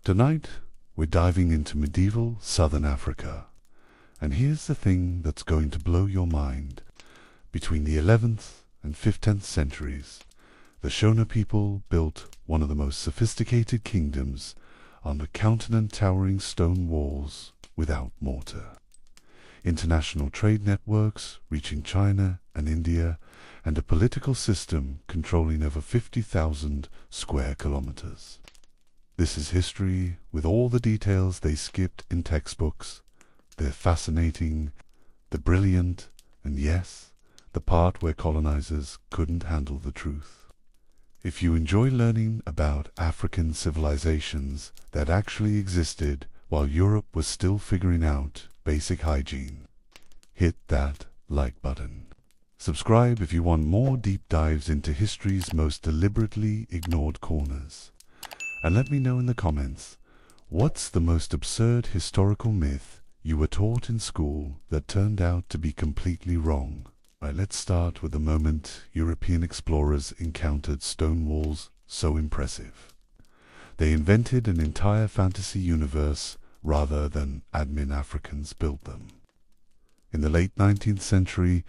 Tonight, we're diving into medieval southern Africa. And here's the thing that's going to blow your mind. Between the 11th and 15th centuries, the Shona people built one of the most sophisticated kingdoms on the continent-towering stone walls without mortar. International trade networks reaching China and India, and a political system controlling over 50,000 square kilometers. This is history with all the details they skipped in textbooks. They're fascinating, the brilliant, and yes, the part where colonizers couldn't handle the truth. If you enjoy learning about African civilizations that actually existed while Europe was still figuring out basic hygiene, hit that like button. Subscribe if you want more deep dives into history's most deliberately ignored corners. And let me know in the comments, what's the most absurd historical myth you were taught in school that turned out to be completely wrong? Right, let's start with the moment European explorers encountered stone walls so impressive. They invented an entire fantasy universe rather than admin Africans built them. In the late 19th century,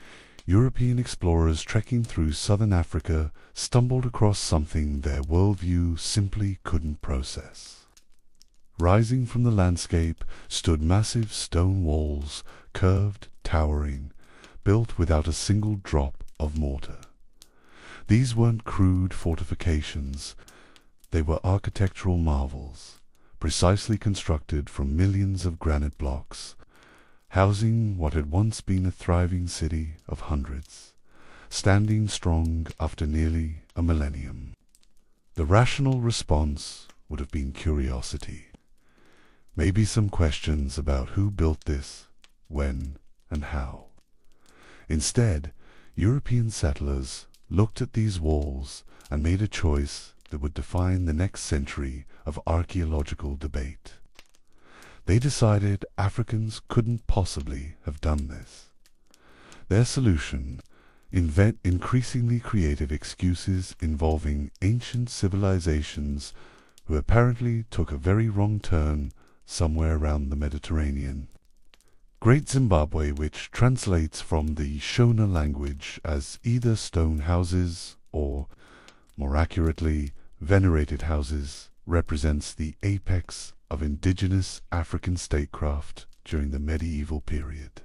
European explorers trekking through southern Africa stumbled across something their worldview simply couldn't process. Rising from the landscape stood massive stone walls, curved, towering, built without a single drop of mortar. These weren't crude fortifications, they were architectural marvels, precisely constructed from millions of granite blocks, housing what had once been a thriving city of hundreds, standing strong after nearly a millennium. The rational response would have been curiosity. Maybe some questions about who built this, when, and how. Instead, European settlers looked at these walls and made a choice that would define the next century of archaeological debate. They decided Africans couldn't possibly have done this. Their solution: invent increasingly creative excuses involving ancient civilizations who apparently took a very wrong turn somewhere around the Mediterranean. Great Zimbabwe, which translates from the Shona language as either stone houses or, more accurately, venerated houses, represents the apex of indigenous African statecraft during the medieval period.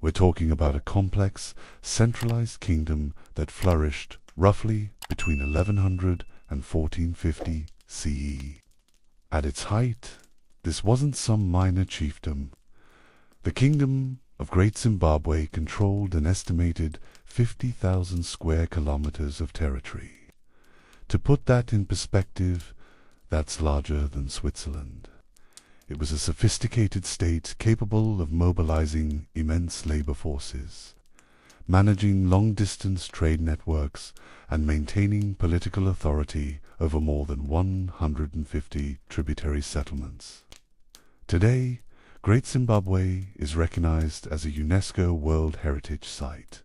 We're talking about a complex, centralized kingdom that flourished roughly between 1100 and 1450 CE. At its height, this wasn't some minor chiefdom. The Kingdom of Great Zimbabwe controlled an estimated 50,000 square kilometers of territory. To put that in perspective, that's larger than Switzerland. It was a sophisticated state capable of mobilizing immense labor forces, managing long-distance trade networks, and maintaining political authority over more than 150 tributary settlements. Today, Great Zimbabwe is recognized as a UNESCO World Heritage Site.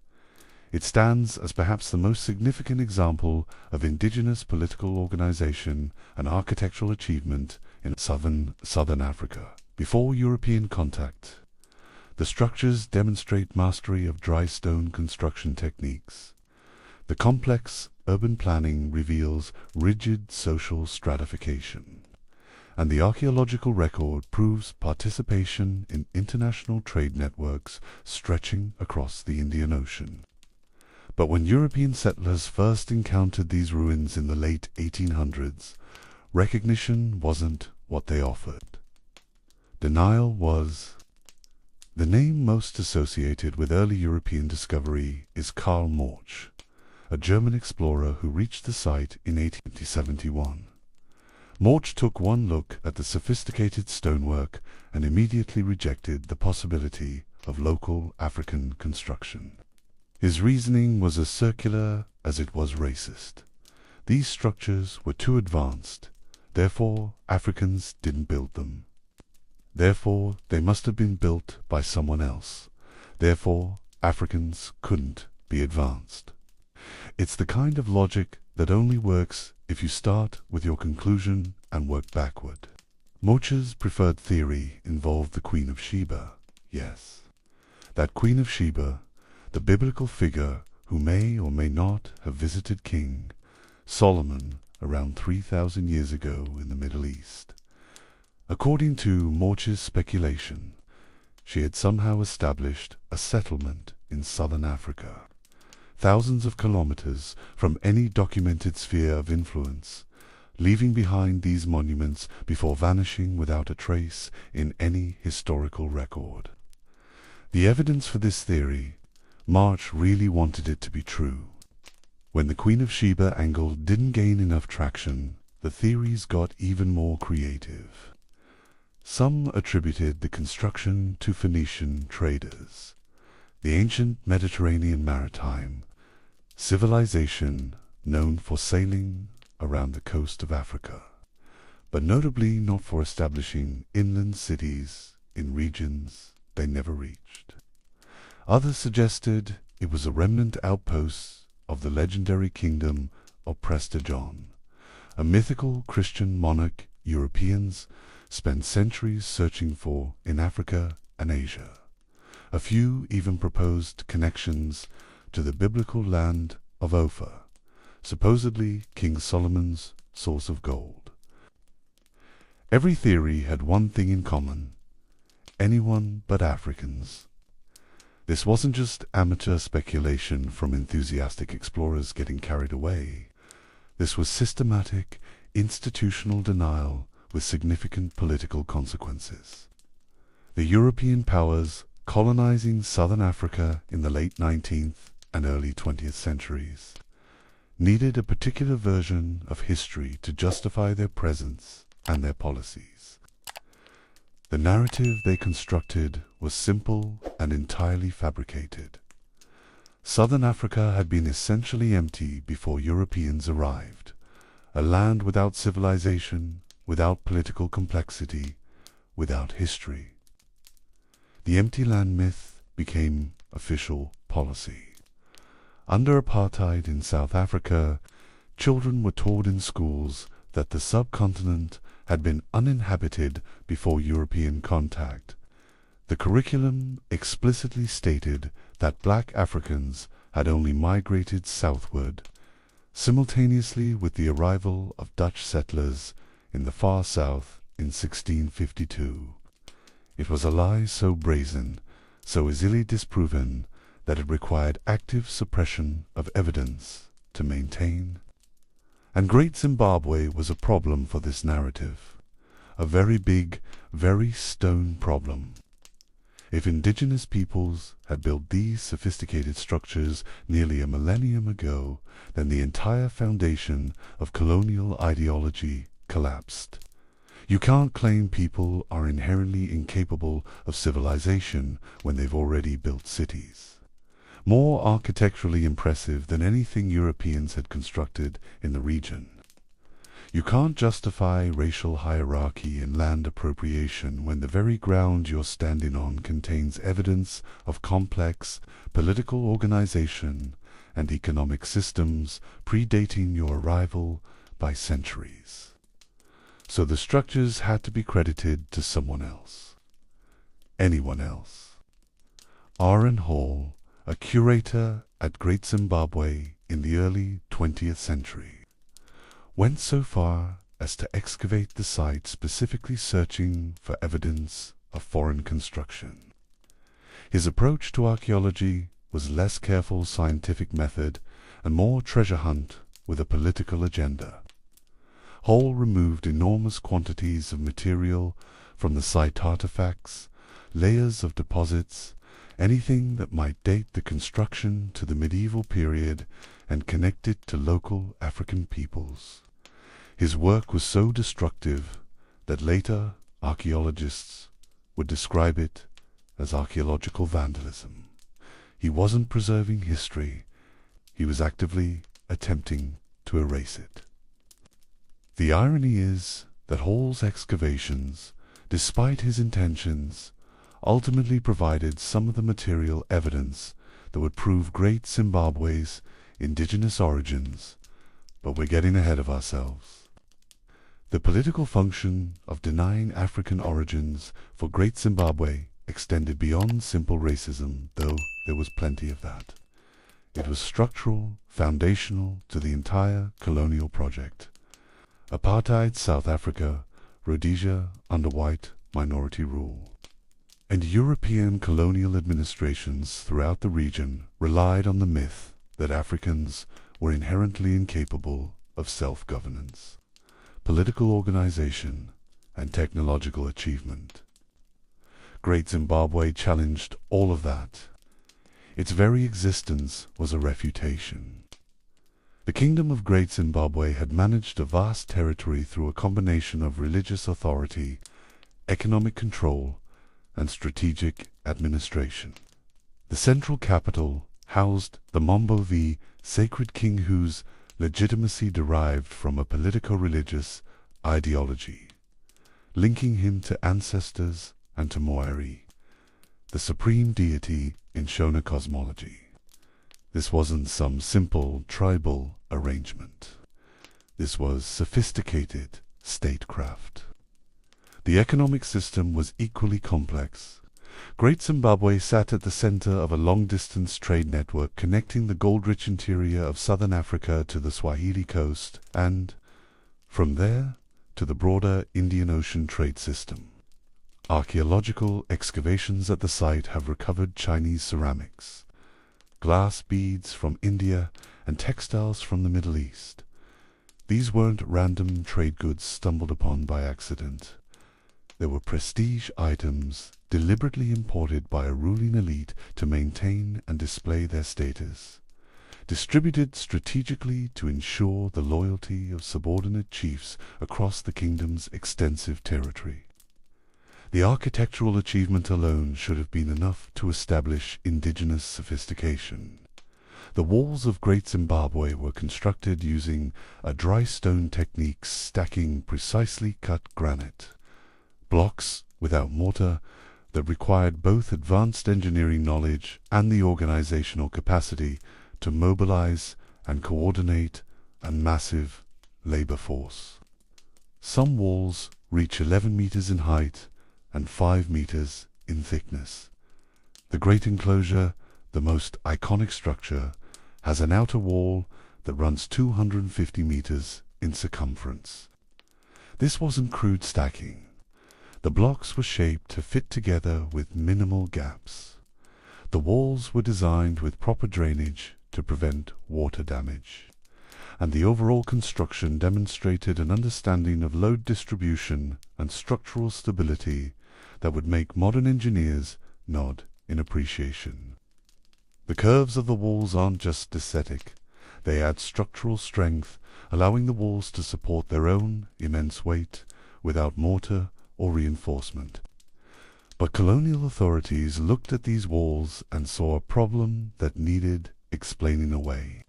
It stands as perhaps the most significant example of indigenous political organization and architectural achievement in southern Africa. Before European contact, the structures demonstrate mastery of dry stone construction techniques. The complex urban planning reveals rigid social stratification, and the archaeological record proves participation in international trade networks stretching across the Indian Ocean. But when European settlers first encountered these ruins in the late 1800s, recognition wasn't what they offered. Denial was. The name most associated with early European discovery is Karl Marx, a German explorer who reached the site in 1871. Marx took one look at the sophisticated stonework and immediately rejected the possibility of local African construction. His reasoning was as circular as it was racist. These structures were too advanced, therefore Africans didn't build them. Therefore they must have been built by someone else. Therefore Africans couldn't be advanced. It's the kind of logic that only works if you start with your conclusion and work backward. Mocha's preferred theory involved the Queen of Sheba. Yes, that Queen of Sheba, the biblical figure who may or may not have visited King Solomon around 3,000 years ago in the Middle East. According to Mocha's speculation, she had somehow established a settlement in southern Africa, thousands of kilometers from any documented sphere of influence, leaving behind these monuments before vanishing without a trace in any historical record. The evidence for this theory, March really wanted it to be true. When the Queen of Sheba angle didn't gain enough traction, the theories got even more creative. Some attributed the construction to Phoenician traders, the ancient Mediterranean maritime civilization known for sailing around the coast of Africa, but notably not for establishing inland cities in regions they never reached. Others suggested it was a remnant outpost of the legendary kingdom of Prestigion, a mythical Christian monarch Europeans spent centuries searching for in Africa and Asia. A few even proposed connections to the biblical land of Ophir, supposedly King Solomon's source of gold. Every theory had one thing in common: anyone but Africans. This wasn't just amateur speculation from enthusiastic explorers getting carried away. This was systematic, institutional denial with significant political consequences. The European powers colonizing southern Africa in the late 19th and early 20th centuries needed a particular version of history to justify their presence and their policies. The narrative they constructed was simple and entirely fabricated. Southern Africa had been essentially empty before Europeans arrived, a land without civilization, without political complexity, without history. The empty land myth became official policy. Under apartheid in South Africa, children were taught in schools that the subcontinent had been uninhabited before European contact. The curriculum explicitly stated that black Africans had only migrated southward, simultaneously with the arrival of Dutch settlers in the far south in 1652. It was a lie so brazen, so easily disproven, that it required active suppression of evidence to maintain. And Great Zimbabwe was a problem for this narrative, a very big, very stone problem. If indigenous peoples had built these sophisticated structures nearly a millennium ago, then the entire foundation of colonial ideology collapsed. You can't claim people are inherently incapable of civilization when they've already built cities, more architecturally impressive than anything Europeans had constructed in the region. You can't justify racial hierarchy and land appropriation when the very ground you're standing on contains evidence of complex political organization and economic systems predating your arrival by centuries. So the structures had to be credited to someone else. Anyone else. Aaron Hall, a curator at Great Zimbabwe in the early 20th century, went so far as to excavate the site specifically searching for evidence of foreign construction. His approach to archaeology was less careful scientific method and more treasure hunt with a political agenda. Hall removed enormous quantities of material from the site: artifacts, layers of deposits, anything that might date the construction to the medieval period and connect it to local African peoples. His work was so destructive that later archaeologists would describe it as archaeological vandalism. He wasn't preserving history, he was actively attempting to erase it. The irony is that Hall's excavations, despite his intentions, ultimately provided some of the material evidence that would prove Great Zimbabwe's indigenous origins, but we're getting ahead of ourselves. The political function of denying African origins for Great Zimbabwe extended beyond simple racism, though there was plenty of that. It was structural, foundational to the entire colonial project. Apartheid South Africa, Rhodesia under white minority rule. And European colonial administrations throughout the region relied on the myth that Africans were inherently incapable of self-governance, political organization, and technological achievement. Great Zimbabwe challenged all of that. Its very existence was a refutation. The Kingdom of Great Zimbabwe had managed a vast territory through a combination of religious authority, economic control, and strategic administration. The central capital housed the Mambo the sacred king whose legitimacy derived from a politico-religious ideology, linking him to ancestors and to Moari, the supreme deity in Shona cosmology. This wasn't some simple tribal arrangement. This was sophisticated statecraft. The economic system was equally complex. Great Zimbabwe sat at the center of a long-distance trade network connecting the gold-rich interior of southern Africa to the Swahili coast and, from there, to the broader Indian Ocean trade system. Archaeological excavations at the site have recovered Chinese ceramics, glass beads from India, and textiles from the Middle East. These weren't random trade goods stumbled upon by accident. They were prestige items deliberately imported by a ruling elite to maintain and display their status, distributed strategically to ensure the loyalty of subordinate chiefs across the kingdom's extensive territory. The architectural achievement alone should have been enough to establish indigenous sophistication. The walls of Great Zimbabwe were constructed using a dry stone technique, stacking precisely cut granite, blocks without mortar that required both advanced engineering knowledge and the organizational capacity to mobilize and coordinate a massive labor force. Some walls reach 11 meters in height and 5 meters in thickness. The great enclosure, the most iconic structure, has an outer wall that runs 250 meters in circumference. This wasn't crude stacking. The blocks were shaped to fit together with minimal gaps. The walls were designed with proper drainage to prevent water damage, and the overall construction demonstrated an understanding of load distribution and structural stability that would make modern engineers nod in appreciation. The curves of the walls aren't just aesthetic. They add structural strength, allowing the walls to support their own immense weight without mortar or reinforcement. But colonial authorities looked at these walls and saw a problem that needed explaining away.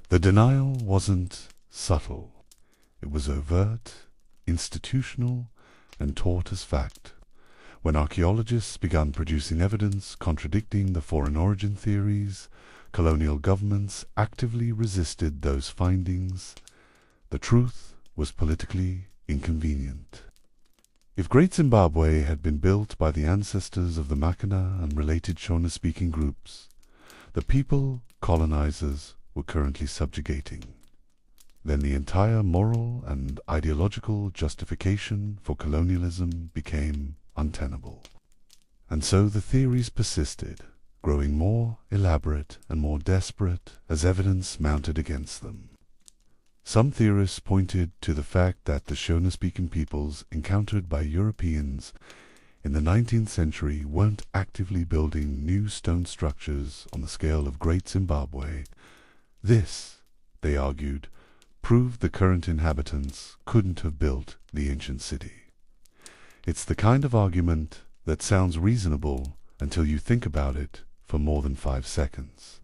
The denial wasn't subtle. It was overt, institutional, and taught as fact. When archaeologists began producing evidence contradicting the foreign origin theories, colonial governments actively resisted those findings. The truth was politically inconvenient. If Great Zimbabwe had been built by the ancestors of the Makana and related Shona-speaking groups, the people colonizers were currently subjugating, then the entire moral and ideological justification for colonialism became untenable. And so the theories persisted, growing more elaborate and more desperate as evidence mounted against them. Some theorists pointed to the fact that the Shona-speaking peoples encountered by Europeans in the 19th century weren't actively building new stone structures on the scale of Great Zimbabwe. This, they argued, proved the current inhabitants couldn't have built the ancient city. It's the kind of argument that sounds reasonable until you think about it for more than 5 seconds.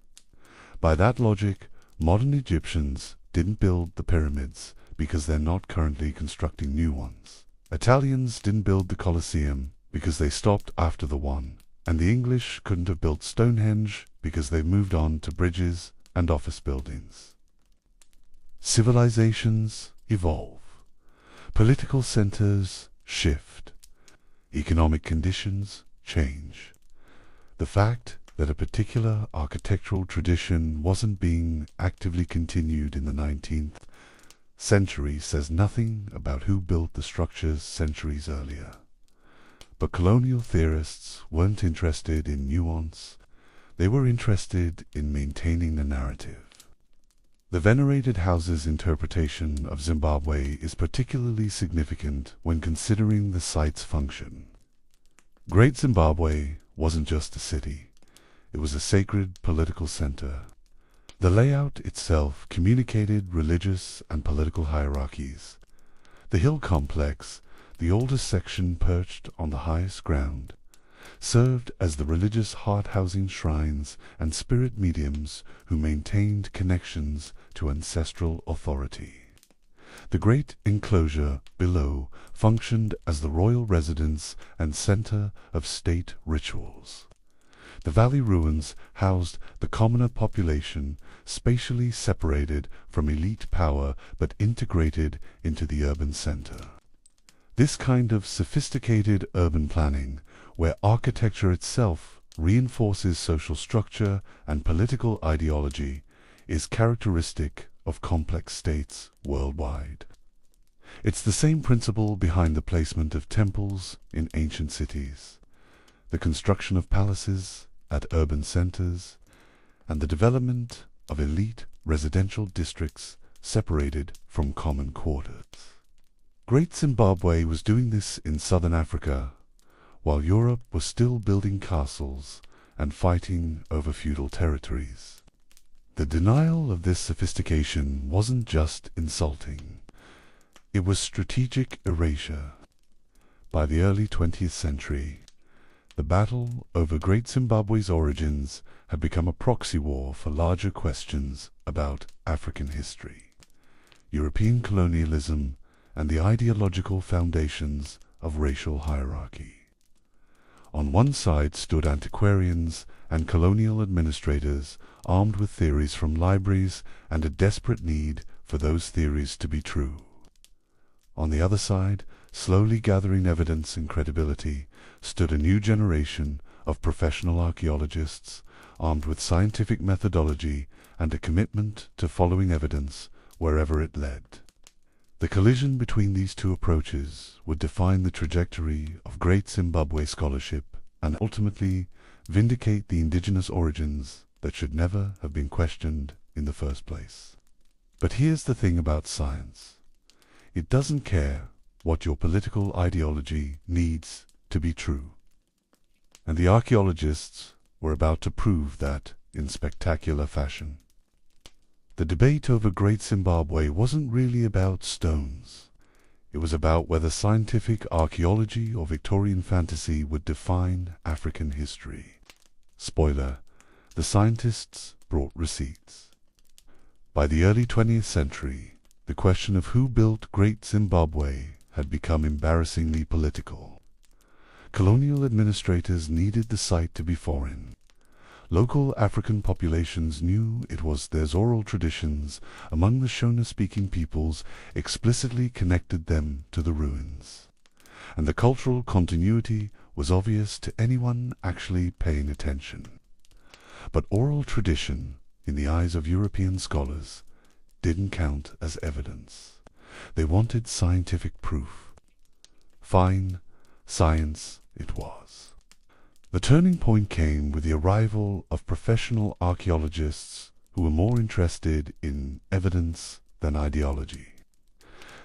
By that logic, modern Egyptians didn't build the pyramids because they're not currently constructing new ones. Italians didn't build the Colosseum because they stopped after the one, and the English couldn't have built Stonehenge because they've moved on to bridges and office buildings. Civilizations evolve, Political centers shift. Economic conditions change. The fact that a particular architectural tradition wasn't being actively continued in the 19th century says nothing about who built the structures centuries earlier. But colonial theorists weren't interested in nuance, they were interested in maintaining the narrative. The venerated house's interpretation of Zimbabwe is particularly significant when considering the site's function. Great Zimbabwe wasn't just a city. It was a sacred political center. The layout itself communicated religious and political hierarchies. The hill complex, the oldest section perched on the highest ground, served as the religious heart-housing shrines and spirit mediums who maintained connections to ancestral authority. The great enclosure below functioned as the royal residence and center of state rituals. The valley ruins housed the commoner population, spatially separated from elite power but integrated into the urban center. This kind of sophisticated urban planning, where architecture itself reinforces social structure and political ideology, is characteristic of complex states worldwide. It's the same principle behind the placement of temples in ancient cities, the construction of palaces at urban centers, and the development of elite residential districts separated from common quarters. Great Zimbabwe was doing this in southern Africa, while Europe was still building castles and fighting over feudal territories. The denial of this sophistication wasn't just insulting, it was strategic erasure. By the early 20th century, the battle over Great Zimbabwe's origins had become a proxy war for larger questions about African history, European colonialism, and the ideological foundations of racial hierarchy. On one side stood antiquarians and colonial administrators armed with theories from libraries and a desperate need for those theories to be true. On the other side, slowly gathering evidence and credibility, stood a new generation of professional archaeologists armed with scientific methodology and a commitment to following evidence wherever it led. The collision between these two approaches would define the trajectory of Great Zimbabwe scholarship and ultimately vindicate the indigenous origins that should never have been questioned in the first place. But here's the thing about science. It doesn't care what your political ideology needs to be true. And the archaeologists were about to prove that in spectacular fashion. The debate over Great Zimbabwe wasn't really about stones. It was about whether scientific archaeology or Victorian fantasy would define African history. Spoiler, the scientists brought receipts. By the early 20th century, the question of who built Great Zimbabwe had become embarrassingly political. Colonial administrators needed the site to be foreign. Local African populations knew it was their oral traditions among the Shona-speaking peoples explicitly connected them to the ruins, and the cultural continuity was obvious to anyone actually paying attention. But oral tradition, in the eyes of European scholars, didn't count as evidence. They wanted scientific proof. Fine, science it was. The turning point came with the arrival of professional archaeologists who were more interested in evidence than ideology.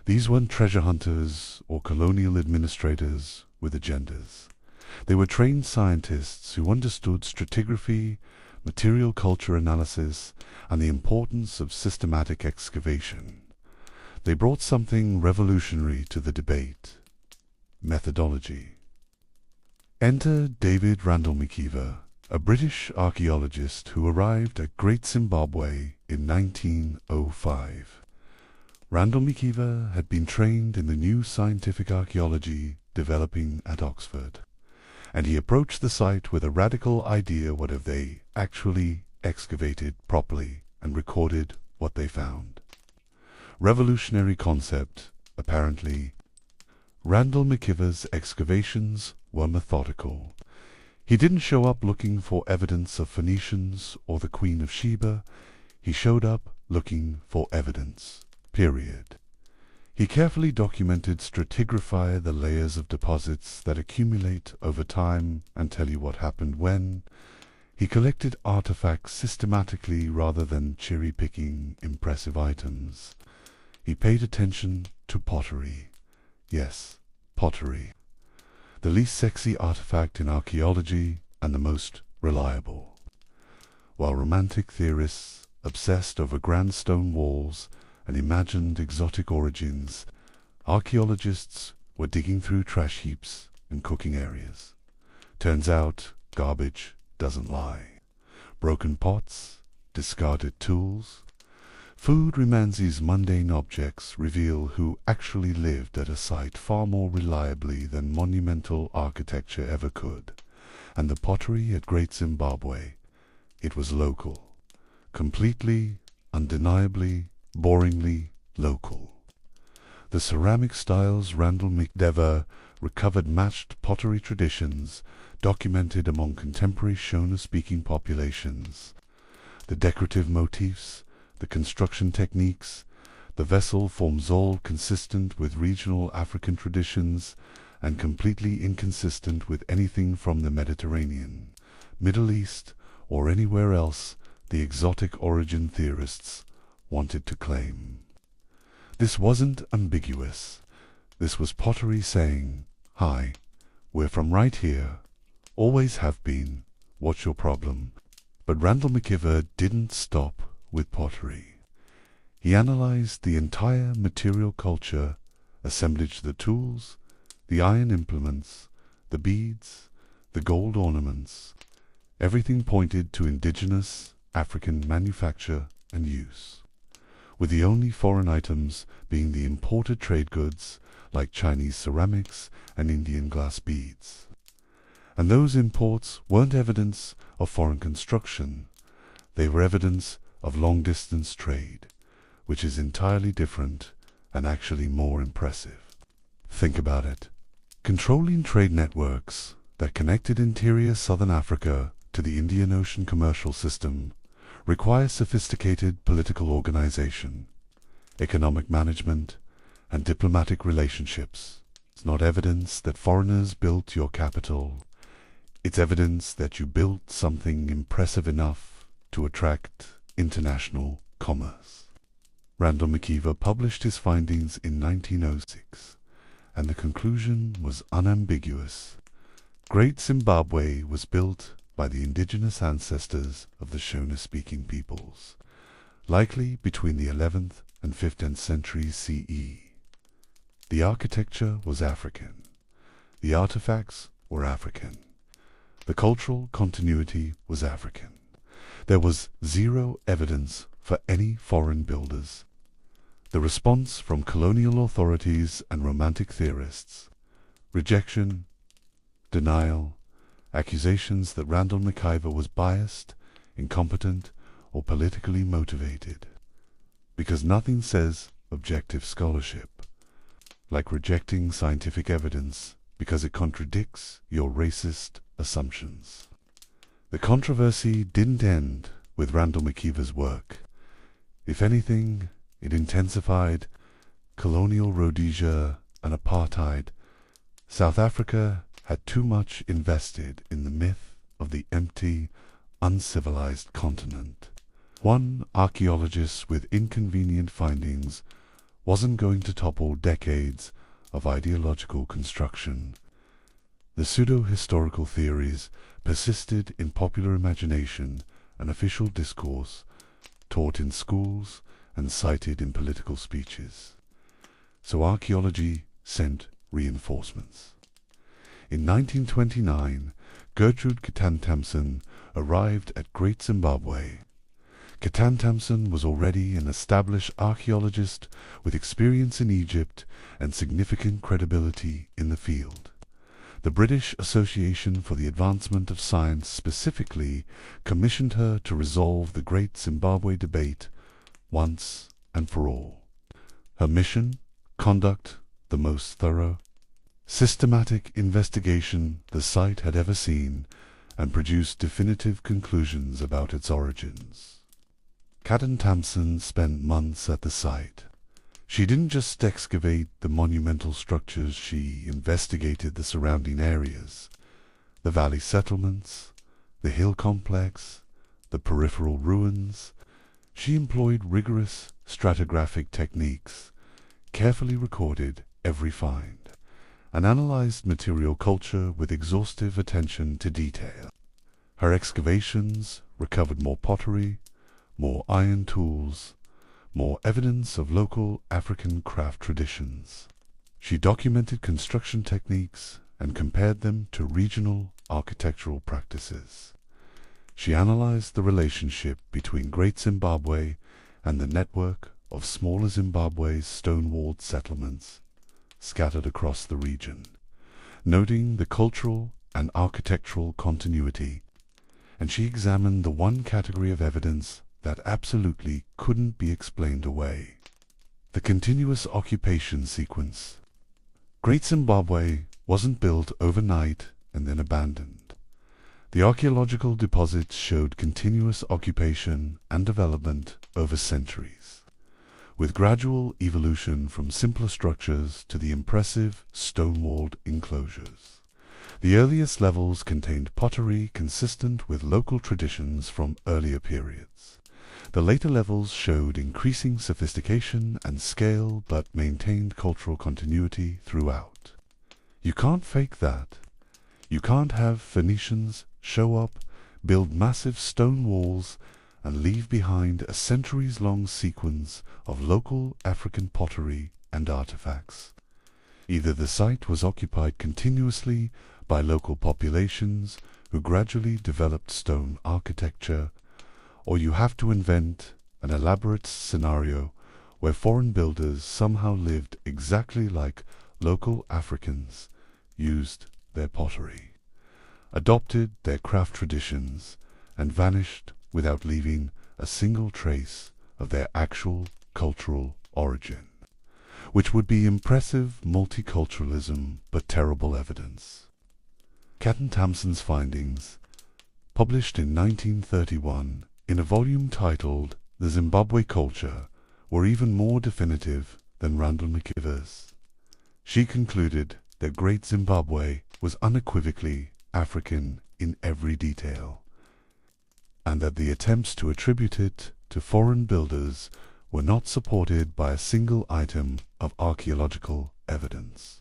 These weren't treasure hunters or colonial administrators with agendas. They were trained scientists who understood stratigraphy, material culture analysis, and the importance of systematic excavation. They brought something revolutionary to the debate: methodology. Enter David Randall-McKeever, a British archaeologist who arrived at Great Zimbabwe in 1905. Randall-McKeever had been trained in the new scientific archaeology developing at Oxford, and he approached the site with a radical idea: what if they actually excavated properly and recorded what they found? Revolutionary concept, apparently Randall McKeever's excavations were methodical. He didn't show up looking for evidence of Phoenicians or the Queen of Sheba. He showed up looking for evidence. Period. He carefully documented stratigraphy the layers of deposits that accumulate over time and tell you what happened when. He collected artifacts systematically rather than cherry-picking impressive items. He paid attention to pottery. Yes, pottery. The least sexy artifact in archaeology and the most reliable. While romantic theorists obsessed over grand stone walls and imagined exotic origins, archaeologists were digging through trash heaps and cooking areas. Turns out, garbage doesn't lie. Broken pots, discarded tools. Food Remansi's mundane objects reveal who actually lived at a site far more reliably than monumental architecture ever could. And the pottery at Great Zimbabwe, it was local. Completely, undeniably, boringly local. The ceramic styles Randall McKeever recovered matched pottery traditions documented among contemporary Shona-speaking populations. The decorative motifs, the construction techniques, the vessel forms all consistent with regional African traditions and completely inconsistent with anything from the Mediterranean, Middle East, or anywhere else the exotic origin theorists wanted to claim. This wasn't ambiguous. This was pottery saying, "Hi, we're from right here, always have been, what's your problem?" But Randall McKeever didn't stop with pottery. He analyzed the entire material culture, assemblaged the tools, the iron implements, the beads, the gold ornaments. Everything pointed to indigenous African manufacture and use, with the only foreign items being the imported trade goods like Chinese ceramics and Indian glass beads. And those imports weren't evidence of foreign construction. They were evidence of long-distance trade, which is entirely different and actually more impressive. Think about it. Controlling trade networks that connected interior southern Africa to the Indian Ocean commercial system requires sophisticated political organization, economic management, and diplomatic relationships. It's not evidence that foreigners built your capital. It's evidence that you built something impressive enough to attract international commerce. Randall McKeever published his findings in 1906, and the conclusion was unambiguous. Great Zimbabwe was built by the indigenous ancestors of the Shona-speaking peoples, likely between the 11th and 15th centuries CE. The architecture was African. The artifacts were African. The cultural continuity was African. There was zero evidence for any foreign builders. The response from colonial authorities and romantic theorists: rejection, denial, accusations that Randall McKeever was biased, incompetent, or politically motivated. Because nothing says objective scholarship like rejecting scientific evidence because it contradicts your racist assumptions. The controversy didn't end with Randall McKeever's work. If anything, it intensified colonial Rhodesia and apartheid. South Africa had too much invested in the myth of the empty, uncivilized continent. One archaeologist with inconvenient findings wasn't going to topple decades of ideological construction. The pseudo-historical theories persisted in popular imagination and official discourse, taught in schools and cited in political speeches. So archaeology sent reinforcements. In 1929, Gertrude Katantamson arrived at Great Zimbabwe. Katantamson was already an established archaeologist with experience in Egypt and significant credibility in the field. The British Association for the Advancement of Science specifically commissioned her to resolve the Great Zimbabwe debate once and for all. Her mission: conduct the most thorough systematic investigation the site had ever seen and produced definitive conclusions about its origins. Caden Thompson spent months at the site. She didn't just excavate the monumental structures, she investigated the surrounding areas, the valley settlements, the hill complex, the peripheral ruins. She employed rigorous stratigraphic techniques, carefully recorded every find, and analyzed material culture with exhaustive attention to detail. Her excavations recovered more pottery, more iron tools, more evidence of local African craft traditions. She documented construction techniques and compared them to regional architectural practices. She analyzed the relationship between Great Zimbabwe and the network of smaller Zimbabwe's stone-walled settlements scattered across the region, noting the cultural and architectural continuity, and she examined the one category of evidence that absolutely couldn't be explained away: the continuous occupation sequence. Great Zimbabwe wasn't built overnight and then abandoned. The archaeological deposits showed continuous occupation and development over centuries, with gradual evolution from simpler structures to the impressive stone-walled enclosures. The earliest levels contained pottery consistent with local traditions from earlier periods. The later levels showed increasing sophistication and scale but maintained cultural continuity throughout. You can't fake that. You can't have Phoenicians show up, build massive stone walls, and leave behind a centuries-long sequence of local African pottery and artifacts. Either the site was occupied continuously by local populations who gradually developed stone architecture, or you have to invent an elaborate scenario where foreign builders somehow lived exactly like local Africans, used their pottery, adopted their craft traditions, and vanished without leaving a single trace of their actual cultural origin, which would be impressive multiculturalism but terrible evidence. Caden Thompson's findings, published in 1931 in a volume titled The Zimbabwe Culture, were even more definitive than Randall McKeever's. She concluded that Great Zimbabwe was unequivocally African in every detail, and that the attempts to attribute it to foreign builders were not supported by a single item of archaeological evidence.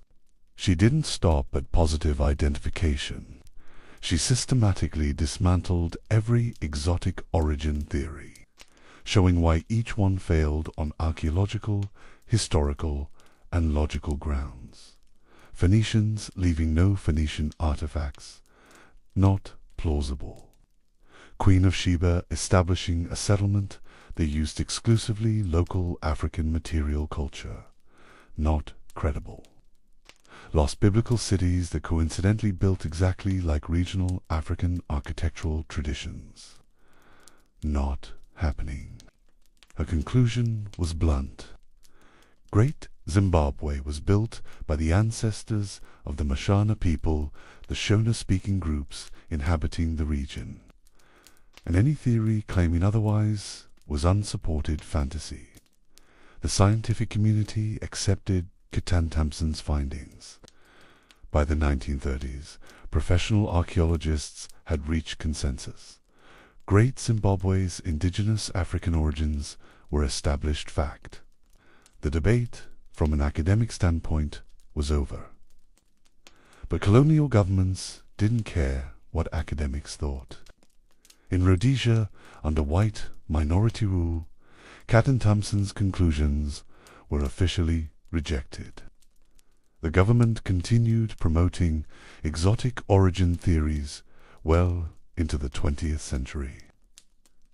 She didn't stop at positive identification. She systematically dismantled every exotic origin theory, showing why each one failed on archaeological, historical, and logical grounds. Phoenicians leaving no Phoenician artifacts, not plausible. Queen of Sheba establishing a settlement that used exclusively local African material culture, not credible. Lost biblical cities that coincidentally built exactly like regional African architectural traditions. Not happening. Her conclusion was blunt. Great Zimbabwe was built by the ancestors of the Shona people, the Shona-speaking groups inhabiting the region, and any theory claiming otherwise was unsupported fantasy. The scientific community accepted Caden Thompson's findings. By the 1930s, professional archaeologists had reached consensus. Great Zimbabwe's indigenous African origins were established fact. The debate, from an academic standpoint, was over. But colonial governments didn't care what academics thought. In Rhodesia, under white minority rule, Caden Thompson's conclusions were officially rejected. The government continued promoting exotic origin theories well into the 20th century.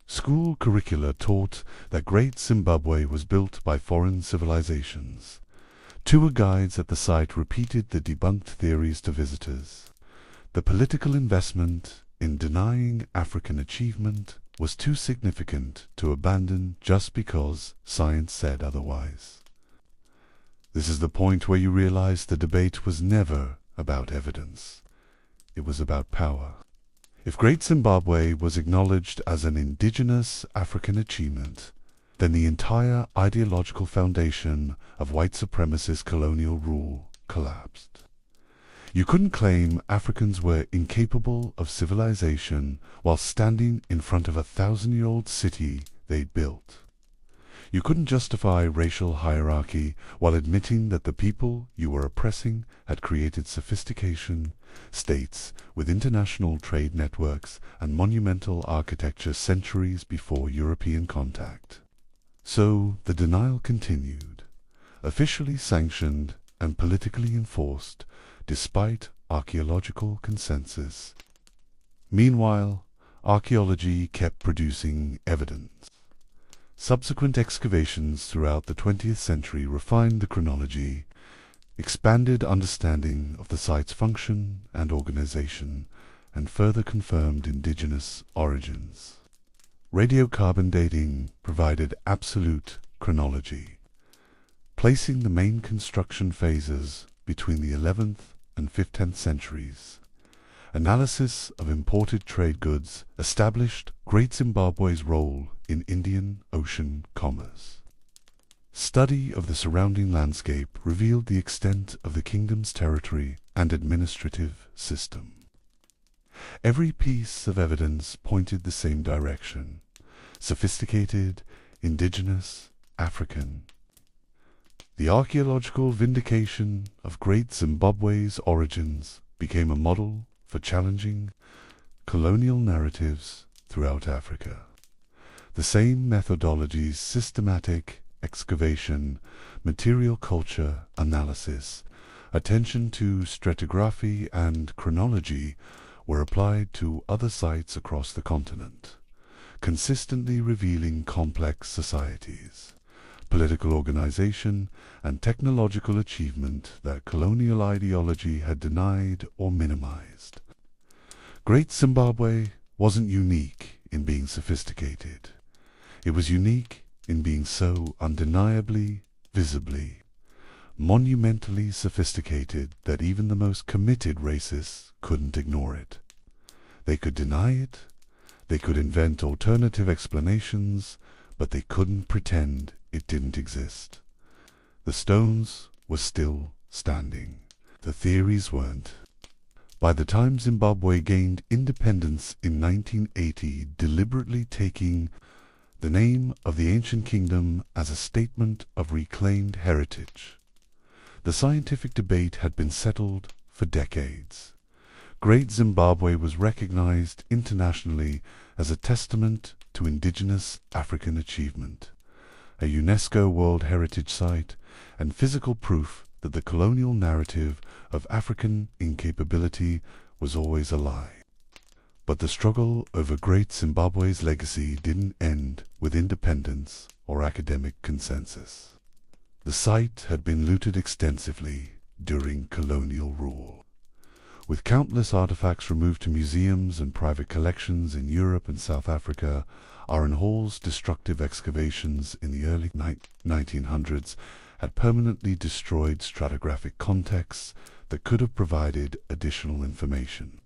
School curricula taught that Great Zimbabwe was built by foreign civilizations. Tour guides at the site repeated the debunked theories to visitors. The political investment in denying African achievement was too significant to abandon just because science said otherwise. This is the point where you realize the debate was never about evidence. It was about power. If Great Zimbabwe was acknowledged as an indigenous African achievement, then the entire ideological foundation of white supremacist colonial rule collapsed. You couldn't claim Africans were incapable of civilization while standing in front of a 1,000-year-old city they'd built. You couldn't justify racial hierarchy while admitting that the people you were oppressing had created sophistication, states with international trade networks and monumental architecture centuries before European contact. So the denial continued, officially sanctioned and politically enforced, despite archaeological consensus. Meanwhile, archaeology kept producing evidence. Subsequent excavations throughout the 20th century refined the chronology, expanded understanding of the site's function and organization, and further confirmed indigenous origins. Radiocarbon dating provided absolute chronology, placing the main construction phases between the 11th and 15th centuries. Analysis of imported trade goods established Great Zimbabwe's role in Indian Ocean commerce. Study of the surrounding landscape revealed the extent of the kingdom's territory and administrative system. Every piece of evidence pointed the same direction: sophisticated, indigenous, African. The archaeological vindication of Great Zimbabwe's origins became a model for challenging colonial narratives throughout Africa. The same methodologies, systematic excavation, material culture analysis, attention to stratigraphy and chronology were applied to other sites across the continent, consistently revealing complex societies, political organization, and technological achievement that colonial ideology had denied or minimized. Great Zimbabwe wasn't unique in being sophisticated. It was unique in being so undeniably, visibly, monumentally sophisticated that even the most committed racists couldn't ignore it. They could deny it, they could invent alternative explanations, but they couldn't pretend it didn't exist. The stones were still standing. The theories weren't. By the time Zimbabwe gained independence in 1980, deliberately taking the name of the ancient kingdom as a statement of reclaimed heritage, the scientific debate had been settled for decades. Great Zimbabwe was recognized internationally as a testament to indigenous African achievement, a UNESCO World Heritage Site, and physical proof that the colonial narrative of African incapability was always a lie. But the struggle over Great Zimbabwe's legacy didn't end with independence or academic consensus. The site had been looted extensively during colonial rule. With countless artifacts removed to museums and private collections in Europe and South Africa, Aaron Hall's destructive excavations in the early 1900s had permanently destroyed stratigraphic contexts that could have provided additional information.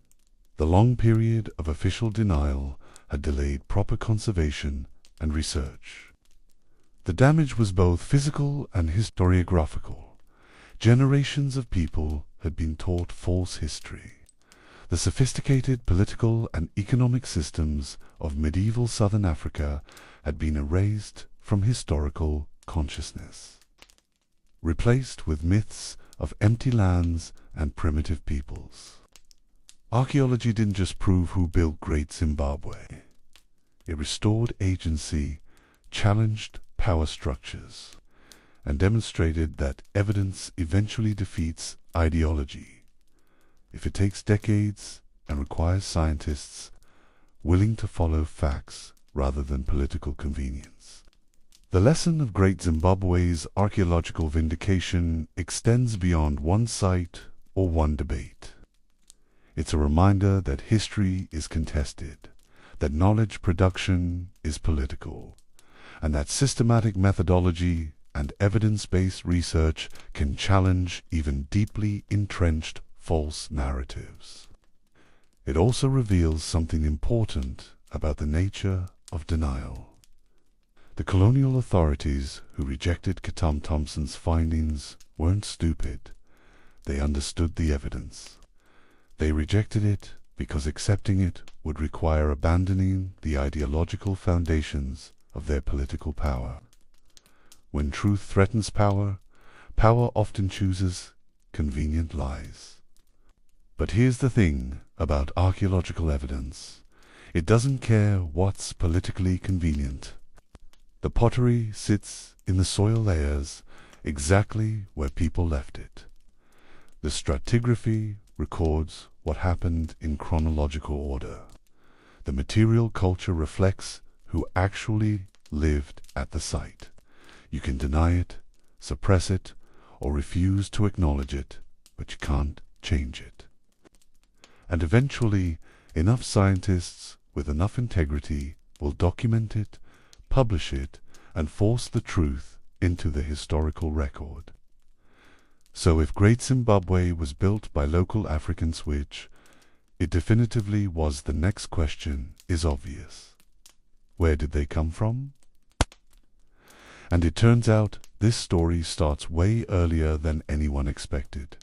The long period of official denial had delayed proper conservation and research. The damage was both physical and historiographical. Generations of people had been taught false history. The sophisticated political and economic systems of medieval southern Africa had been erased from historical consciousness, replaced with myths of empty lands and primitive peoples. Archaeology didn't just prove who built Great Zimbabwe. It restored agency, challenged power structures, and demonstrated that evidence eventually defeats ideology if it takes decades and requires scientists willing to follow facts rather than political convenience. The lesson of Great Zimbabwe's archaeological vindication extends beyond one site or one debate. It's a reminder that history is contested, that knowledge production is political, and that systematic methodology and evidence-based research can challenge even deeply entrenched false narratives. It also reveals something important about the nature of denial. The colonial authorities who rejected Katam Thompson's findings weren't stupid. They understood the evidence. They rejected it because accepting it would require abandoning the ideological foundations of their political power. When truth threatens power, power often chooses convenient lies. But here's the thing about archaeological evidence. It doesn't care what's politically convenient. The pottery sits in the soil layers exactly where people left it. The stratigraphy records what happened in chronological order. The material culture reflects who actually lived at the site. You can deny it, suppress it, or refuse to acknowledge it, but you can't change it. And eventually, enough scientists with enough integrity will document it, publish it, and force the truth into the historical record. So if Great Zimbabwe was built by local Africans, which it definitively was, the next question is obvious. Where did they come from? And it turns out this story starts way earlier than anyone expected.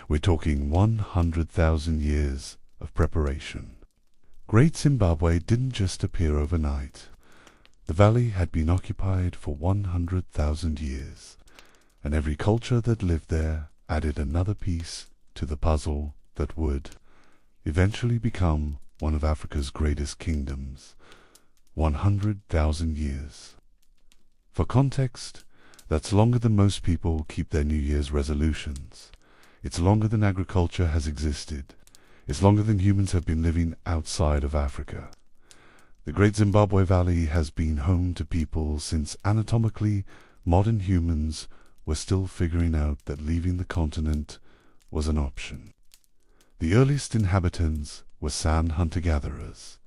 We're talking 100,000 years of preparation. Great Zimbabwe didn't just appear overnight. The valley had been occupied for 100,000 years, and every culture that lived there added another piece to the puzzle that would eventually become one of Africa's greatest kingdoms. 100,000 years. For context, that's longer than most people keep their New Year's resolutions. It's longer than agriculture has existed. It's longer than humans have been living outside of Africa. The Great Zimbabwe Valley has been home to people since anatomically modern humans were still figuring out that leaving the continent was an option. The earliest inhabitants were San hunter-gatherers,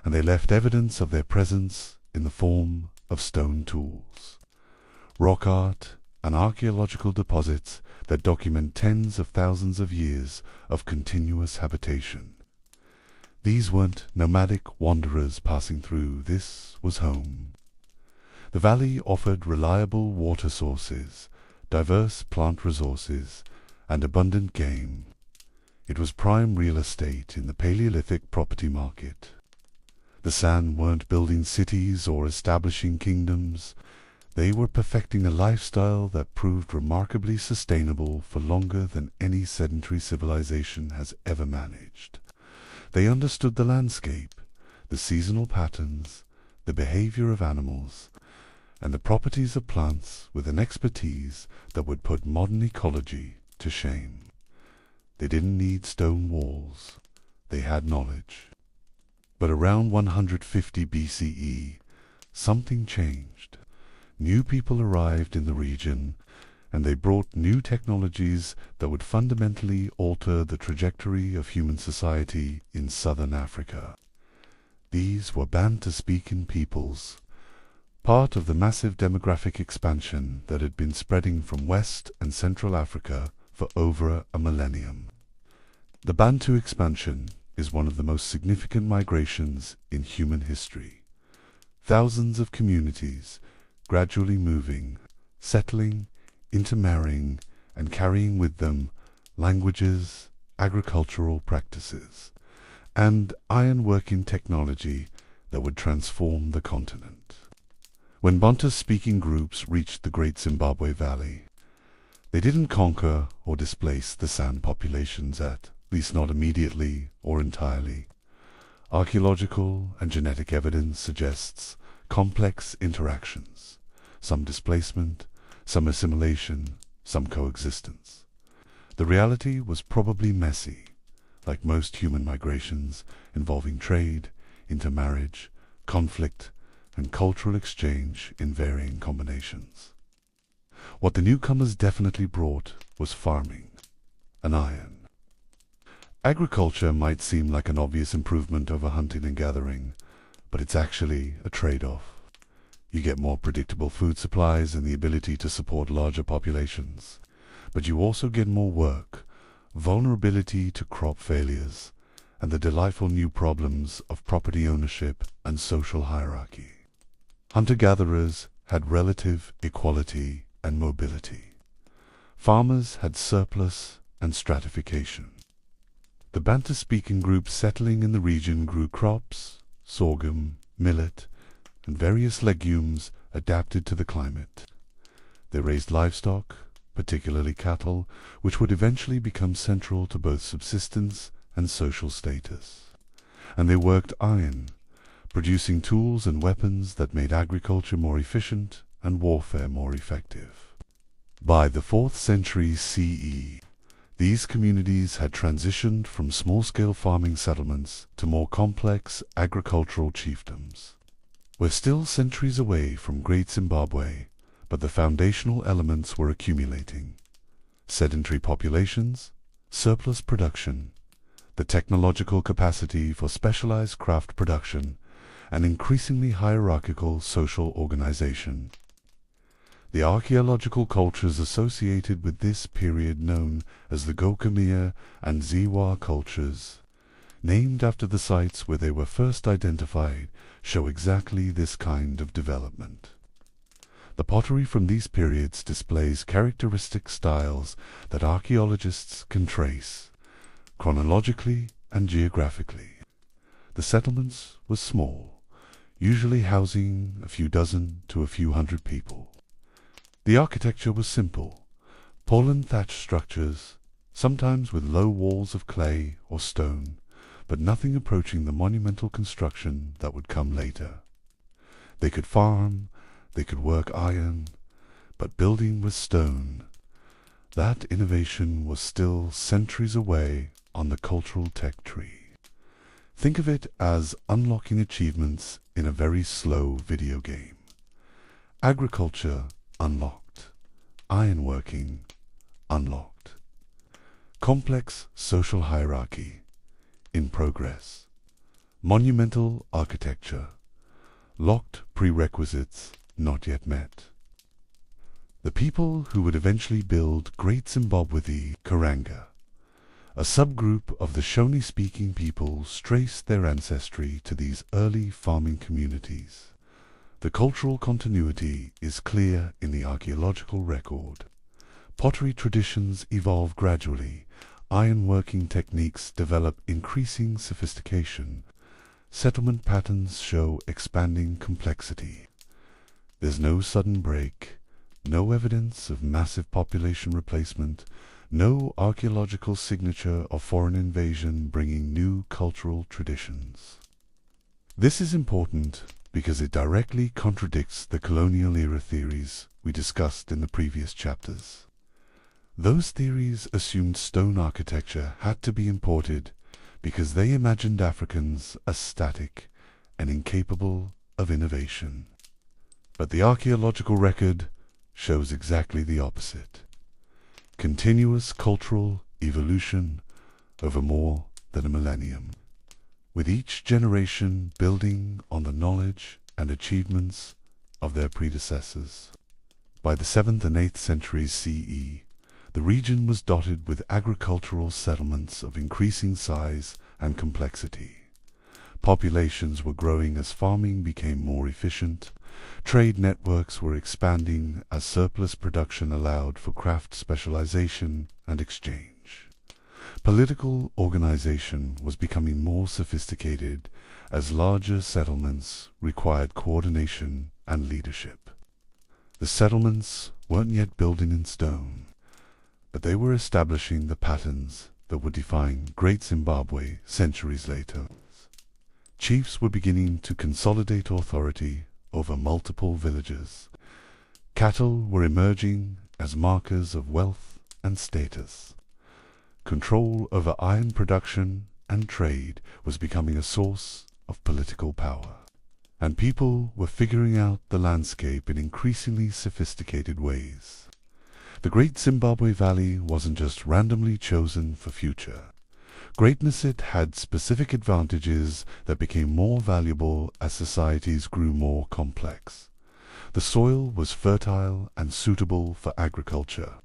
and they left evidence of their presence in the form of stone tools, rock art, and archaeological deposits that document tens of thousands of years of continuous habitation. These weren't nomadic wanderers passing through. This was home. The valley offered reliable water sources, diverse plant resources, and abundant game. It was prime real estate in the Paleolithic property market. The San weren't building cities or establishing kingdoms. They were perfecting a lifestyle that proved remarkably sustainable for longer than any sedentary civilization has ever managed. They understood the landscape, the seasonal patterns, the behavior of animals, and the properties of plants with an expertise that would put modern ecology to shame. They didn't need stone walls. They had knowledge. But around 150 BCE, something changed. New people arrived in the region, and they brought new technologies that would fundamentally alter the trajectory of human society in southern Africa. These were Bantu-speaking peoples, part of the massive demographic expansion that had been spreading from West and Central Africa for over a millennium. The Bantu expansion is one of the most significant migrations in human history. Thousands of communities gradually moving, settling, intermarrying, and carrying with them languages, agricultural practices, and ironworking technology that would transform the continent. When Bantu-speaking groups reached the Great Zimbabwe Valley, they didn't conquer or displace the San populations, at least not immediately or entirely. Archaeological and genetic evidence suggests complex interactions, some displacement, some assimilation, some coexistence. The reality was probably messy, like most human migrations, involving trade, intermarriage, conflict, and cultural exchange in varying combinations. What the newcomers definitely brought was farming, an iron. Agriculture might seem like an obvious improvement over hunting and gathering, but it's actually a trade-off. You get more predictable food supplies and the ability to support larger populations. But you also get more work, vulnerability to crop failures, and the delightful new problems of property ownership and social hierarchy. Hunter-gatherers had relative equality and mobility. Farmers had surplus and stratification. The Bantu-speaking groups settling in the region grew crops, sorghum, millet, and various legumes adapted to the climate. They raised livestock, particularly cattle, which would eventually become central to both subsistence and social status. And they worked iron, producing tools and weapons that made agriculture more efficient and warfare more effective. By the 4th century CE, these communities had transitioned from small-scale farming settlements to more complex agricultural chiefdoms. We're still centuries away from Great Zimbabwe, but the foundational elements were accumulating: sedentary populations, surplus production, the technological capacity for specialized craft production, and increasingly hierarchical social organization. The archaeological cultures associated with this period, known as the Gokamia and Ziwa cultures, named after the sites where they were first identified, show exactly this kind of development. The pottery from these periods displays characteristic styles that archaeologists can trace, chronologically and geographically. The settlements were small, usually housing a few dozen to a few hundred people. The architecture was simple, pole-and-thatch structures, sometimes with low walls of clay or stone, but nothing approaching the monumental construction that would come later. They could farm, they could work iron, but building with stone, that innovation was still centuries away on the cultural tech tree. Think of it as unlocking achievements in a very slow video game. Agriculture unlocked. Ironworking unlocked. Complex social hierarchy in progress. Monumental architecture. Locked prerequisites not yet met. The people who would eventually build Great Zimbabwe, the Karanga, a subgroup of the Shona-speaking peoples, traced their ancestry to these early farming communities. The cultural continuity is clear in the archaeological record. Pottery traditions evolve gradually, ironworking techniques develop increasing sophistication, settlement patterns show expanding complexity. There's no sudden break, no evidence of massive population replacement, no archaeological signature of foreign invasion bringing new cultural traditions. This is important because it directly contradicts the colonial era theories we discussed in the previous chapters. Those theories assumed stone architecture had to be imported because they imagined Africans as static and incapable of innovation. But the archaeological record shows exactly the opposite. Continuous cultural evolution over more than a millennium, with each generation building on the knowledge and achievements of their predecessors. By the 7th and 8th centuries CE, the region was dotted with agricultural settlements of increasing size and complexity. Populations were growing as farming became more efficient. Trade networks were expanding as surplus production allowed for craft specialization and exchange. Political organization was becoming more sophisticated as larger settlements required coordination and leadership. The settlements weren't yet building in stone, but they were establishing the patterns that would define Great Zimbabwe centuries later. Chiefs were beginning to consolidate authority over multiple villages. Cattle were emerging as markers of wealth and status. Control over iron production and trade was becoming a source of political power. And people were figuring out the landscape in increasingly sophisticated ways. The Great Zimbabwe Valley wasn't just randomly chosen for future. Greatness it had specific advantages that became more valuable as societies grew more complex. The soil was fertile and suitable for agriculture.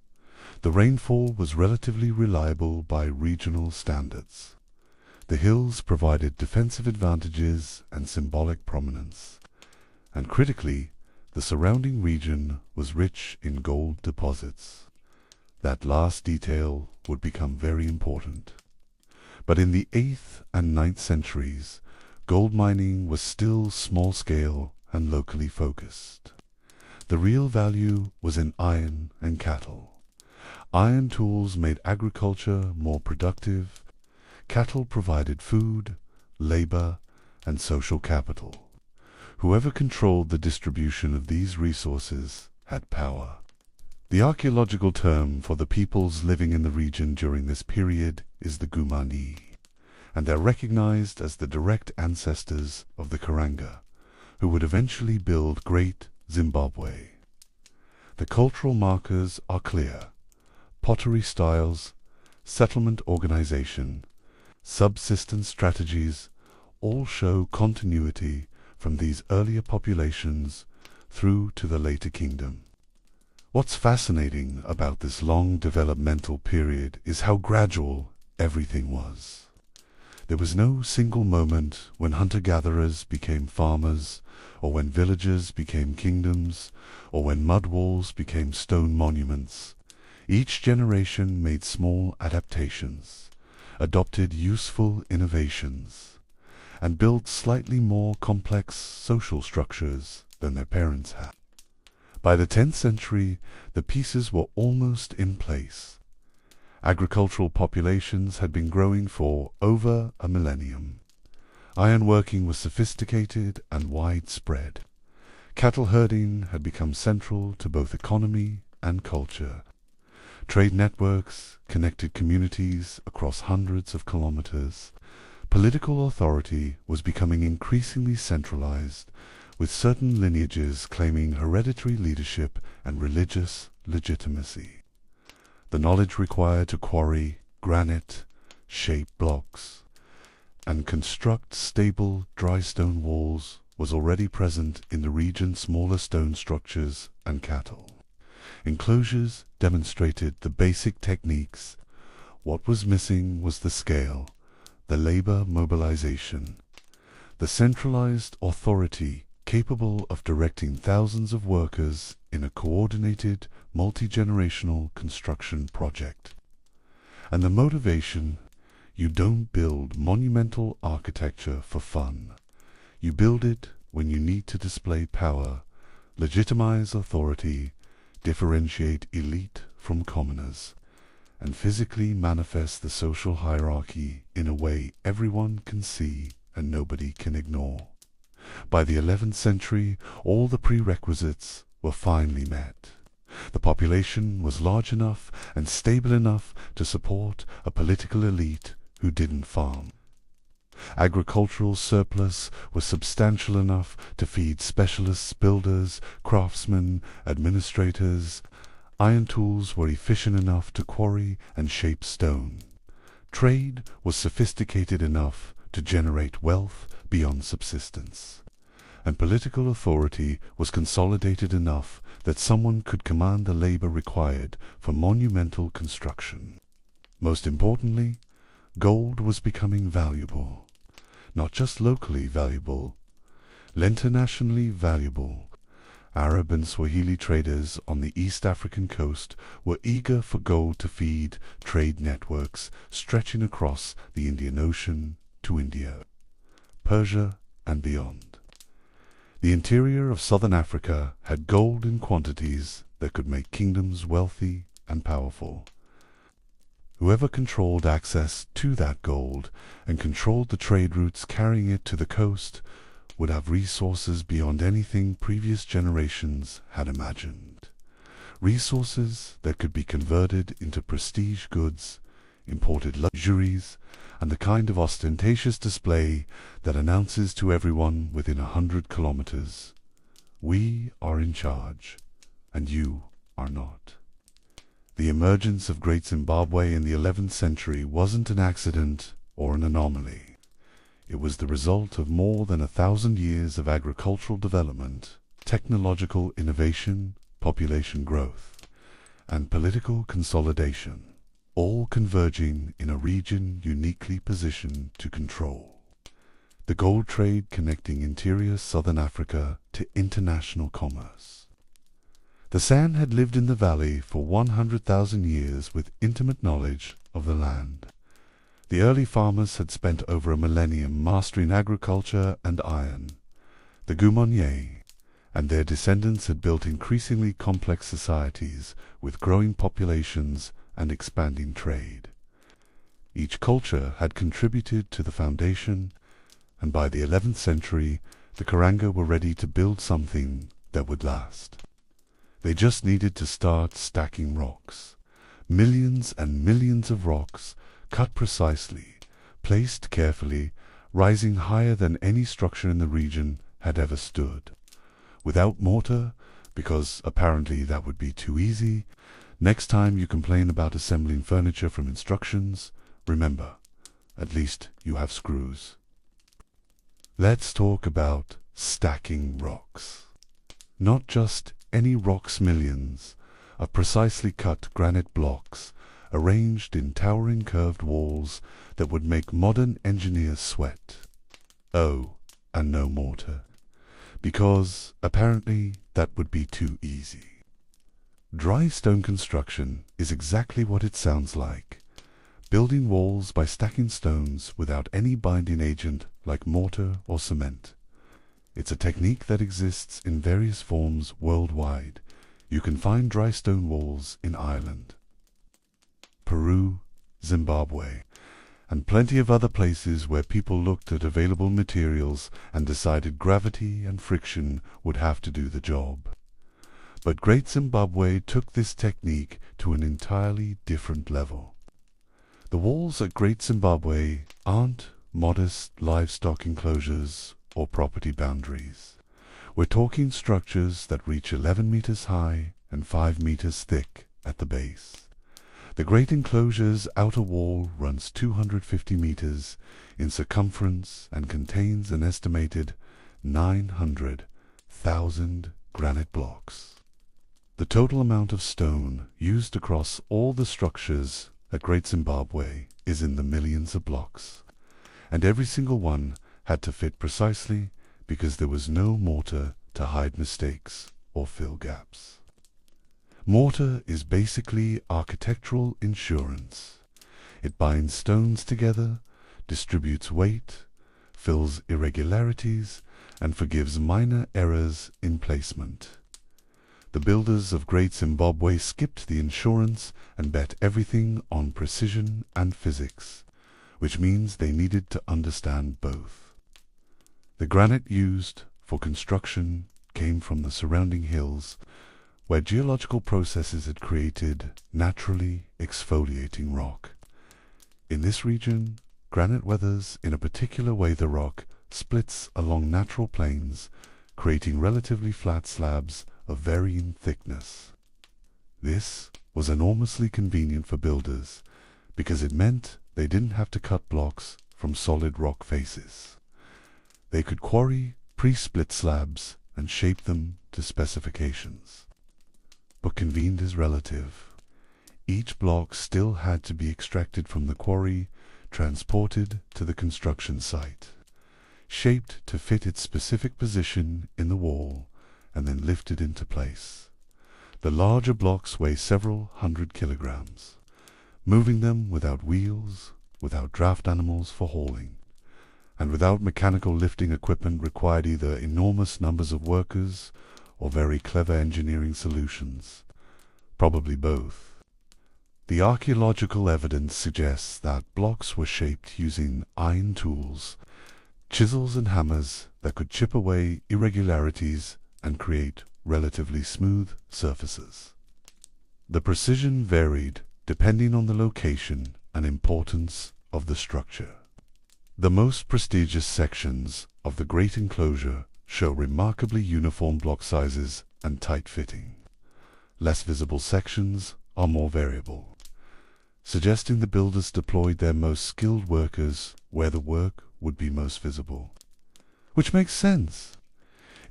The rainfall was relatively reliable by regional standards. The hills provided defensive advantages and symbolic prominence. And critically, the surrounding region was rich in gold deposits. That last detail would become very important. But in the 8th and 9th centuries, gold mining was still small-scale and locally focused. The real value was in iron and cattle. Iron tools made agriculture more productive. Cattle provided food, labor, and social capital. Whoever controlled the distribution of these resources had power. The archaeological term for the peoples living in the region during this period is the Gumani, and they're recognized as the direct ancestors of the Karanga, who would eventually build Great Zimbabwe. The cultural markers are clear. Pottery styles, settlement organization, subsistence strategies all show continuity from these earlier populations through to the later kingdom. What's fascinating about this long developmental period is how gradual everything was. There was no single moment when hunter-gatherers became farmers, or when villages became kingdoms, or when mud walls became stone monuments. Each generation made small adaptations, adopted useful innovations, and built slightly more complex social structures than their parents had. By the 10th century, the pieces were almost in place. Agricultural populations had been growing for over a millennium. Ironworking was sophisticated and widespread. Cattle herding had become central to both economy and culture. Trade networks connected communities across hundreds of kilometers. Political authority was becoming increasingly centralized, with certain lineages claiming hereditary leadership and religious legitimacy. The knowledge required to quarry granite, shape blocks, and construct stable dry stone walls was already present in the region's smaller stone structures and cattle. Enclosures demonstrated the basic techniques. What was missing was the scale, the labor mobilization, the centralized authority capable of directing thousands of workers in a coordinated, multi-generational construction project. And the motivation: you don't build monumental architecture for fun. You build it when you need to display power, legitimize authority, differentiate elite from commoners, and physically manifest the social hierarchy in a way everyone can see and nobody can ignore. By the 11th century, all the prerequisites were finally met. The population was large enough and stable enough to support a political elite who didn't farm. Agricultural surplus was substantial enough to feed specialists, builders, craftsmen, administrators. Iron tools were efficient enough to quarry and shape stone. Trade was sophisticated enough to generate wealth beyond subsistence. And political authority was consolidated enough that someone could command the labor required for monumental construction. Most importantly, gold was becoming valuable. Not just locally valuable, internationally valuable. Arab and Swahili traders on the East African coast were eager for gold to feed trade networks stretching across the Indian Ocean to India, Persia, and beyond. The interior of southern Africa had gold in quantities that could make kingdoms wealthy and powerful. Whoever controlled access to that gold and controlled the trade routes carrying it to the coast would have resources beyond anything previous generations had imagined. Resources that could be converted into prestige goods, imported luxuries, and the kind of ostentatious display that announces to everyone within 100 kilometers, "We are in charge, and you are not." The emergence of Great Zimbabwe in the 11th century wasn't an accident or an anomaly. It was the result of more than 1,000 years of agricultural development technological innovation, population growth, and political consolidation, all converging in a region uniquely positioned to control. The gold trade connecting interior southern Africa to international commerce. The San had lived in the valley for 100,000 years with intimate knowledge of the land. The early farmers had spent over a millennium mastering agriculture and iron. The Gumonier and their descendants had built increasingly complex societies with growing populations and expanding trade. Each culture had contributed to the foundation, and by the 11th century the Karanga were ready to build something that would last. They just needed to start stacking rocks. Millions and millions of rocks, cut precisely, placed carefully, rising higher than any structure in the region had ever stood. Without mortar, because apparently that would be too easy. Next time you complain about assembling furniture from instructions, remember, at least you have screws. Let's talk about stacking rocks. Not just any rocks, millions of precisely cut granite blocks arranged in towering curved walls that would make modern engineers sweat. Oh, and no mortar, because apparently that would be too easy. Dry stone construction is exactly what it sounds like. Building walls by stacking stones without any binding agent like mortar or cement. It's a technique that exists in various forms worldwide. You can find dry stone walls in Ireland, Peru, Zimbabwe, and plenty of other places where people looked at available materials and decided gravity and friction would have to do the job. But Great Zimbabwe took this technique to an entirely different level. The walls at Great Zimbabwe aren't modest livestock enclosures or property boundaries. We're talking structures that reach 11 meters high and 5 meters thick at the base. The great enclosure's outer wall runs 250 meters in circumference and contains an estimated 900,000 granite blocks. The total amount of stone used across all the structures at Great Zimbabwe is in the millions of blocks, and every single one had to fit precisely because there was no mortar to hide mistakes or fill gaps. Mortar is basically architectural insurance. It binds stones together, distributes weight, fills irregularities, and forgives minor errors in placement. The builders of Great Zimbabwe skipped the insurance and bet everything on precision and physics, which means they needed to understand both. The granite used for construction came from the surrounding hills, where geological processes had created naturally exfoliating rock. In this region, granite weathers in a particular way the rock, splits along natural plains, creating relatively flat slabs of varying thickness. This was enormously convenient for builders, because it meant they didn't have to cut blocks from solid rock faces. They could quarry pre-split slabs and shape them to specifications. But convened is relative. Each block still had to be extracted from the quarry, transported to the construction site, shaped to fit its specific position in the wall, and then lifted into place. The larger blocks weigh several hundred kilograms. Moving them without wheels, without draft animals for hauling, and without mechanical lifting equipment required either enormous numbers of workers or very clever engineering solutions. Probably both. The archaeological evidence suggests that blocks were shaped using iron tools, chisels and hammers that could chip away irregularities and create relatively smooth surfaces. The precision varied depending on the location and importance of the structure. The most prestigious sections of the great enclosure show remarkably uniform block sizes and tight fitting. Less visible sections are more variable, suggesting the builders deployed their most skilled workers where the work would be most visible. Which makes sense.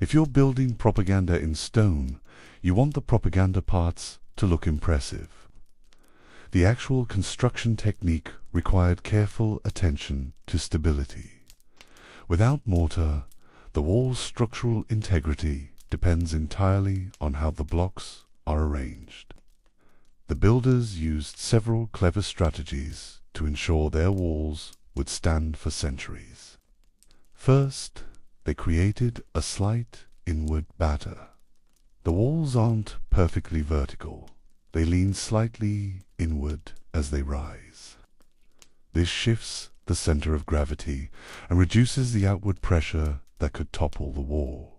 If you're building propaganda in stone, you want the propaganda parts to look impressive. The actual construction technique required careful attention to stability. Without mortar, the wall's structural integrity depends entirely on how the blocks are arranged. The builders used several clever strategies to ensure their walls would stand for centuries. First, they created a slight inward batter. The walls aren't perfectly vertical. They lean slightly inward as they rise. This shifts the center of gravity and reduces the outward pressure that could topple the wall.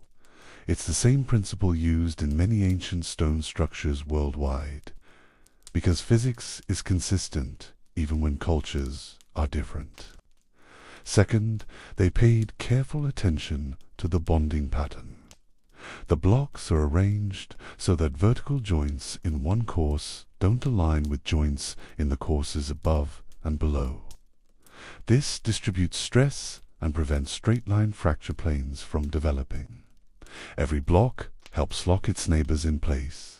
It's the same principle used in many ancient stone structures worldwide, because physics is consistent even when cultures are different. Second, they paid careful attention to the bonding pattern. The blocks are arranged so that vertical joints in one course don't align with joints in the courses above and below. This distributes stress and prevents straight-line fracture planes from developing. Every block helps lock its neighbors in place.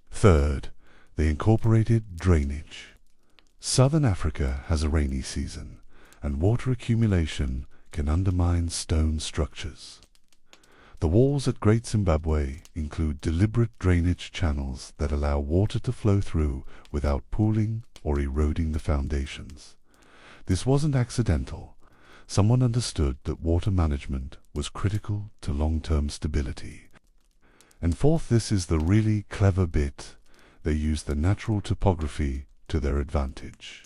Third, they incorporated drainage. Southern Africa has a rainy season, and water accumulation can undermine stone structures. The walls at Great Zimbabwe include deliberate drainage channels that allow water to flow through without pooling or eroding the foundations. This wasn't accidental. Someone understood that water management was critical to long-term stability. And fourth, this is the really clever bit. They used the natural topography to their advantage.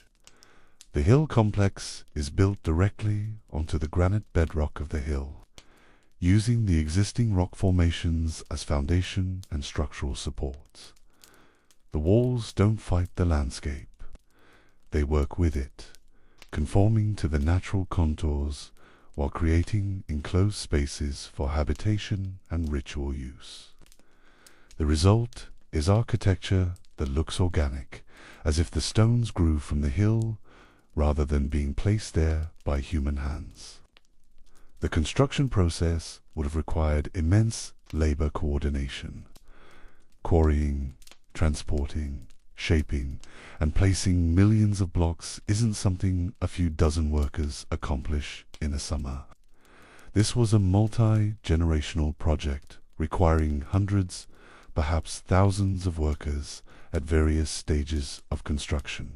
The hill complex is built directly onto the granite bedrock of the hill, using the existing rock formations as foundation and structural supports. The walls don't fight the landscape. They work with it, conforming to the natural contours while creating enclosed spaces for habitation and ritual use. The result is architecture that looks organic, as if the stones grew from the hill rather than being placed there by human hands. The construction process would have required immense labor coordination. Quarrying, transporting, shaping, and placing millions of blocks isn't something a few dozen workers accomplish in a summer. This was a multi-generational project requiring hundreds, perhaps thousands of workers at various stages of construction.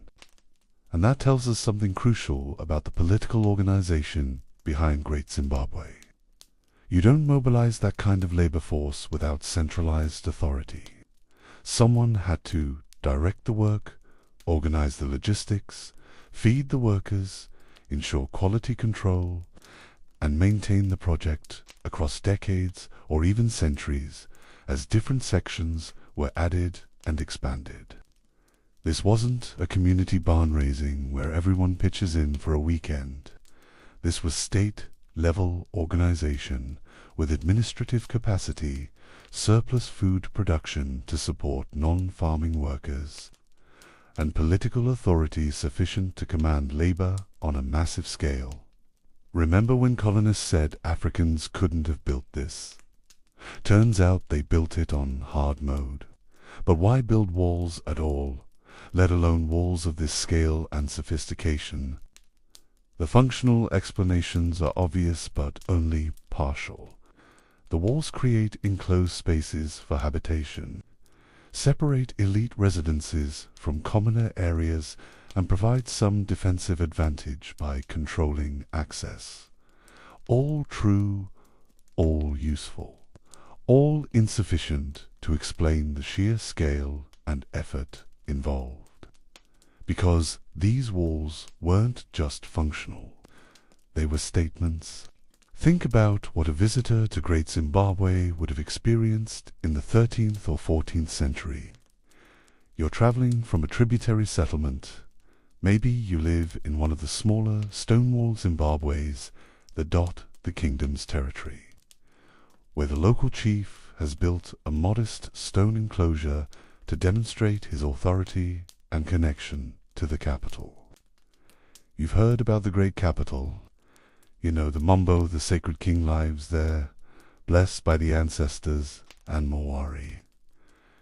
And that tells us something crucial about the political organization behind Great Zimbabwe. You don't mobilize that kind of labor force without centralized authority. Someone had to direct the work, organize the logistics, feed the workers, ensure quality control, and maintain the project across decades or even centuries as different sections were added and expanded. This wasn't a community barn raising where everyone pitches in for a weekend. This was state-level organization with administrative capacity, surplus food production to support non-farming workers, and political authority sufficient to command labor on a massive scale. Remember when colonists said Africans couldn't have built this? Turns out they built it on hard mode. But why build walls at all, let alone walls of this scale and sophistication? The functional explanations are obvious but only partial. The walls create enclosed spaces for habitation, separate elite residences from commoner areas, and provide some defensive advantage by controlling access. All true, all useful, all insufficient to explain the sheer scale and effort involved. Because these walls weren't just functional, they were statements. Think about what a visitor to Great Zimbabwe would have experienced in the 13th or 14th century. You're traveling from a tributary settlement. Maybe you live in one of the smaller stone-walled Zimbabwes that dot the kingdom's territory, where the local chief has built a modest stone enclosure to demonstrate his authority and connection to the capital. You've heard about the great capital. You know the Mambo, the sacred king, lives there. blessed by the ancestors and Mawari,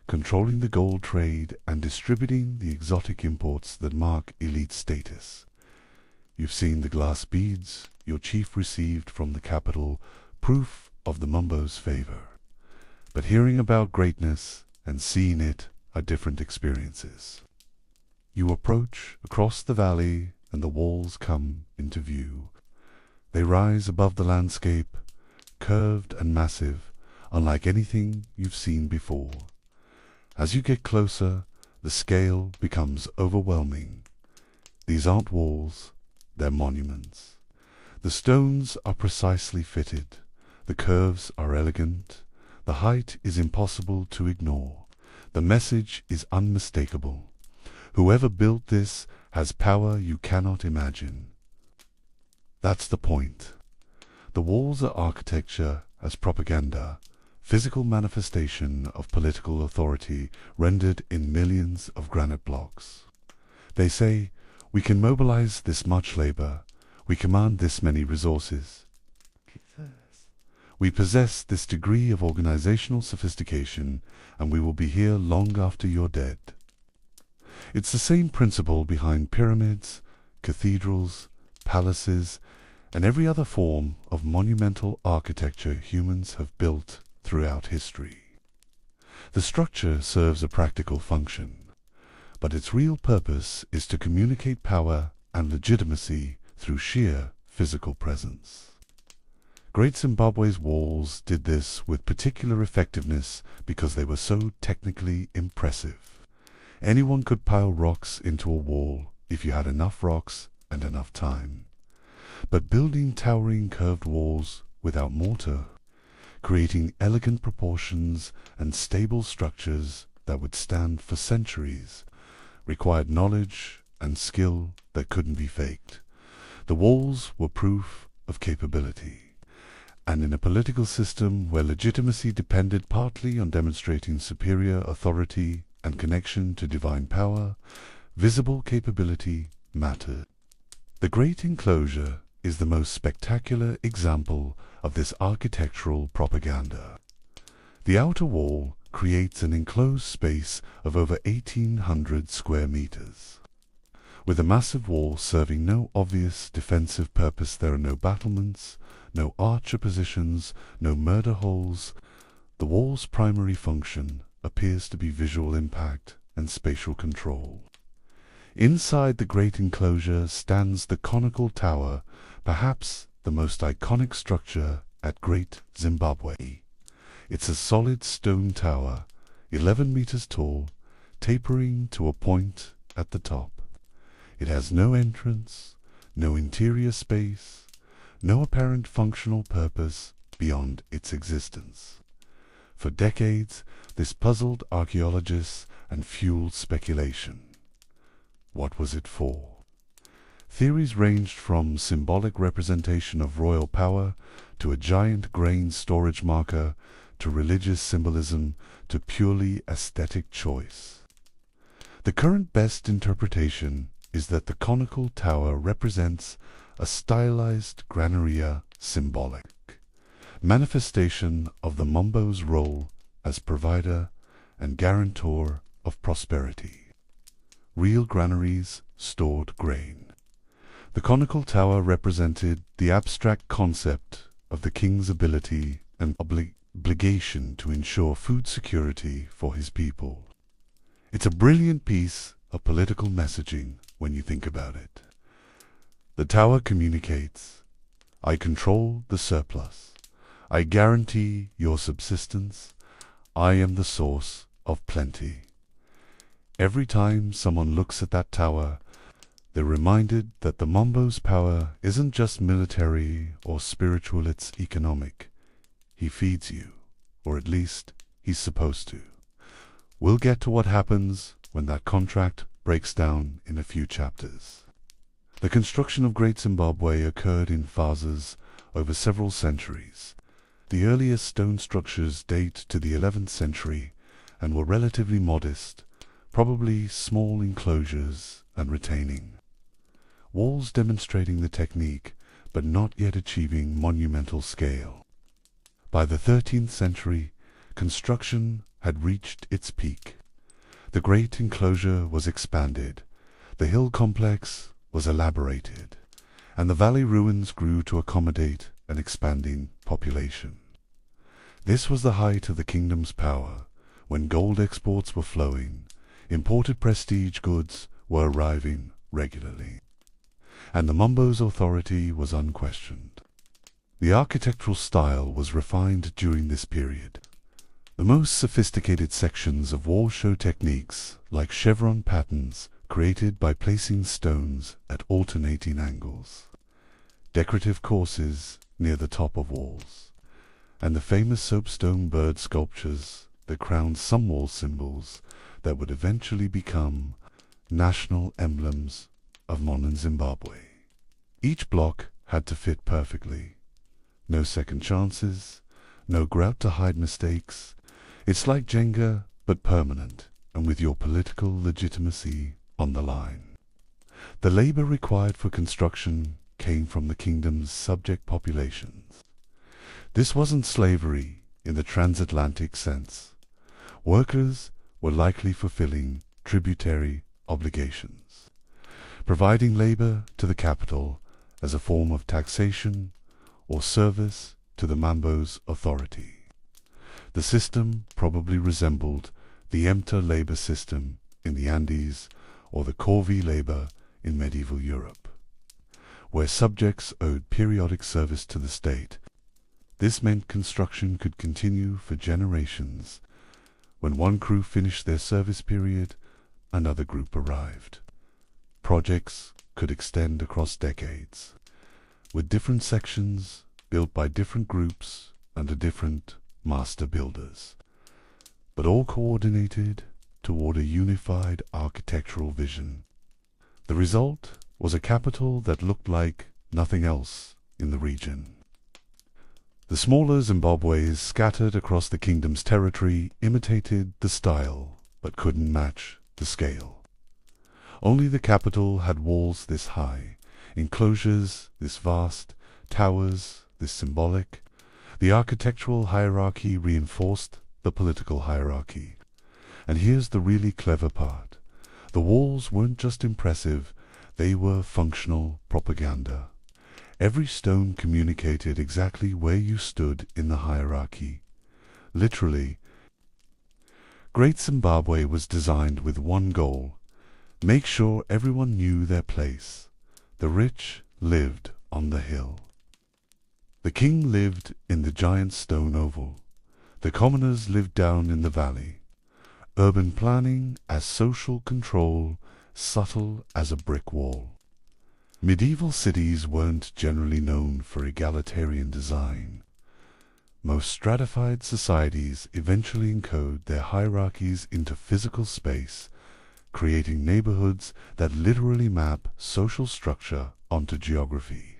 controlling the gold trade and distributing the exotic imports that mark elite status. You've seen the glass beads your chief received from the capital, proof of the Mumbo's favor. But hearing about greatness and seeing it are different experiences. You approach across the valley and the walls come into view. They rise above the landscape, curved and massive, unlike anything you've seen before. As you get closer, the scale becomes overwhelming. These aren't walls, they're monuments. The stones are precisely fitted, the curves are elegant, the height is impossible to ignore. The message is unmistakable. Whoever built this has power you cannot imagine. That's the point. The walls are architecture as propaganda, physical manifestation of political authority rendered in millions of granite blocks. They say, we can mobilize this much labor, we command this many resources. We possess this degree of organizational sophistication, and we will be here long after you're dead. It's the same principle behind pyramids, cathedrals, palaces, and every other form of monumental architecture humans have built throughout history. The structure serves a practical function, but its real purpose is to communicate power and legitimacy through sheer physical presence. Great Zimbabwe's walls did this with particular effectiveness because they were so technically impressive. Anyone could pile rocks into a wall if you had enough rocks and enough time. But building towering curved walls without mortar, creating elegant proportions and stable structures that would stand for centuries, required knowledge and skill that couldn't be faked. The walls were proof of capability. And in a political system where legitimacy depended partly on demonstrating superior authority and connection to divine power, visible capability mattered. The Great Enclosure is the most spectacular example of this architectural propaganda. The outer wall creates an enclosed space of over 1,800 square meters. With a massive wall serving no obvious defensive purpose, there are no battlements, no archer positions, no murder holes. The wall's primary function appears to be visual impact and spatial control. Inside the great enclosure stands the conical tower, perhaps the most iconic structure at Great Zimbabwe. It's a solid stone tower, 11 meters tall, tapering to a point at the top. It has no entrance, no interior space, no apparent functional purpose beyond its existence. For decades, this puzzled archaeologists and fueled speculation. What was it for? Theories ranged from symbolic representation of royal power to a giant grain storage marker to religious symbolism to purely aesthetic choice. The current best interpretation is that the conical tower represents a stylized granaria symbolic, manifestation of the Mumbo's role as provider and guarantor of prosperity. Real granaries stored grain. The conical tower represented the abstract concept of the king's ability and obligation to ensure food security for his people. It's a brilliant piece of political messaging when you think about it. The tower communicates, I control the surplus. I guarantee your subsistence. I am the source of plenty. Every time someone looks at that tower, they're reminded that the Mumbo's power isn't just military or spiritual, it's economic. He feeds you, or at least he's supposed to. We'll get to what happens when that contract breaks down in a few chapters. The construction of Great Zimbabwe occurred in phases over several centuries. The earliest stone structures date to the 11th century and were relatively modest, probably small enclosures and retaining walls demonstrating the technique, but not yet achieving monumental scale. By the 13th century, construction had reached its peak. The great enclosure was expanded, the hill complex was elaborated, and the valley ruins grew to accommodate an expanding population. This was the height of the kingdom's power, when gold exports were flowing, imported prestige goods were arriving regularly, and the Mambo's authority was unquestioned. The architectural style was refined during this period. The most sophisticated sections of wall show techniques, like chevron patterns created by placing stones at alternating angles, decorative courses near the top of walls, and the famous soapstone bird sculptures that crowned some wall symbols that would eventually become national emblems of modern Zimbabwe. Each block had to fit perfectly. No second chances, no grout to hide mistakes. It's like Jenga, but permanent, and with your political legitimacy on the line. The labor required for construction came from the kingdom's subject populations. This wasn't slavery in the transatlantic sense. Workers were likely fulfilling tributary obligations, providing labor to the capital as a form of taxation or service to the Mambo's authority. The system probably resembled the Emta labor system in the Andes or the corvée labor in medieval Europe, where subjects owed periodic service to the state. This meant construction could continue for generations. When one crew finished their service period, another group arrived. Projects could extend across decades, with different sections built by different groups under different master builders, but all coordinated toward a unified architectural vision. The result was a capital that looked like nothing else in the region. The smaller Zimbabwe's scattered across the kingdom's territory imitated the style, but couldn't match the scale. Only the capital had walls this high, enclosures this vast, towers this symbolic. The architectural hierarchy reinforced the political hierarchy. And here's the really clever part. The walls weren't just impressive, they were functional propaganda. Every stone communicated exactly where you stood in the hierarchy. Literally, Great Zimbabwe was designed with one goal: make sure everyone knew their place. The rich lived on the hill. The king lived in the giant stone oval. The commoners lived down in the valley. Urban planning as social control, subtle as a brick wall. Medieval cities weren't generally known for egalitarian design. Most stratified societies eventually encode their hierarchies into physical space, creating neighborhoods that literally map social structure onto geography.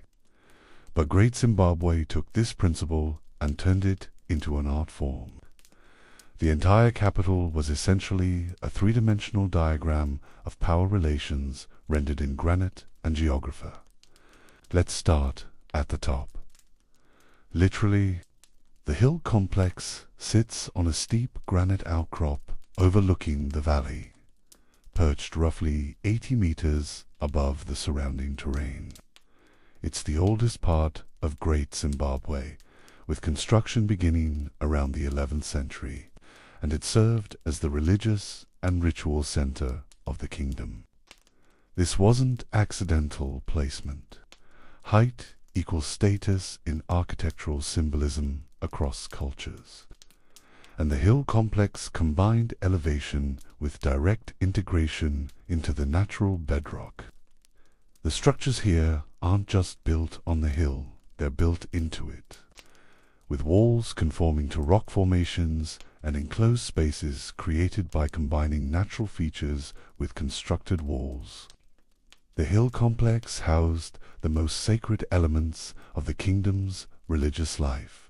But Great Zimbabwe took this principle and turned it into an art form. The entire capital was essentially a three-dimensional diagram of power relations rendered in granite and geographer. Let's start at the top. Literally, the hill complex sits on a steep granite outcrop overlooking the valley, perched roughly 80 meters above the surrounding terrain. It's the oldest part of Great Zimbabwe, with construction beginning around the 11th century, and it served as the religious and ritual center of the kingdom. This wasn't accidental placement. Height equals status in architectural symbolism across cultures. And the hill complex combined elevation with direct integration into the natural bedrock. The structures here aren't just built on the hill, they're built into it, with walls conforming to rock formations and enclosed spaces created by combining natural features with constructed walls. The hill complex housed the most sacred elements of the kingdom's religious life.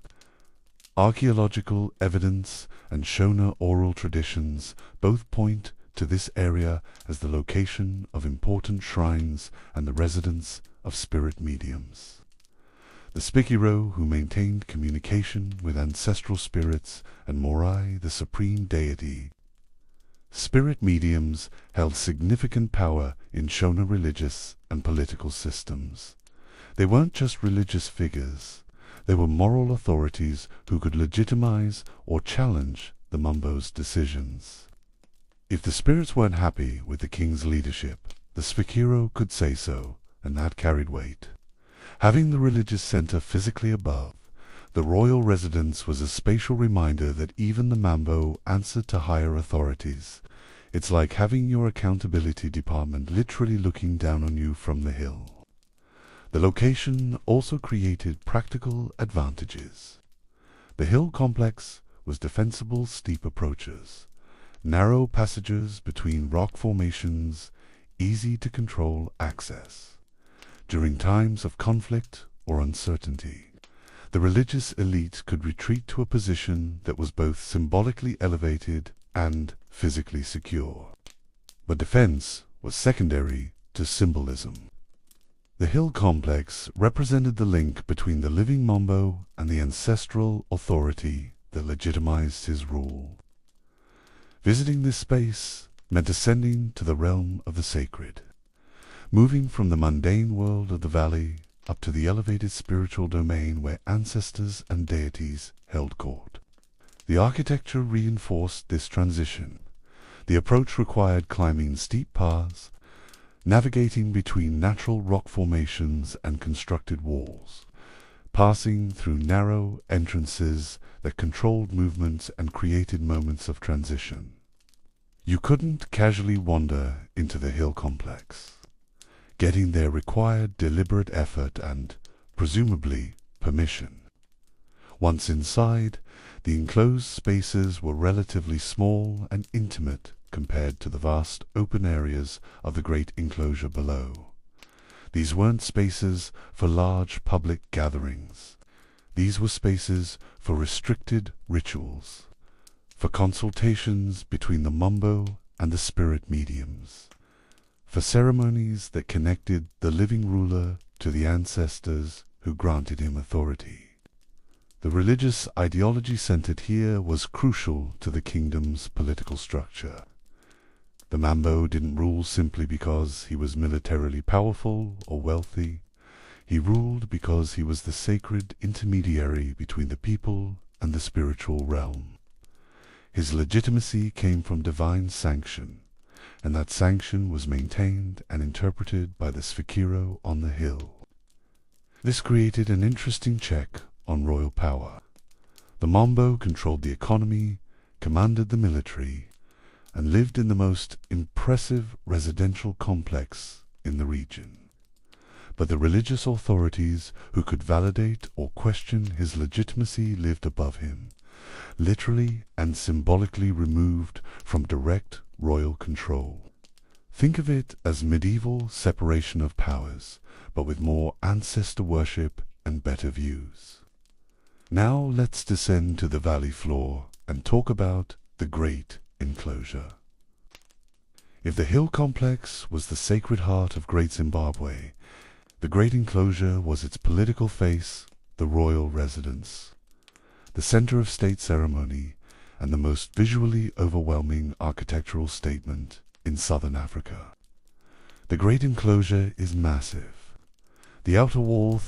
Archaeological evidence and Shona oral traditions both point to this area as the location of important shrines and the residence of spirit mediums. the Spikiro who maintained communication with ancestral spirits, and Morai, the supreme deity. Spirit mediums held significant power in Shona religious and political systems. They weren't just religious figures, they were moral authorities who could legitimize or challenge the Mambo's decisions. If the spirits weren't happy with the king's leadership, the Spikiro could say so, and that carried weight. Having the religious center physically above, the royal residence was a spatial reminder that even the Mambo answered to higher authorities. It's like having your accountability department literally looking down on you from the hill. The location also created practical advantages. The hill complex was defensible steep approaches, narrow passages between rock formations, easy to control access. During times of conflict or uncertainty, the religious elite could retreat to a position that was both symbolically elevated and physically secure. But defense was secondary to symbolism. The hill complex represented the link between the living Mambo and the ancestral authority that legitimized his rule. Visiting this space meant ascending to the realm of the sacred, moving from the mundane world of the valley up to the elevated spiritual domain where ancestors and deities held court. The architecture reinforced this transition. The approach required climbing steep paths, navigating between natural rock formations and constructed walls, passing through narrow entrances that controlled movements and created moments of transition. You couldn't casually wander into the hill complex. Getting there required deliberate effort and, presumably, permission. Once inside, the enclosed spaces were relatively small and intimate compared to the vast open areas of the great enclosure below. These weren't spaces for large public gatherings. These were spaces for restricted rituals, for consultations between the Mambo and the spirit mediums, for ceremonies that connected the living ruler to the ancestors who granted him authority. The religious ideology centered here was crucial to the kingdom's political structure. The Mambo didn't rule simply because he was militarily powerful or wealthy. He ruled because he was the sacred intermediary between the people and the spiritual realm. His legitimacy came from divine sanction, and that sanction was maintained and interpreted by the Spikiro on the hill. This created an interesting check on royal power. The Mambo controlled the economy, commanded the military, and lived in the most impressive residential complex in the region. But the religious authorities who could validate or question his legitimacy lived above him, literally and symbolically removed from direct royal control. Think of it as medieval separation of powers, but with more ancestor worship and better views. Now let's descend to the valley floor and talk about the Great Enclosure. If the hill complex was the sacred heart of Great Zimbabwe, the Great Enclosure was its political face, the royal residence, the center of state ceremony, and the most visually overwhelming architectural statement in southern Africa. The Great Enclosure is massive. The outer wall,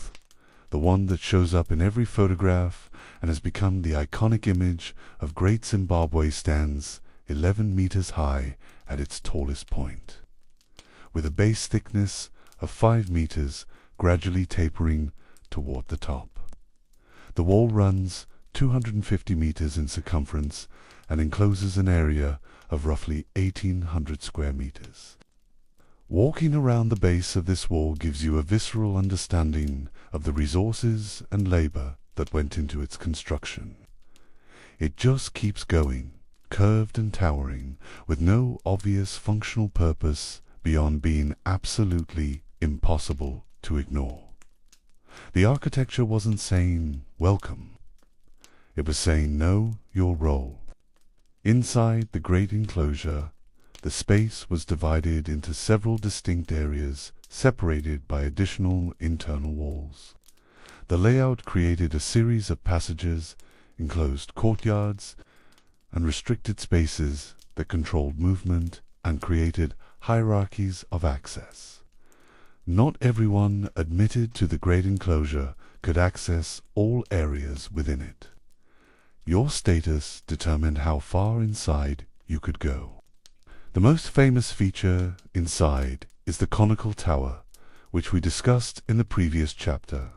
the one that shows up in every photograph and has become the iconic image of Great Zimbabwe, stands 11 meters high at its tallest point, with a base thickness of 5 meters gradually tapering toward the top. The wall runs 250 meters in circumference and encloses an area of roughly 1,800 square meters. Walking around the base of this wall gives you a visceral understanding of the resources and labor that went into its construction. It just keeps going, curved and towering, with no obvious functional purpose beyond being absolutely impossible to ignore. The architecture wasn't saying, "Welcome." It was saying, "Know your role." Inside the Great Enclosure, the space was divided into several distinct areas, separated by additional internal walls. The layout created a series of passages, enclosed courtyards, and restricted spaces that controlled movement and created hierarchies of access. Not everyone admitted to the great enclosure could access all areas within it. Your status determined how far inside you could go. The most famous feature inside is the conical tower, which we discussed in the previous chapter.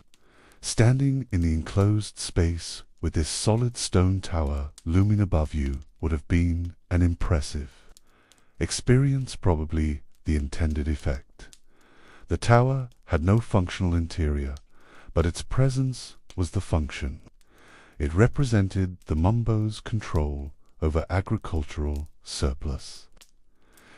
Standing in the enclosed space with this solid stone tower looming above you would have been an impressive experience, probably the intended effect. The tower had no functional interior, but its presence was the function. It represented the Mumbo's control over agricultural surplus,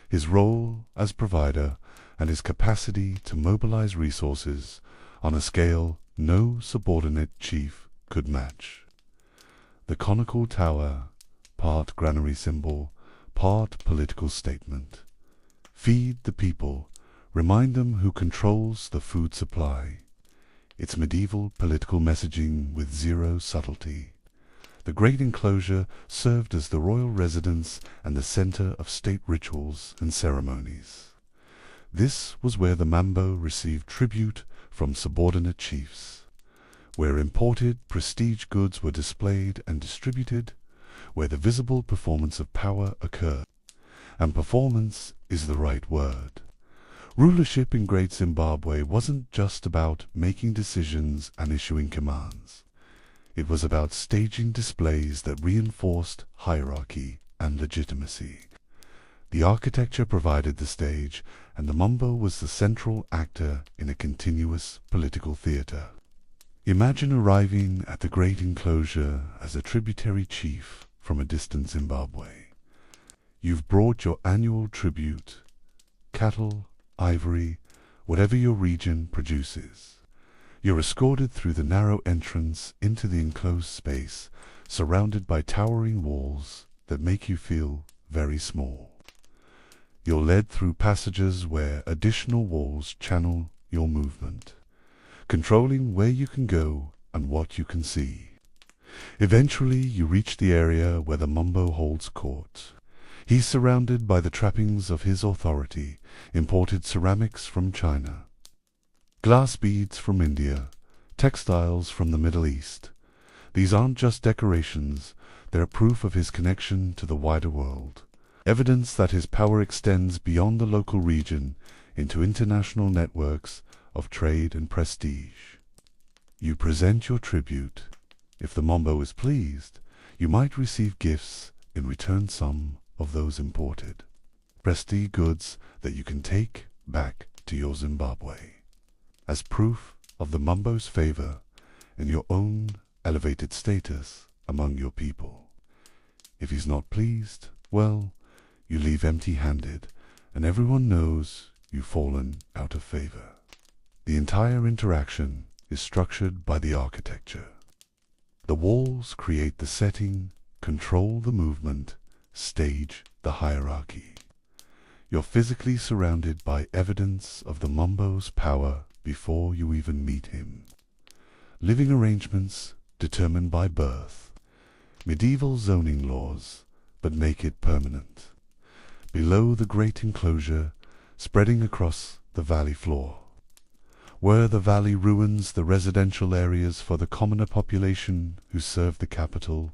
his role as provider, and his capacity to mobilize resources on a scale no subordinate chief could match. The conical tower, part granary symbol, part political statement. Feed the people, remind them who controls the food supply. Its medieval political messaging with zero subtlety. The great enclosure served as the royal residence and the center of state rituals and ceremonies. This was where the Mambo received tribute from subordinate chiefs, where imported prestige goods were displayed and distributed, where the visible performance of power occurred. And performance is the right word. Rulership in Great Zimbabwe wasn't just about making decisions and issuing commands. It was about staging displays that reinforced hierarchy and legitimacy. The architecture provided the stage, and the Mumbo was the central actor in a continuous political theater. Imagine arriving at the great enclosure as a tributary chief from a distant Zimbabwe. You've brought your annual tribute, cattle, ivory, whatever your region produces. You're escorted through the narrow entrance into the enclosed space, surrounded by towering walls that make you feel very small. You're led through passages where additional walls channel your movement, controlling where you can go and what you can see. Eventually you reach the area where the Mumbo holds court. He's surrounded by the trappings of his authority, imported ceramics from China, glass beads from India, textiles from the Middle East. These aren't just decorations, they're proof of his connection to the wider world, evidence that his power extends beyond the local region into international networks of trade and prestige. You present your tribute. If the Mumbo is pleased, you might receive gifts in return, some of those imported prestige goods that you can take back to your Zimbabwe as proof of the Mumbo's favor and your own elevated status among your people. If he's not pleased, well, you leave empty-handed, and everyone knows you've fallen out of favor. The entire interaction is structured by the architecture. The walls create the setting, control the movement, stage the hierarchy. You're physically surrounded by evidence of the Mumbo's power before you even meet him. Living arrangements determined by birth. Medieval zoning laws, but make it permanent. Below the great enclosure, spreading across the valley floor. Where the valley ruins the residential areas for the commoner population who served the capital,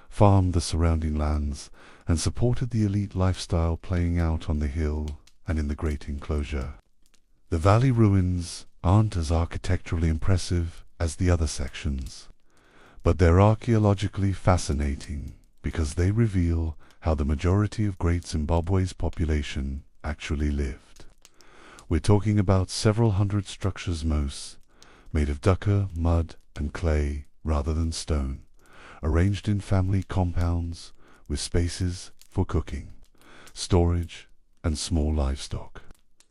farmed the surrounding lands, and supported the elite lifestyle playing out on the hill and in the great enclosure. The valley ruins aren't as architecturally impressive as the other sections, but they're archaeologically fascinating because they reveal how the majority of Great Zimbabwe's population actually lived. We're talking about several hundred structures most, made of dukkha, mud, and clay rather than stone, arranged in family compounds with spaces for cooking, storage, and small livestock.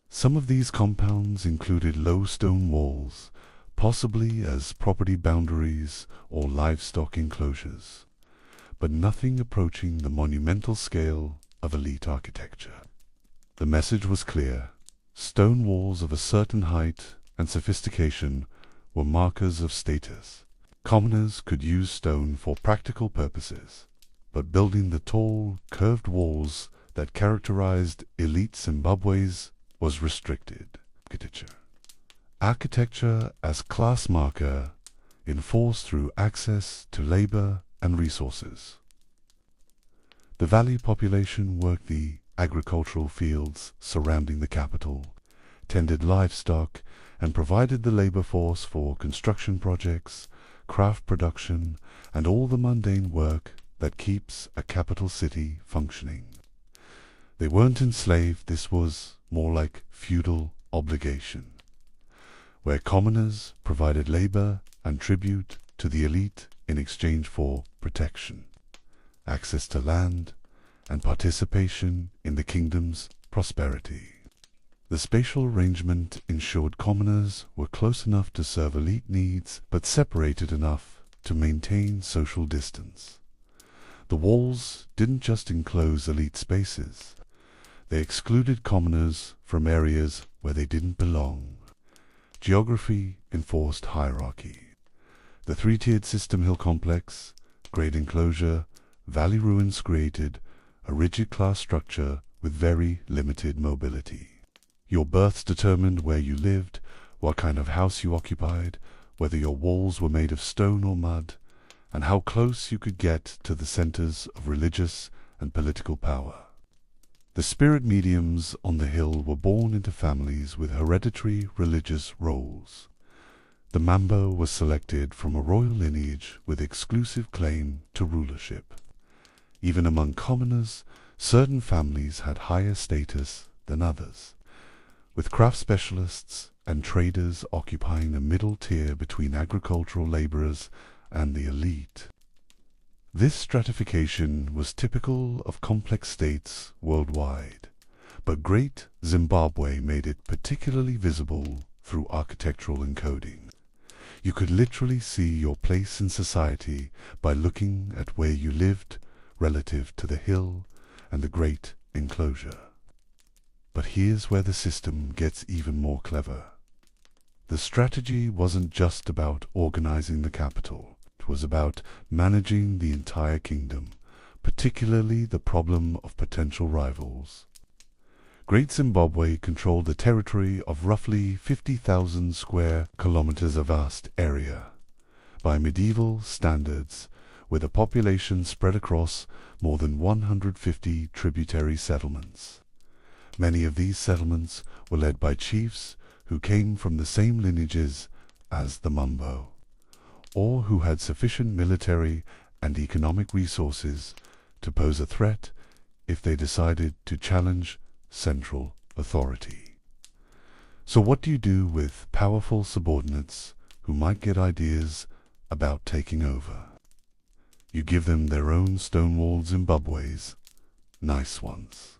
Some of these compounds included low stone walls, possibly as property boundaries or livestock enclosures, but nothing approaching the monumental scale of elite architecture. The message was clear. Stone walls of a certain height and sophistication were markers of status. Commoners could use stone for practical purposes, but building the tall, curved walls that characterized elite Zimbabwe's was restricted. Architecture as class marker, enforced through access to labor and resources. The valley population worked the agricultural fields surrounding the capital, tended livestock, and provided the labor force for construction projects, craft production, and all the mundane work that keeps a capital city functioning. They weren't enslaved, this was more like feudal obligation, where commoners provided labor and tribute to the elite in exchange for protection, access to land, and participation in the kingdom's prosperity. The spatial arrangement ensured commoners were close enough to serve elite needs, but separated enough to maintain social distance. The walls didn't just enclose elite spaces, they excluded commoners from areas where they didn't belong. Geography enforced hierarchy. The three-tiered system hill complex, grade enclosure, valley ruins created a rigid class structure with very limited mobility. Your births determined where you lived, what kind of house you occupied, whether your walls were made of stone or mud, and how close you could get to the centers of religious and political power. The spirit mediums on the hill were born into families with hereditary religious roles. The Mambo was selected from a royal lineage with exclusive claim to rulership. Even among commoners, certain families had higher status than others, with craft specialists and traders occupying a middle tier between agricultural laborers and the elite. This stratification was typical of complex states worldwide, but Great Zimbabwe made it particularly visible through architectural encoding. You could literally see your place in society by looking at where you lived relative to the hill and the great enclosure. But here's where the system gets even more clever. The strategy wasn't just about organizing the capital. It was about managing the entire kingdom, particularly the problem of potential rivals. Great Zimbabwe controlled the territory of roughly 50,000 square kilometers, a vast area, by medieval standards, with a population spread across more than 150 tributary settlements. Many of these settlements were led by chiefs who came from the same lineages as the Mambo, or who had sufficient military and economic resources to pose a threat if they decided to challenge central authority. So what do you do with powerful subordinates who might get ideas about taking over? You give them their own stone-walled Zimbabwe's, nice ones.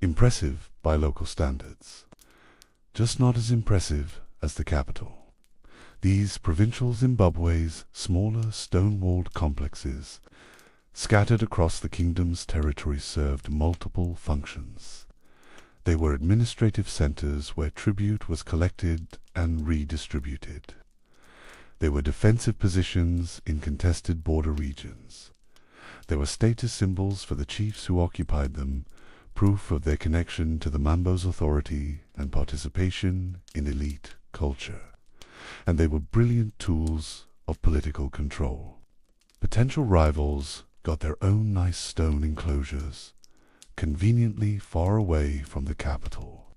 Impressive by local standards, just not as impressive as the capital. These provincial Zimbabwe's smaller stone-walled complexes, scattered across the kingdom's territory, served multiple functions. They were administrative centers where tribute was collected and redistributed. They were defensive positions in contested border regions. They were status symbols for the chiefs who occupied them, proof of their connection to the Mambo's authority and participation in elite culture. And they were brilliant tools of political control. Potential rivals got their own nice stone enclosures, conveniently far away from the capital.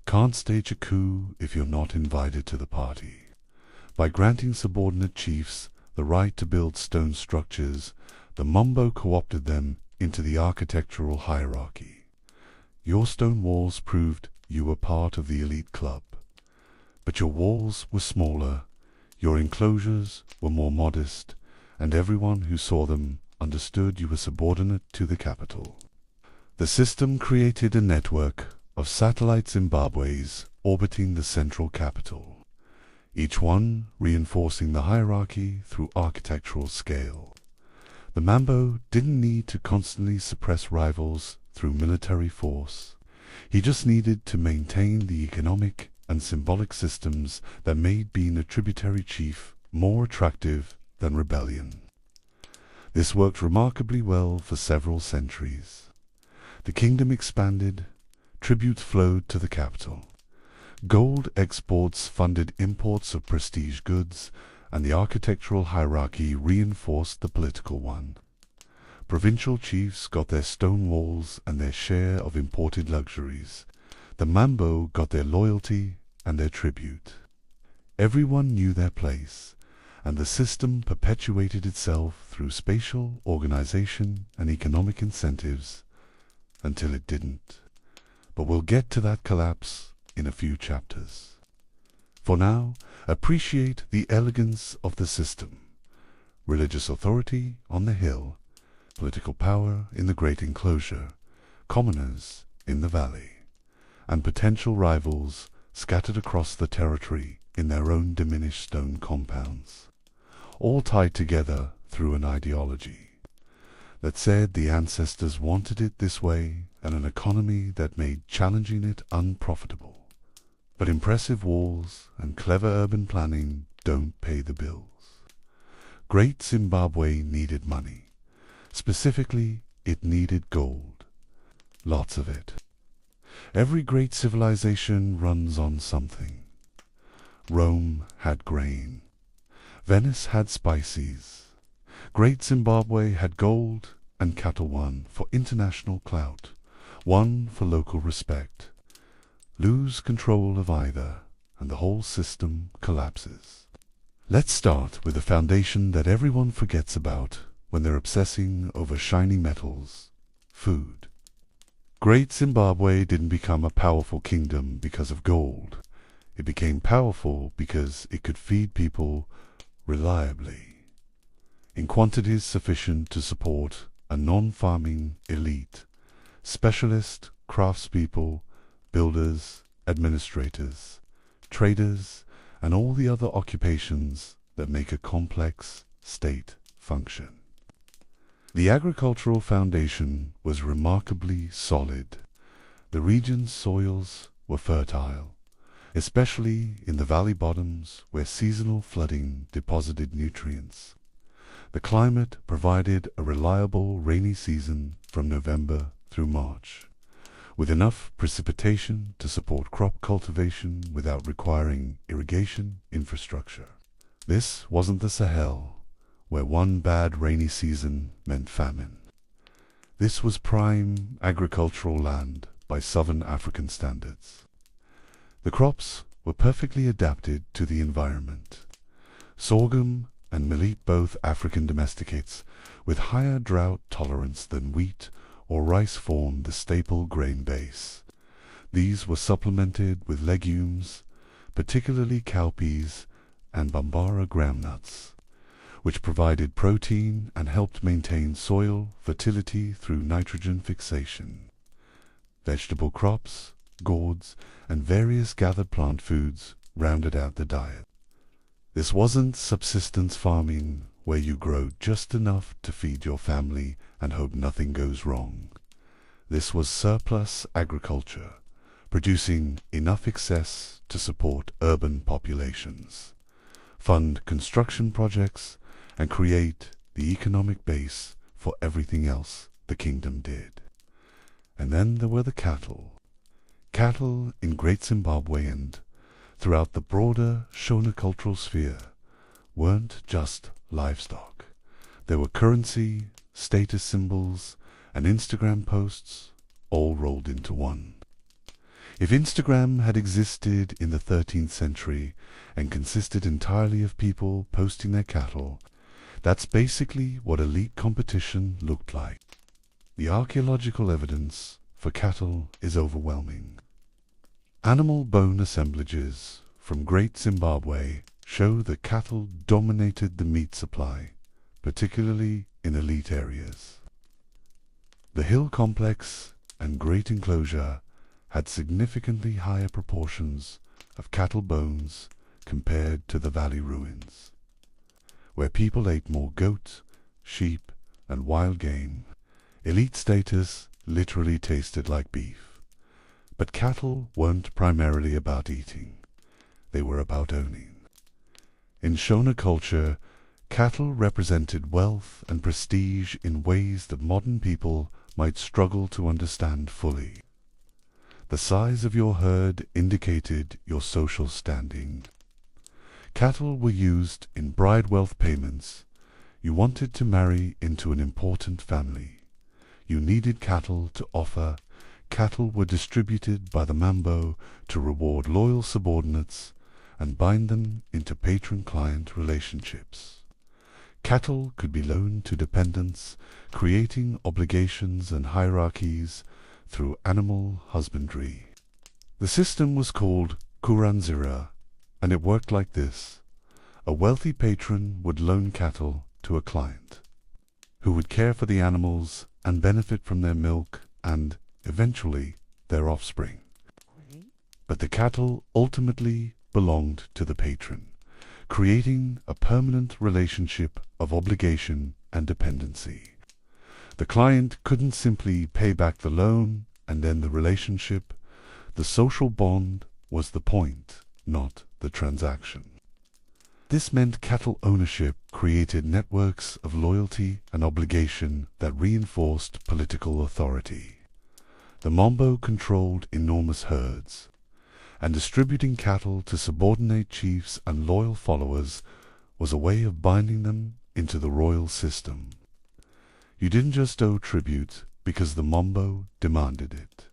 Can't stage a coup if you're not invited to the party. By granting subordinate chiefs the right to build stone structures, the Mambo co-opted them into the architectural hierarchy. Your stone walls proved you were part of the elite club. But your walls were smaller, your enclosures were more modest, and everyone who saw them understood you were subordinate to the capital. The system created a network of satellite Zimbabwe's orbiting the central capital, each one reinforcing the hierarchy through architectural scale. The Mambo didn't need to constantly suppress rivals through military force. He just needed to maintain the economic and symbolic systems that made being a tributary chief more attractive than rebellion. This worked remarkably well for several centuries. The kingdom expanded, tributes flowed to the capital. Gold exports funded imports of prestige goods, and the architectural hierarchy reinforced the political one. Provincial chiefs got their stone walls and their share of imported luxuries. The Mambo got their loyalty and their tribute. Everyone knew their place, and the system perpetuated itself through spatial organization and economic incentives until it didn't. But we'll get to that collapse in a few chapters. For now, appreciate the elegance of the system. Religious authority on the hill, political power in the great enclosure, commoners in the valley, and potential rivals scattered across the territory in their own diminished stone compounds, all tied together through an ideology that said the ancestors wanted it this way and an economy that made challenging it unprofitable. But impressive walls and clever urban planning don't pay the bills. Great Zimbabwe needed money. Specifically, it needed gold. Lots of it. Every great civilization runs on something. Rome had grain. Venice had spices. Great Zimbabwe had gold and cattle, one for international clout, one for local respect. Lose control of either, and the whole system collapses. Let's start with the foundation that everyone forgets about when they're obsessing over shiny metals: food. Great Zimbabwe didn't become a powerful kingdom because of gold. It became powerful because it could feed people reliably, in quantities sufficient to support a non-farming elite, specialist craftspeople, builders, administrators, traders, and all the other occupations that make a complex state function. The agricultural foundation was remarkably solid. The region's soils were fertile, especially in the valley bottoms where seasonal flooding deposited nutrients. The climate provided a reliable rainy season from November through March, with enough precipitation to support crop cultivation without requiring irrigation infrastructure. This wasn't the Sahel, where one bad rainy season meant famine. This was prime agricultural land by southern African standards. The crops were perfectly adapted to the environment. Sorghum and millet, both African domesticates, with higher drought tolerance than wheat or rice, formed the staple grain base. These were supplemented with legumes, particularly cowpeas and bambara groundnuts, which provided protein and helped maintain soil fertility through nitrogen fixation. Vegetable crops, gourds, and various gathered plant foods rounded out the diet. This wasn't subsistence farming, where you grow just enough to feed your family and hope nothing goes wrong. This was surplus agriculture, producing enough excess to support urban populations, fund construction projects, and create the economic base for everything else the kingdom did. And then there were the cattle. Cattle in Great Zimbabwe and throughout the broader Shona cultural sphere weren't just livestock. They were currency, status symbols, and Instagram posts, all rolled into one. If Instagram had existed in the 13th century and consisted entirely of people posting their cattle, that's basically what elite competition looked like. The archaeological evidence for cattle is overwhelming. Animal bone assemblages from Great Zimbabwe show that cattle dominated the meat supply, particularly in elite areas. The hill complex and great enclosure had significantly higher proportions of cattle bones compared to the valley ruins, where people ate more goat, sheep, and wild game. Elite status literally tasted like beef. But cattle weren't primarily about eating. they were about owning. In Shona culture, cattle represented wealth and prestige in ways that modern people might struggle to understand fully. The size of your herd indicated your social standing. Cattle were used in bride wealth payments. You wanted to marry into an important family. You needed cattle to offer. Cattle were distributed by the mambo to reward loyal subordinates and bind them into patron-client relationships. Cattle could be loaned to dependents, creating obligations and hierarchies through animal husbandry. The system was called kuranzira, and it worked like this. A wealthy patron would loan cattle to a client, who would care for the animals and benefit from their milk and, eventually, their offspring. But the cattle ultimately belonged to the patron, creating a permanent relationship of obligation and dependency. The client couldn't simply pay back the loan and end the relationship. The social bond was the point, not the transaction. This meant cattle ownership created networks of loyalty and obligation that reinforced political authority. The mambo controlled enormous herds, and distributing cattle to subordinate chiefs and loyal followers was a way of binding them into the royal system. You didn't just owe tribute because the mambo demanded it.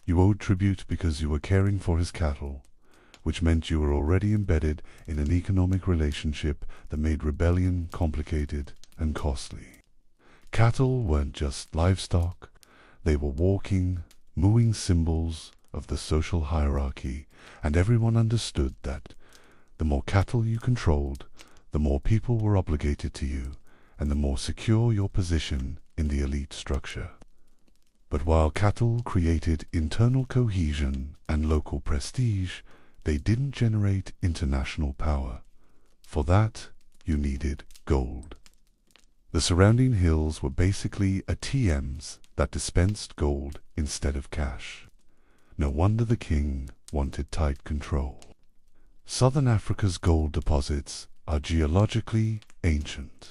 You owed tribute because you were caring for his cattle, which meant you were already embedded in an economic relationship that made rebellion complicated and costly. Cattle weren't just livestock, they were walking, mooing symbols of the social hierarchy, and everyone understood that the more cattle you controlled, the more people were obligated to you, and the more secure your position in the elite structure. But while cattle created internal cohesion and local prestige, they didn't generate international power. For that, you needed gold. The surrounding hills were basically ATMs that dispensed gold instead of cash. No wonder the king wanted tight control. Southern Africa's gold deposits are geologically ancient,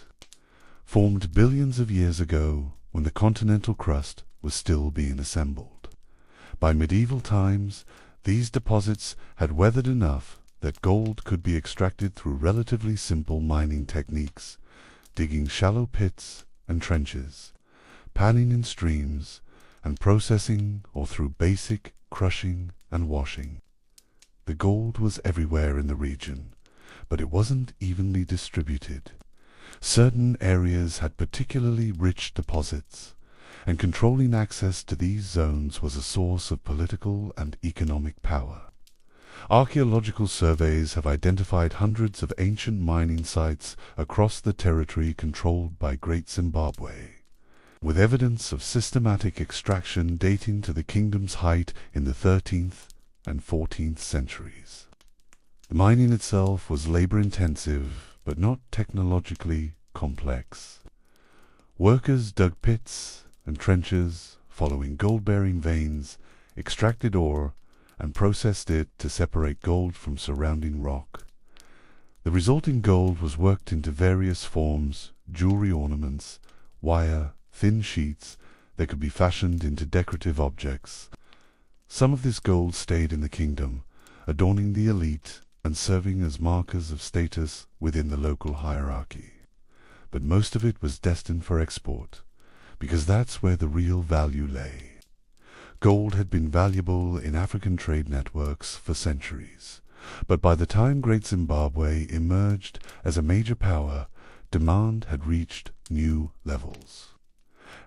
formed billions of years ago when the continental crust was still being assembled. By medieval times, these deposits had weathered enough that gold could be extracted through relatively simple mining techniques, digging shallow pits and trenches, panning in streams, and processing or through basic crushing and washing. The gold was everywhere in the region, but it wasn't evenly distributed. Certain areas had particularly rich deposits, and controlling access to these zones was a source of political and economic power. Archaeological surveys have identified hundreds of ancient mining sites across the territory controlled by Great Zimbabwe, with evidence of systematic extraction dating to the kingdom's height in the 13th and 14th centuries. The mining itself was labor-intensive, but not technologically complex. Workers dug pits and trenches, following gold-bearing veins, extracted ore, and processed it to separate gold from surrounding rock. The resulting gold was worked into various forms, jewelry ornaments, wire, thin sheets that could be fashioned into decorative objects. Some of this gold stayed in the kingdom, adorning the elite and serving as markers of status within the local hierarchy. But most of it was destined for export, because that's where the real value lay. Gold had been valuable in African trade networks for centuries, but by the time Great Zimbabwe emerged as a major power, demand had reached new levels.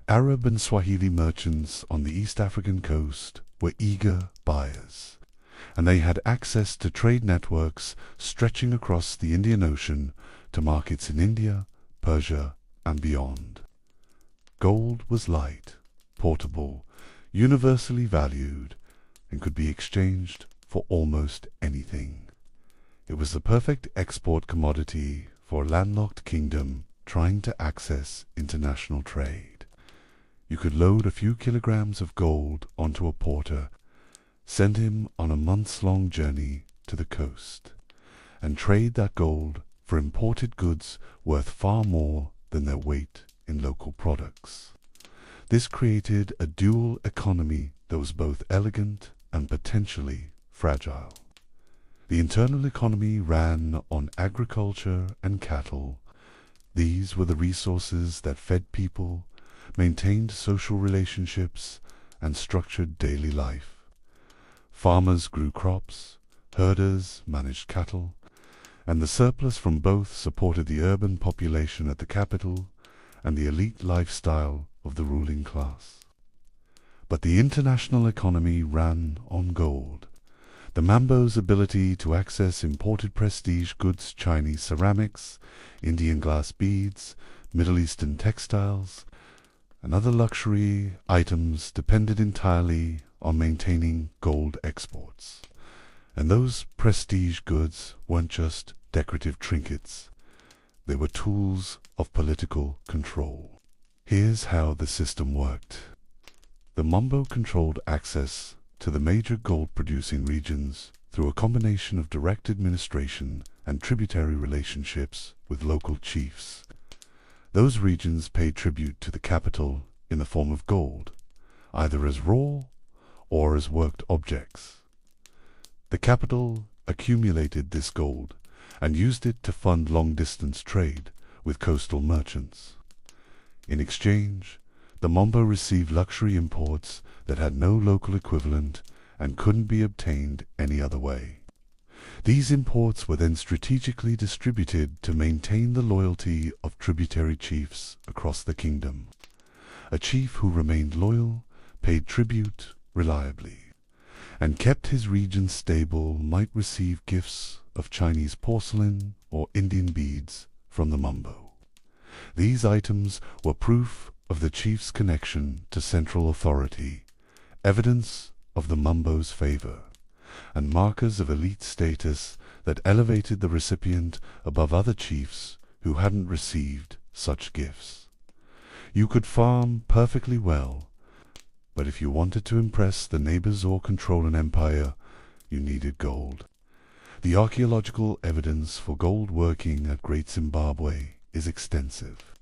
Arab and Swahili merchants on the East African coast were eager buyers, and they had access to trade networks stretching across the Indian Ocean to markets in India, Persia, and beyond. Gold was light, portable, universally valued, and could be exchanged for almost anything. It was the perfect export commodity for a landlocked kingdom trying to access international trade. You could load a few kilograms of gold onto a porter, send him on a months-long journey to the coast and trade that gold for imported goods worth far more than their weight in local products. This created a dual economy that was both elegant and potentially fragile. The internal economy ran on agriculture and cattle. These were the resources that fed people, maintained social relationships, and structured daily life. Farmers grew crops, herders managed cattle, and the surplus from both supported the urban population at the capital and the elite lifestyle of the ruling class. But the international economy ran on gold. The Mambo's ability to access imported prestige goods, Chinese ceramics, Indian glass beads, Middle Eastern textiles, and other luxury items depended entirely on maintaining gold exports. And those prestige goods weren't just decorative trinkets. They were tools of political control. Here's how the system worked. The Mambo controlled access to the major gold-producing regions through a combination of direct administration and tributary relationships with local chiefs. Those regions paid tribute to the capital in the form of gold, either as raw or as worked objects. The capital accumulated this gold and used it to fund long-distance trade with coastal merchants. In exchange, the Mambo received luxury imports that had no local equivalent and couldn't be obtained any other way. These imports were then strategically distributed to maintain the loyalty of tributary chiefs across the kingdom. A chief who remained loyal, paid tribute reliably, and kept his region stable might receive gifts of Chinese porcelain or Indian beads from the Mambo. These items were proof of the chief's connection to central authority, evidence of the Mambo's favor, and markers of elite status that elevated the recipient above other chiefs who hadn't received such gifts. You could farm perfectly well, but if you wanted to impress the neighbors or control an empire, you needed gold. The archaeological evidence for gold working at Great Zimbabwe is extensive.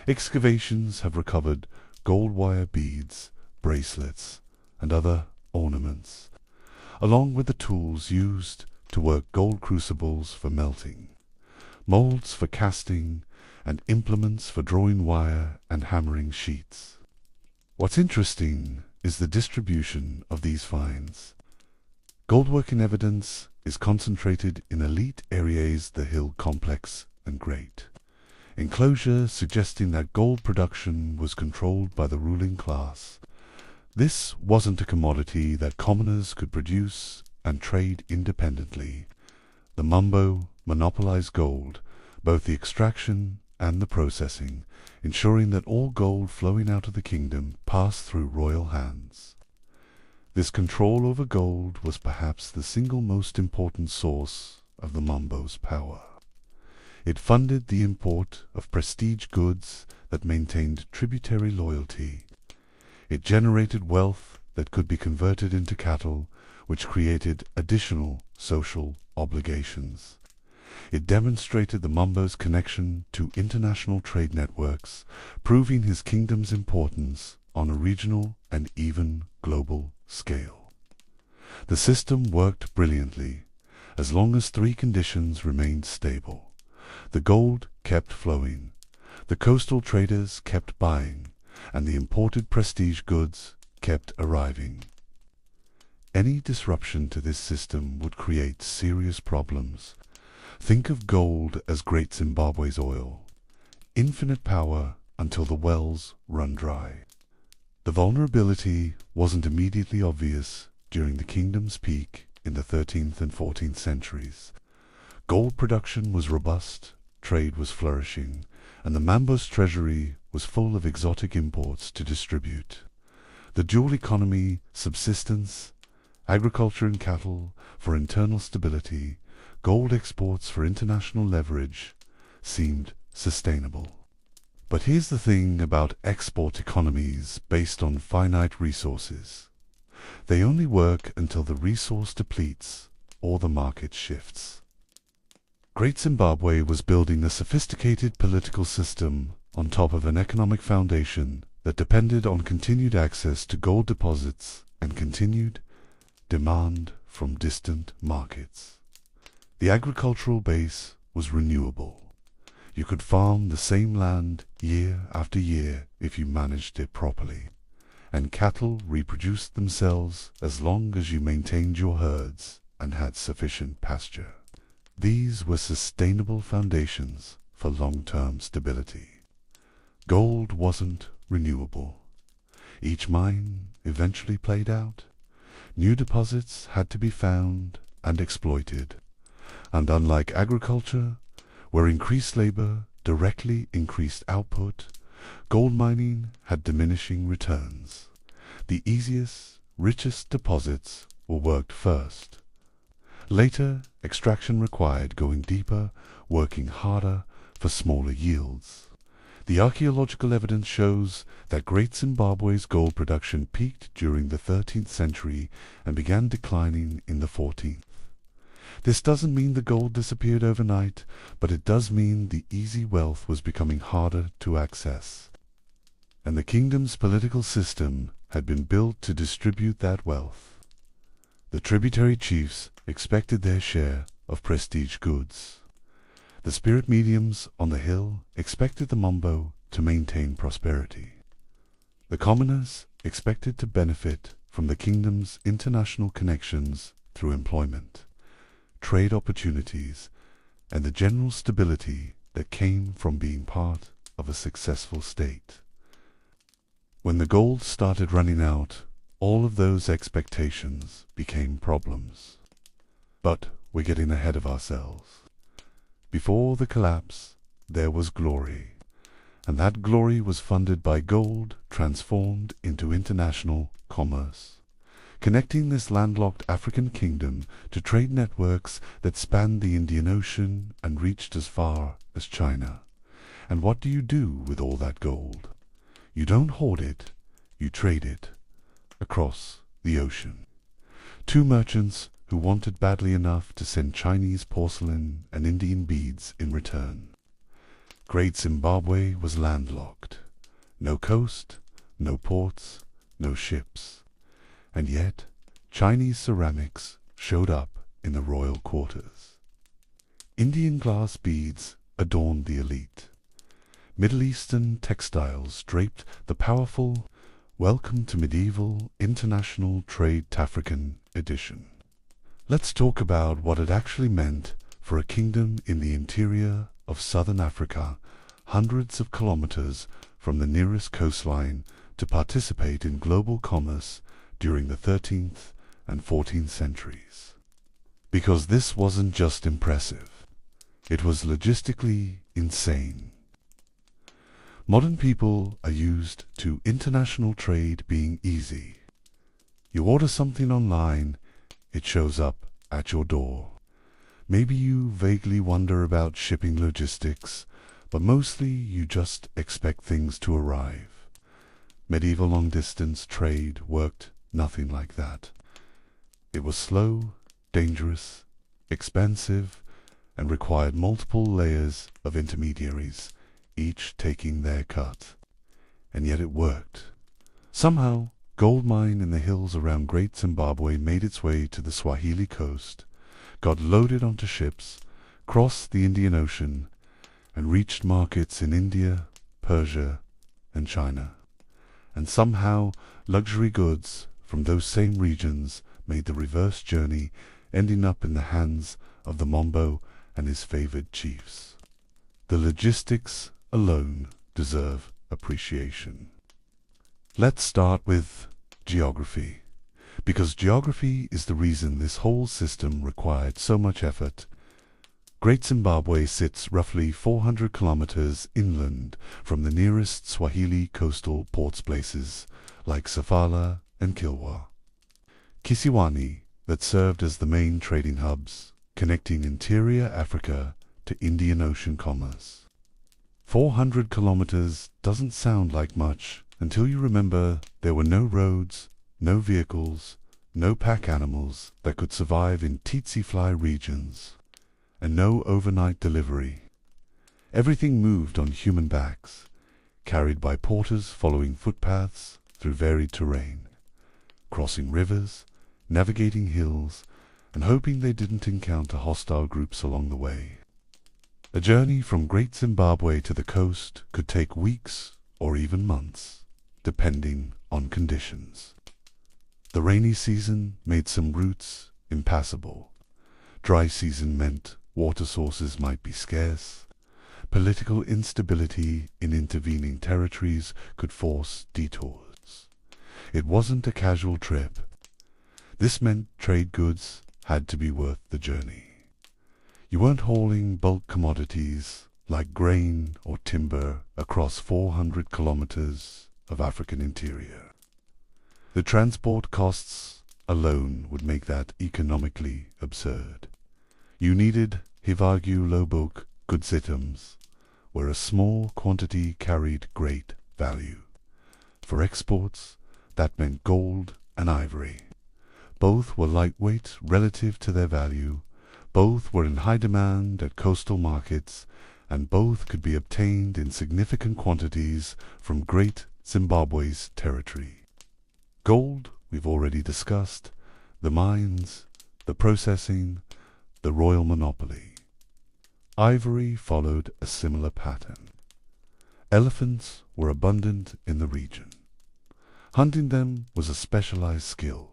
Excavations have recovered gold wire beads, bracelets, and other ornaments, along with the tools used to work gold crucibles for melting, molds for casting, and implements for drawing wire and hammering sheets. What's interesting is the distribution of these finds. Goldworking evidence is concentrated in elite areas, the Hill Complex and Great. Enclosure suggesting that gold production was controlled by the ruling class. This wasn't a commodity that commoners could produce and trade independently. The Mambo monopolized gold, both the extraction and the processing, ensuring that all gold flowing out of the kingdom passed through royal hands. This control over gold was perhaps the single most important source of the Mambo's power. It funded the import of prestige goods that maintained tributary loyalty. It generated wealth that could be converted into cattle, which created additional social obligations. It demonstrated the Mambo's connection to international trade networks, proving his kingdom's importance on a regional and even global scale. The system worked brilliantly, as long as three conditions remained stable. The gold kept flowing, the coastal traders kept buying, and the imported prestige goods kept arriving. Any disruption to this system would create serious problems. Think of gold as Great Zimbabwe's oil, infinite power until the wells run dry. The vulnerability wasn't immediately obvious during the kingdom's peak in the 13th and 14th centuries. Gold production was robust, trade was flourishing, and the Mambo's treasury was full of exotic imports to distribute. The dual economy, subsistence, agriculture and cattle for internal stability, gold exports for international leverage, seemed sustainable. But here's the thing about export economies based on finite resources. They only work until the resource depletes or the market shifts. Great Zimbabwe was building a sophisticated political system on top of an economic foundation that depended on continued access to gold deposits and continued demand from distant markets. The agricultural base was renewable. You could farm the same land year after year if you managed it properly, and cattle reproduced themselves as long as you maintained your herds and had sufficient pasture. These were sustainable foundations for long-term stability. Gold wasn't renewable. Each mine eventually played out. New deposits had to be found and exploited, and unlike agriculture, where increased labor directly increased output, gold mining had diminishing returns. The easiest, richest deposits were worked first. Later, extraction required going deeper, working harder for smaller yields. The archaeological evidence shows that Great Zimbabwe's gold production peaked during the 13th century and began declining in the 14th. This doesn't mean the gold disappeared overnight, but it does mean the easy wealth was becoming harder to access. And the kingdom's political system had been built to distribute that wealth. The tributary chiefs expected their share of prestige goods. The spirit mediums on the hill expected the Mambo to maintain prosperity. The commoners expected to benefit from the kingdom's international connections through employment, trade opportunities, and the general stability that came from being part of a successful state. When the gold started running out, all of those expectations became problems. But we're getting ahead of ourselves. Before the collapse, there was glory, and that glory was funded by gold transformed into international commerce, connecting this landlocked African kingdom to trade networks that spanned the Indian Ocean and reached as far as China. And what do you do with all that gold? You don't hoard it, you trade it across the ocean. Two merchants who wanted badly enough to send Chinese porcelain and Indian beads in return. Great Zimbabwe was landlocked. No coast, no ports, no ships. And yet, Chinese ceramics showed up in the royal quarters. Indian glass beads adorned the elite. Middle Eastern textiles draped the powerful Welcome to Medieval International Trade Tafrican edition. Let's talk about what it actually meant for a kingdom in the interior of southern Africa, hundreds of kilometers from the nearest coastline, to participate in global commerce during the 13th and 14th centuries. Because this wasn't just impressive, it was logistically insane. Modern people are used to international trade being easy. You order something online, it shows up at your door. Maybe you vaguely wonder about shipping logistics, but mostly you just expect things to arrive. Medieval long-distance trade worked nothing like that. It was slow, dangerous, expensive, and required multiple layers of intermediaries, each taking their cut. And yet it worked. Somehow, gold mine in the hills around Great Zimbabwe made its way to the Swahili coast, got loaded onto ships, crossed the Indian Ocean, and reached markets in India, Persia, and China. And somehow, luxury goods from those same regions made the reverse journey, ending up in the hands of the Mambo and his favored chiefs. The logistics alone deserve appreciation. Let's start with geography, because geography is the reason this whole system required so much effort. Great Zimbabwe sits roughly 400 kilometers inland from the nearest Swahili coastal ports places like Sofala and Kilwa. Kisiwani, that served as the main trading hubs, connecting interior Africa to Indian Ocean commerce. 400 kilometers doesn't sound like much until you remember there were no roads, no vehicles, no pack animals that could survive in tsetse-fly regions, and no overnight delivery. Everything moved on human backs, carried by porters following footpaths through varied terrain, crossing rivers, navigating hills, and hoping they didn't encounter hostile groups along the way. A journey from Great Zimbabwe to the coast could take weeks or even months, depending on conditions. The rainy season made some routes impassable. Dry season meant water sources might be scarce. Political instability in intervening territories could force detours. It wasn't a casual trip. This meant trade goods had to be worth the journey. You weren't hauling bulk commodities like grain or timber across 400 kilometers of African interior. The transport costs alone would make that economically absurd. You needed Hivagu Lobok goods items, where a small quantity carried great value. For exports, that meant gold and ivory. Both were lightweight relative to their value, both were in high demand at coastal markets, and both could be obtained in significant quantities from Great Zimbabwe's territory. Gold, we've already discussed, the mines, the processing, the royal monopoly. Ivory followed a similar pattern. Elephants were abundant in the region. Hunting them was a specialized skill,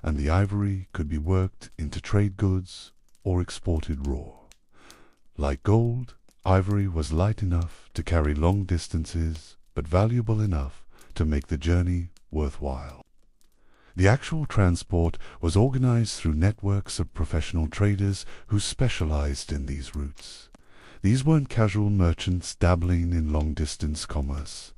and the ivory could be worked into trade goods or exported raw. Like gold, ivory was light enough to carry long distances, but valuable enough to make the journey worthwhile. The actual transport was organized through networks of professional traders who specialized in these routes. These weren't casual merchants dabbling in long-distance commerce.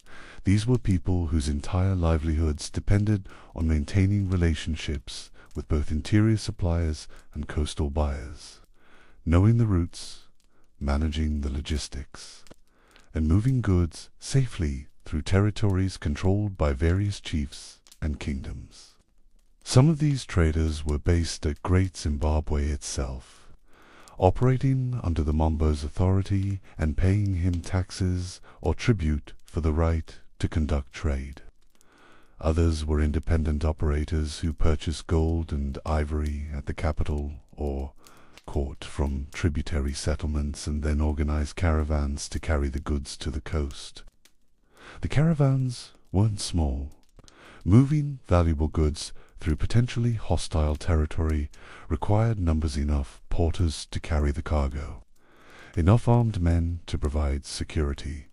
These were people whose entire livelihoods depended on maintaining relationships with both interior suppliers and coastal buyers, knowing the routes, managing the logistics, and moving goods safely through territories controlled by various chiefs and kingdoms. Some of these traders were based at Great Zimbabwe itself, operating under the Mambo's authority and paying him taxes or tribute for the right to conduct trade. Others were independent operators who purchased gold and ivory at the capital or caught from tributary settlements and then organized caravans to carry the goods to the coast. The caravans weren't small. Moving valuable goods through potentially hostile territory required numbers enough porters to carry the cargo, enough armed men to provide security,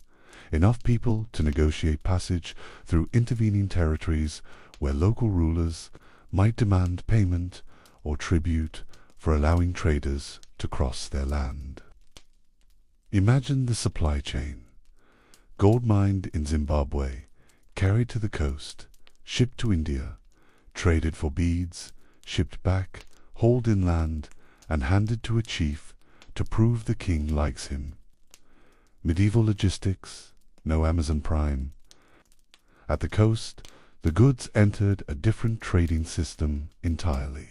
enough people to negotiate passage through intervening territories where local rulers might demand payment or tribute for allowing traders to cross their land. Imagine the supply chain. Gold mined in Zimbabwe, carried to the coast, shipped to India, traded for beads, shipped back, hauled inland, and handed to a chief to prove the king likes him. Medieval logistics, no Amazon Prime. At the coast, the goods entered a different trading system entirely.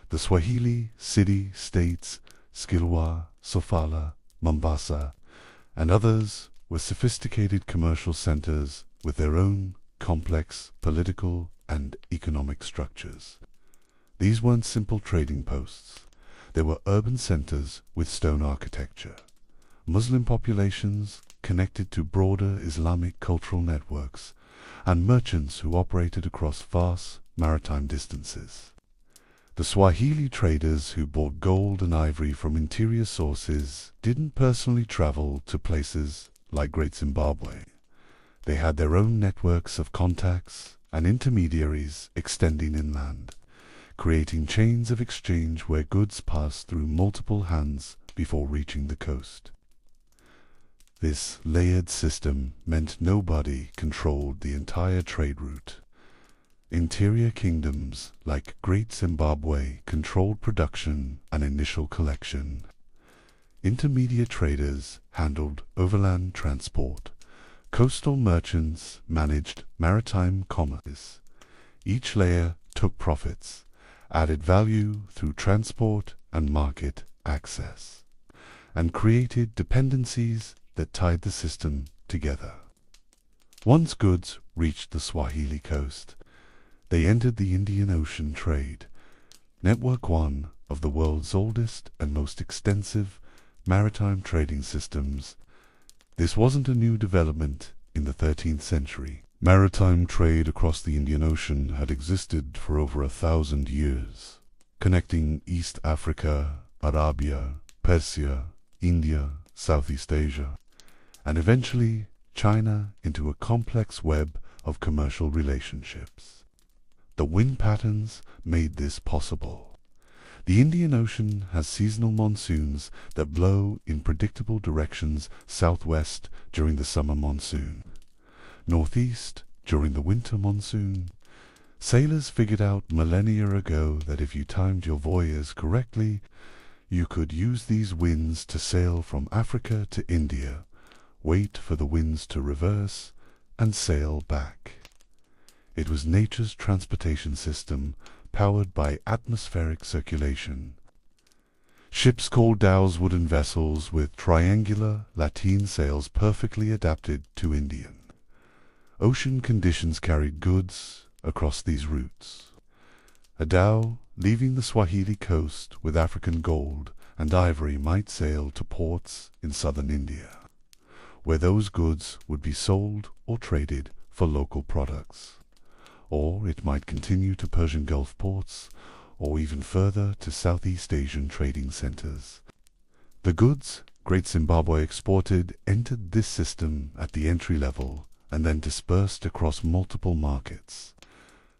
The Swahili city-states, Skilwa, Sofala, Mombasa, and others were sophisticated commercial centers with their own complex political and economic structures. These weren't simple trading posts. They were urban centers with stone architecture. Muslim populations connected to broader Islamic cultural networks, and merchants who operated across vast maritime distances. The Swahili traders who bought gold and ivory from interior sources didn't personally travel to places like Great Zimbabwe. They had their own networks of contacts and intermediaries extending inland, creating chains of exchange where goods passed through multiple hands before reaching the coast. This layered system meant nobody controlled the entire trade route. Interior kingdoms like Great Zimbabwe controlled production and initial collection. Intermediate traders handled overland transport. Coastal merchants managed maritime commerce. Each layer took profits, added value through transport and market access, and created dependencies that tied the system together. Once goods reached the Swahili coast, they entered the Indian Ocean trade, network one of the world's oldest and most extensive maritime trading systems. This wasn't a new development in the 13th century. Maritime trade across the Indian Ocean had existed for over 1,000 years, connecting East Africa, Arabia, Persia, India, Southeast Asia, and eventually China into a complex web of commercial relationships. The wind patterns made this possible. The Indian Ocean has seasonal monsoons that blow in predictable directions: southwest during the summer monsoon, northeast during the winter monsoon. Sailors figured out millennia ago that if you timed your voyages correctly, you could use these winds to sail from Africa to India, wait for the winds to reverse, and sail back. It was nature's transportation system, powered by atmospheric circulation. Ships called dhows, wooden vessels with triangular lateen sails perfectly adapted to Indian Ocean conditions, carried goods across these routes. A dhow leaving the Swahili coast with African gold and ivory might sail to ports in southern India, where those goods would be sold or traded for local products. Or it might continue to Persian Gulf ports, or even further to Southeast Asian trading centers. The goods Great Zimbabwe exported entered this system at the entry level and then dispersed across multiple markets.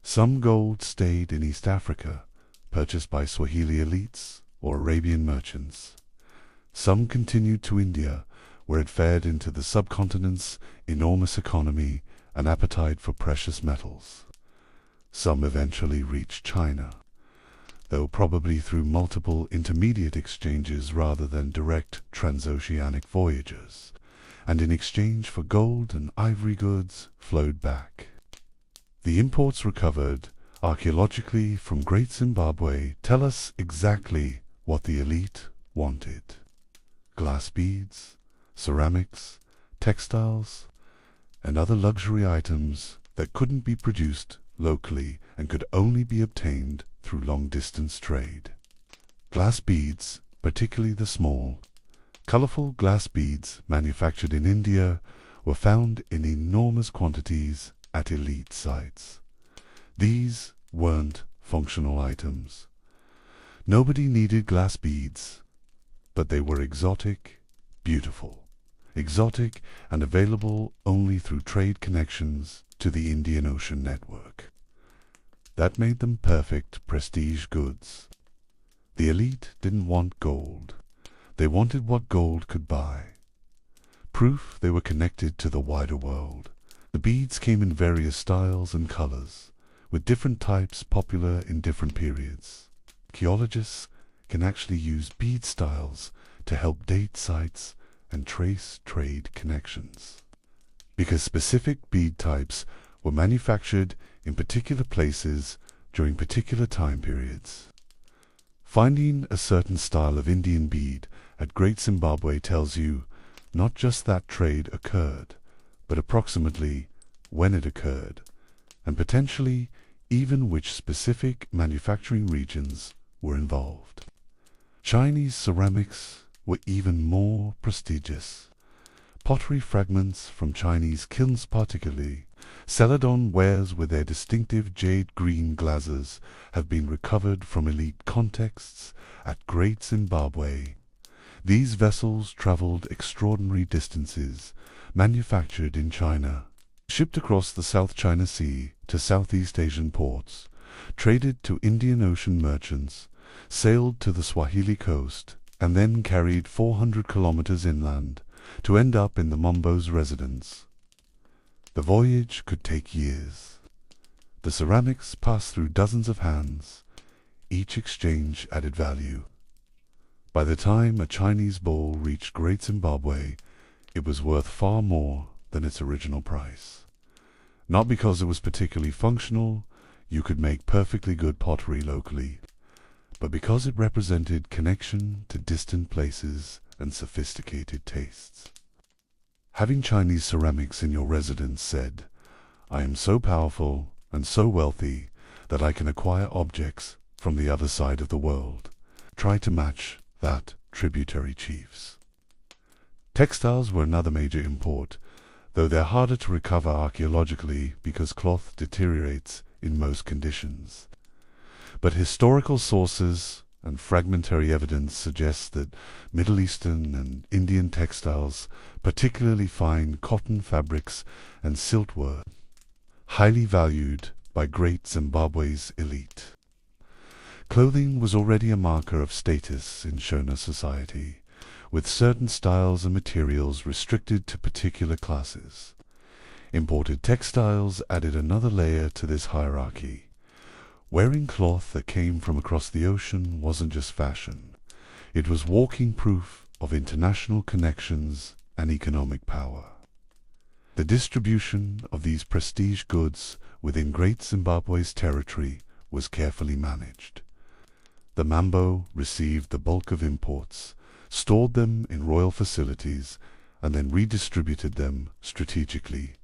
Some gold stayed in East Africa, purchased by Swahili elites or Arabian merchants. Some continued to India, where it fed into the subcontinent's enormous economy and appetite for precious metals. Some eventually reached China, though probably through multiple intermediate exchanges rather than direct transoceanic voyages, and in exchange for gold and ivory goods flowed back. The imports recovered archaeologically from Great Zimbabwe tell us exactly what the elite wanted: glass beads, ceramics, textiles, and other luxury items that couldn't be produced locally and could only be obtained through long-distance trade. Glass beads, particularly the small, colorful glass beads manufactured in India, were found in enormous quantities at elite sites. These weren't functional items. Nobody needed glass beads, but they were exotic, beautiful, exotic and available only through trade connections to the Indian Ocean network. That made them perfect prestige goods. The elite didn't want gold. They wanted what gold could buy. Proof they were connected to the wider world. The beads came in various styles and colors, with different types popular in different periods. Archaeologists can actually use bead styles to help date sites and trace trade connections, because specific bead types were manufactured in particular places during particular time periods. Finding a certain style of Indian bead at Great Zimbabwe tells you not just that trade occurred, but approximately when it occurred, and potentially even which specific manufacturing regions were involved. Chinese ceramics were even more prestigious. Pottery fragments from Chinese kilns, particularly Celadon wares with their distinctive jade green glazes, have been recovered from elite contexts at Great Zimbabwe. These vessels traveled extraordinary distances, manufactured in China, shipped across the South China Sea to Southeast Asian ports, traded to Indian Ocean merchants, sailed to the Swahili coast, and then carried 400 kilometers inland to end up in the Mombo's residence. The voyage could take years. The ceramics passed through dozens of hands. Each exchange added value. By the time a Chinese bowl reached Great Zimbabwe, it was worth far more than its original price. Not because it was particularly functional, You could make perfectly good pottery locally, but because it represented connection to distant places and sophisticated tastes. Having Chinese ceramics in your residence said, "I am so powerful and so wealthy that I can acquire objects from the other side of the world." Try to match that, tributary chiefs. Textiles were another major import, though they're harder to recover archaeologically because cloth deteriorates in most conditions. But historical sources and fragmentary evidence suggests that Middle Eastern and Indian textiles, particularly fine cotton fabrics and silt, were highly valued by Great Zimbabwe's elite. Clothing was already a marker of status in Shona society, with certain styles and materials restricted to particular classes. Imported textiles added another layer to this hierarchy. Wearing cloth that came from across the ocean wasn't just fashion. It was walking proof of international connections and economic power. The distribution of these prestige goods within Great Zimbabwe's territory was carefully managed. The Mambo received the bulk of imports, stored them in royal facilities, and then redistributed them strategically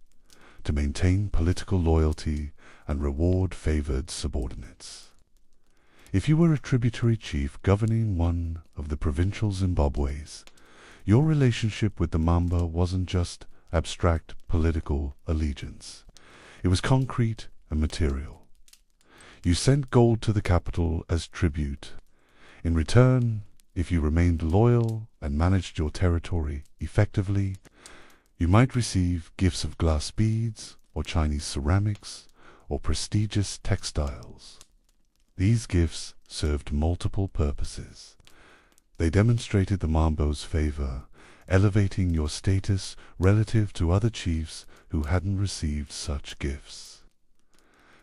to maintain political loyalty and reward favored subordinates. If you were a tributary chief governing one of the provincial Zimbabwes, your relationship with the Mambo wasn't just abstract political allegiance. It was concrete and material. You sent gold to the capital as tribute. In return, if you remained loyal and managed your territory effectively, you might receive gifts of glass beads or Chinese ceramics or prestigious textiles. These gifts served multiple purposes. They demonstrated the Mambo's favor, elevating your status relative to other chiefs who hadn't received such gifts.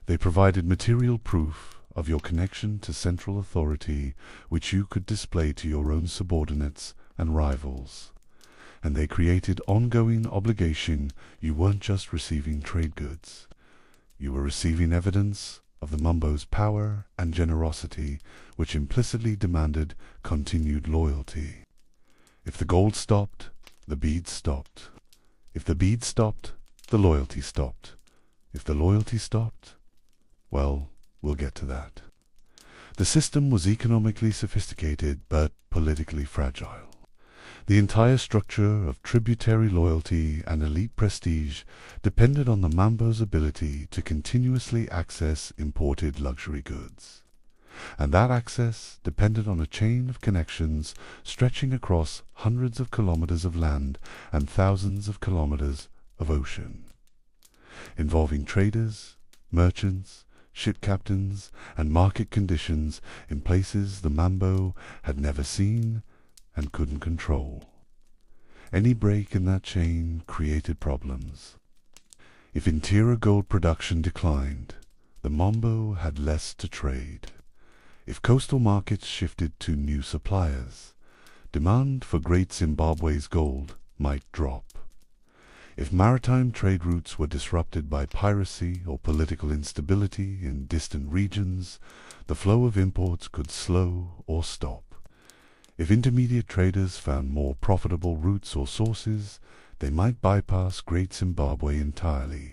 They provided material proof of your connection to central authority, which you could display to your own subordinates and rivals. And they created ongoing obligation. You weren't just receiving trade goods. You were receiving evidence of the Mambo's power and generosity, which implicitly demanded continued loyalty. If the gold stopped, the beads stopped. If the beads stopped, the loyalty stopped. If the loyalty stopped, well, we'll get to that. The system was economically sophisticated but politically fragile. The entire structure of tributary loyalty and elite prestige depended on the Mambo's ability to continuously access imported luxury goods. And that access depended on a chain of connections stretching across hundreds of kilometers of land and thousands of kilometers of ocean, involving traders, merchants, ship captains, and market conditions in places the Mambo had never seen and couldn't control. Any break in that chain created problems. If interior gold production declined, the Mambo had less to trade. If coastal markets shifted to new suppliers, demand for Great Zimbabwe's gold might drop. If maritime trade routes were disrupted by piracy or political instability in distant regions, the flow of imports could slow or stop. If intermediate traders found more profitable routes or sources, they might bypass Great Zimbabwe entirely.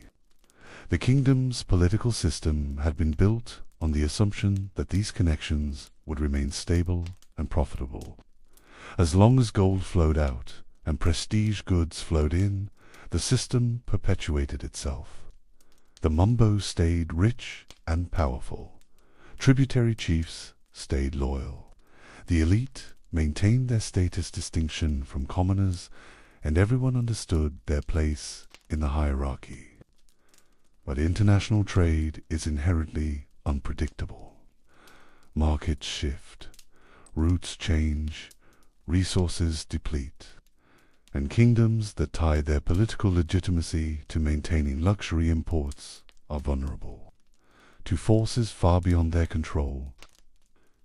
The kingdom's political system had been built on the assumption that these connections would remain stable and profitable. As long as gold flowed out and prestige goods flowed in, the system perpetuated itself. The Mambo stayed rich and powerful. Tributary chiefs stayed loyal. The elite maintained their status distinction from commoners, and everyone understood their place in the hierarchy. But international trade is inherently unpredictable. Markets shift, routes change, resources deplete, and kingdoms that tie their political legitimacy to maintaining luxury imports are vulnerable to forces far beyond their control.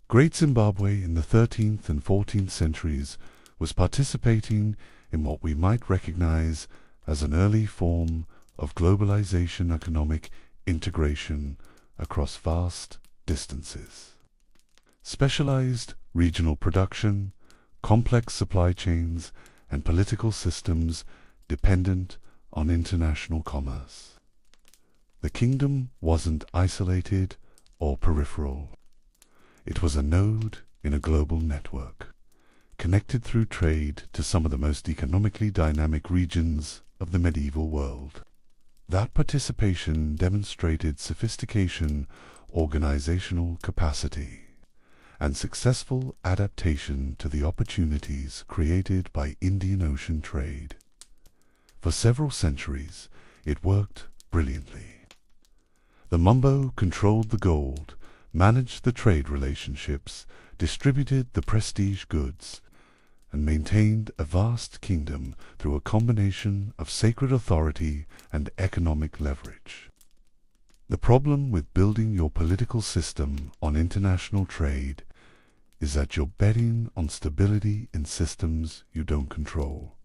Great Zimbabwe in the 13th and 14th centuries was participating in what we might recognize as an early form of globalization, economic integration across vast distances. Specialized regional production, complex supply chains, and political systems dependent on international commerce. The kingdom wasn't isolated or peripheral. It was a node in a global network, connected through trade to some of the most economically dynamic regions of the medieval world. That participation demonstrated sophistication, organizational capacity, and successful adaptation to the opportunities created by Indian Ocean trade. For several centuries, it worked brilliantly. The Mambo controlled the gold, managed the trade relationships, distributed the prestige goods, and maintained a vast kingdom through a combination of sacred authority and economic leverage. The problem with building your political system on international trade is that you're betting on stability in systems you don't control.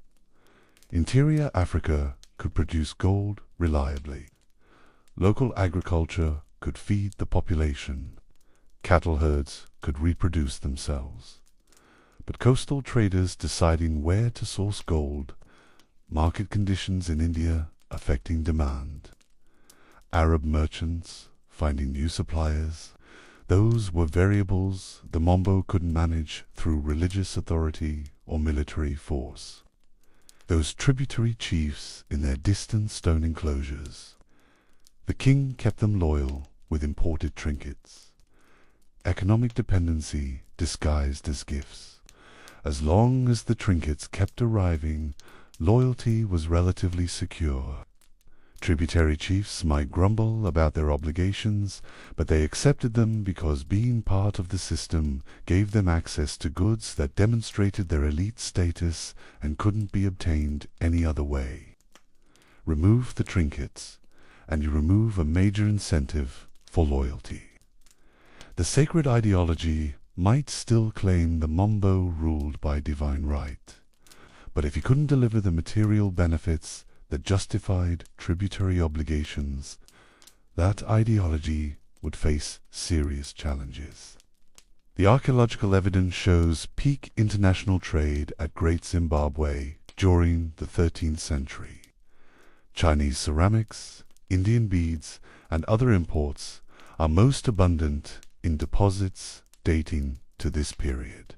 Interior Africa could produce gold reliably. Local agriculture could feed the population. Cattle herds could reproduce themselves. But coastal traders deciding where to source gold, market conditions in India affecting demand, Arab merchants finding new suppliers, those were variables the Mambo couldn't manage through religious authority or military force. Those tributary chiefs in their distant stone enclosures. The king kept them loyal with imported trinkets. Economic dependency disguised as gifts. As long as the trinkets kept arriving, loyalty was relatively secure. Tributary chiefs might grumble about their obligations, but they accepted them because being part of the system gave them access to goods that demonstrated their elite status and couldn't be obtained any other way. Remove the trinkets, and you remove a major incentive for loyalty. The sacred ideology might still claim the Mambo ruled by divine right, but if he couldn't deliver the material benefits that justified tributary obligations, that ideology would face serious challenges. The archaeological evidence shows peak international trade at Great Zimbabwe during the 13th century. Chinese ceramics, Indian beads, and other imports are most abundant in deposits dating to this period.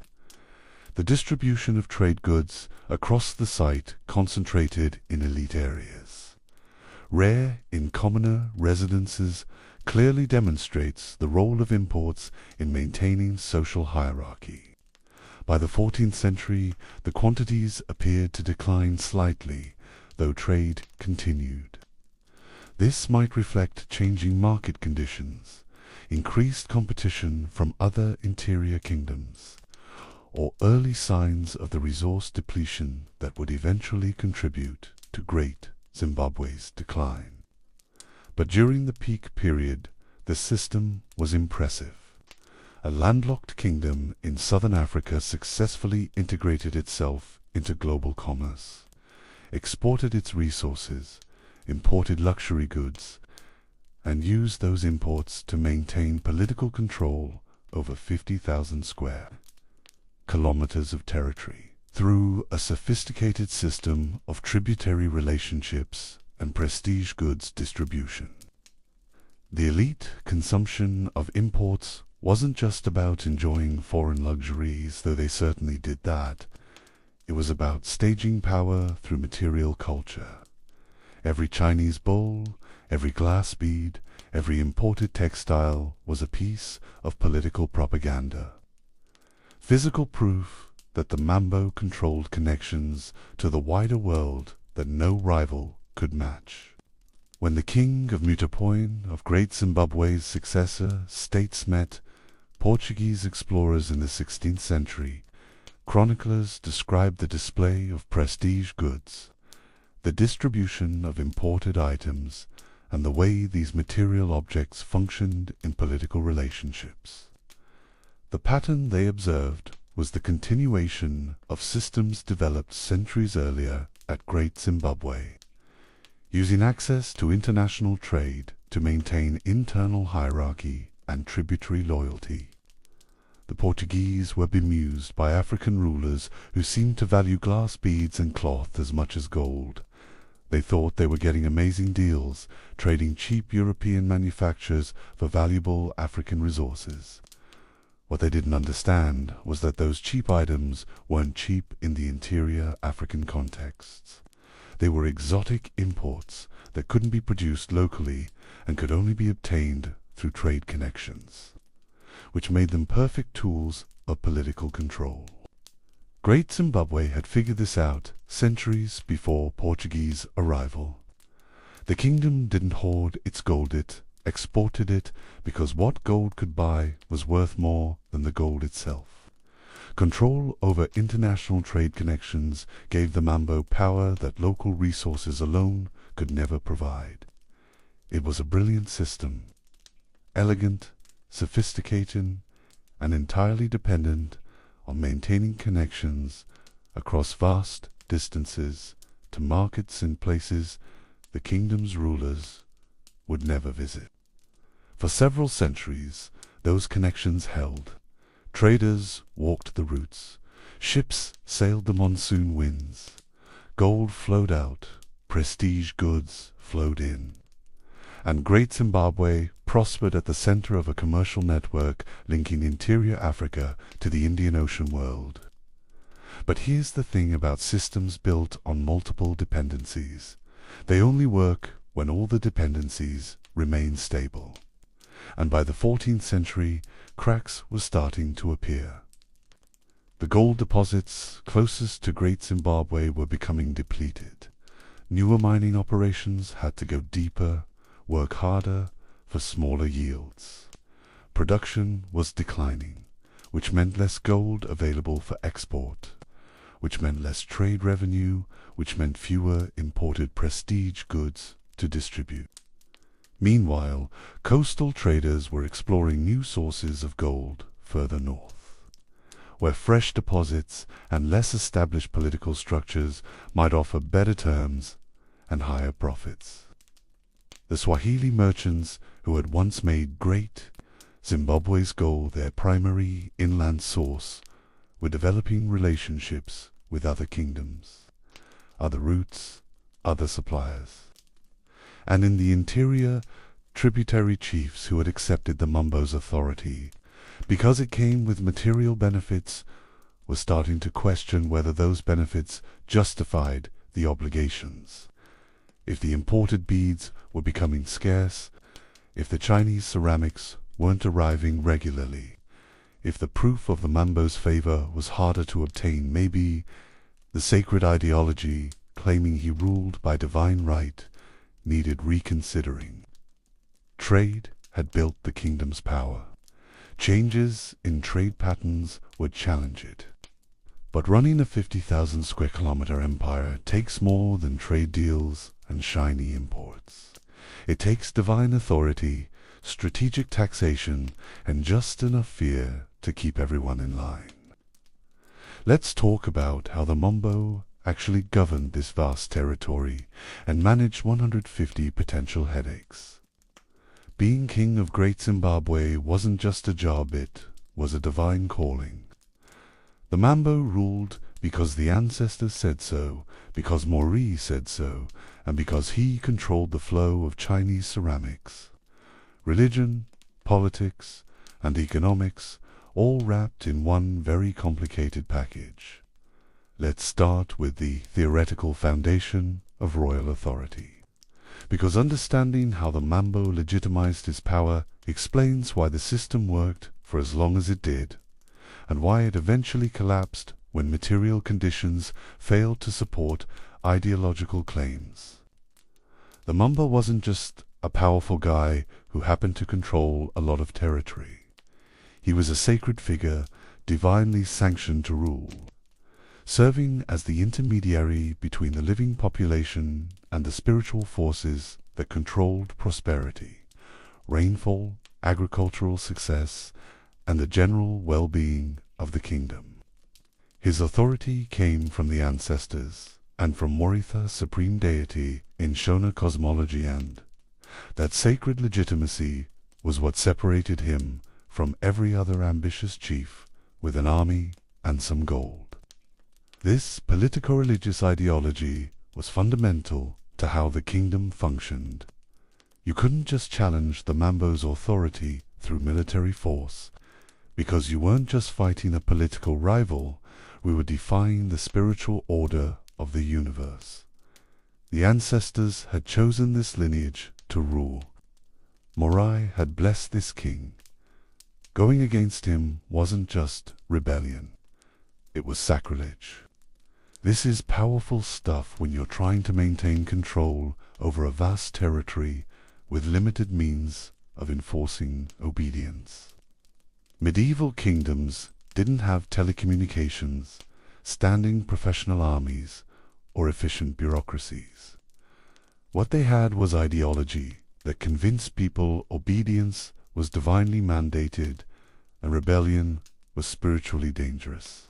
The distribution of trade goods across the site concentrated in elite areas. Rare in commoner residences clearly demonstrates the role of imports in maintaining social hierarchy. By the 14th century, the quantities appeared to decline slightly, though trade continued. This might reflect changing market conditions, increased competition from other interior kingdoms, or early signs of the resource depletion that would eventually contribute to Great Zimbabwe's decline. But during the peak period, the system was impressive. A landlocked kingdom in southern Africa successfully integrated itself into global commerce, exported its resources, imported luxury goods, and used those imports to maintain political control over 50,000 square kilometers of territory through a sophisticated system of tributary relationships and prestige goods distribution. The elite consumption of imports wasn't just about enjoying foreign luxuries, though they certainly did that. It was about staging power through material culture. Every Chinese bowl, every glass bead, every imported textile was a piece of political propaganda. Physical proof that the Mambo controlled connections to the wider world that no rival could match. When the king of Mutapoin, of Great Zimbabwe's successor, states met Portuguese explorers in the 16th century, chroniclers described the display of prestige goods, the distribution of imported items, and the way these material objects functioned in political relationships. The pattern they observed was the continuation of systems developed centuries earlier at Great Zimbabwe, using access to international trade to maintain internal hierarchy and tributary loyalty. The Portuguese were bemused by African rulers who seemed to value glass beads and cloth as much as gold. They thought they were getting amazing deals, trading cheap European manufactures for valuable African resources. What they didn't understand was that those cheap items weren't cheap in the interior African contexts. They were exotic imports that couldn't be produced locally and could only be obtained through trade connections, which made them perfect tools of political control. Great Zimbabwe had figured this out centuries before Portuguese arrival. The kingdom didn't hoard its gold, it exported it because what gold could buy was worth more than the gold itself. Control over international trade connections gave the Mambo power that local resources alone could never provide. It was a brilliant system, elegant, sophisticated, and entirely dependent on maintaining connections across vast distances to markets in places the kingdom's rulers would never visit. For several centuries, those connections held. Traders walked the routes. Ships sailed the monsoon winds. Gold flowed out. Prestige goods flowed in. And Great Zimbabwe prospered at the center of a commercial network linking interior Africa to the Indian Ocean world. But here's the thing about systems built on multiple dependencies. They only work when all the dependencies remain stable. And by the 14th century, cracks were starting to appear. The gold deposits closest to Great Zimbabwe were becoming depleted. Newer mining operations had to go deeper, work harder for smaller yields. Production was declining, which meant less gold available for export, which meant less trade revenue, which meant fewer imported prestige goods to distribute. Meanwhile, coastal traders were exploring new sources of gold further north, where fresh deposits and less established political structures might offer better terms and higher profits. The Swahili merchants who had once made Great Zimbabwe's gold their primary inland source were developing relationships with other kingdoms, other routes, other suppliers. And in the interior, tributary chiefs who had accepted the Mambo's authority, because it came with material benefits, were starting to question whether those benefits justified the obligations. If the imported beads were becoming scarce, if the Chinese ceramics weren't arriving regularly, if the proof of the Mambo's favor was harder to obtain, maybe the sacred ideology claiming he ruled by divine right needed reconsidering. Trade had built the kingdom's power. Changes in trade patterns would challenge it. But running a 50,000 square kilometer empire takes more than trade deals and shiny imports. It takes divine authority, strategic taxation, and just enough fear to keep everyone in line. Let's talk about how the Mambo actually governed this vast territory and managed 150 potential headaches. Being king of Great Zimbabwe wasn't just a job, it was a divine calling. The Mambo ruled because the ancestors said so, because Mori said so, and because he controlled the flow of Chinese ceramics. Religion, politics, and economics all wrapped in one very complicated package. Let's start with the theoretical foundation of royal authority, because understanding how the Mambo legitimized his power explains why the system worked for as long as it did, and why it eventually collapsed when material conditions failed to support ideological claims. The Mambo wasn't just a powerful guy who happened to control a lot of territory. He was a sacred figure, divinely sanctioned to rule, serving as the intermediary between the living population and the spiritual forces that controlled prosperity, rainfall, agricultural success, and the general well-being of the kingdom. His authority came from the ancestors and from Moritha, supreme deity in Shona cosmology, and That sacred legitimacy was what separated him from every other ambitious chief with an army and some gold. This politico-religious ideology was fundamental to how the kingdom functioned. You couldn't just challenge the Mambo's authority through military force, because you weren't just fighting a political rival, we were defying the spiritual order of the universe. The ancestors had chosen this lineage to rule. Morai had blessed this king. Going against him wasn't just rebellion, it was sacrilege. This is powerful stuff when you're trying to maintain control over a vast territory with limited means of enforcing obedience. Medieval kingdoms didn't have telecommunications, standing professional armies, or efficient bureaucracies. What they had was ideology that convinced people obedience was divinely mandated and rebellion was spiritually dangerous.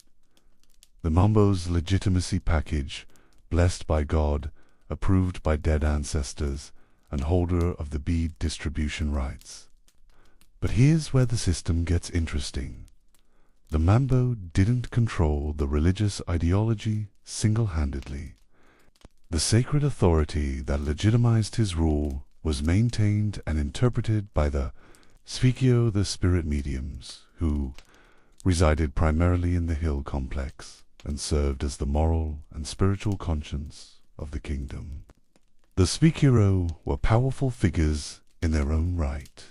The Mambo's legitimacy package, blessed by God, approved by dead ancestors, and holder of the bead distribution rights. But here's where the system gets interesting. The Mambo didn't control the religious ideology single-handedly. The sacred authority that legitimized his rule was maintained and interpreted by the Sfikyo, the spirit mediums, who resided primarily in the hill complex and served as the moral and spiritual conscience of the kingdom. The Sfikyo were powerful figures in their own right.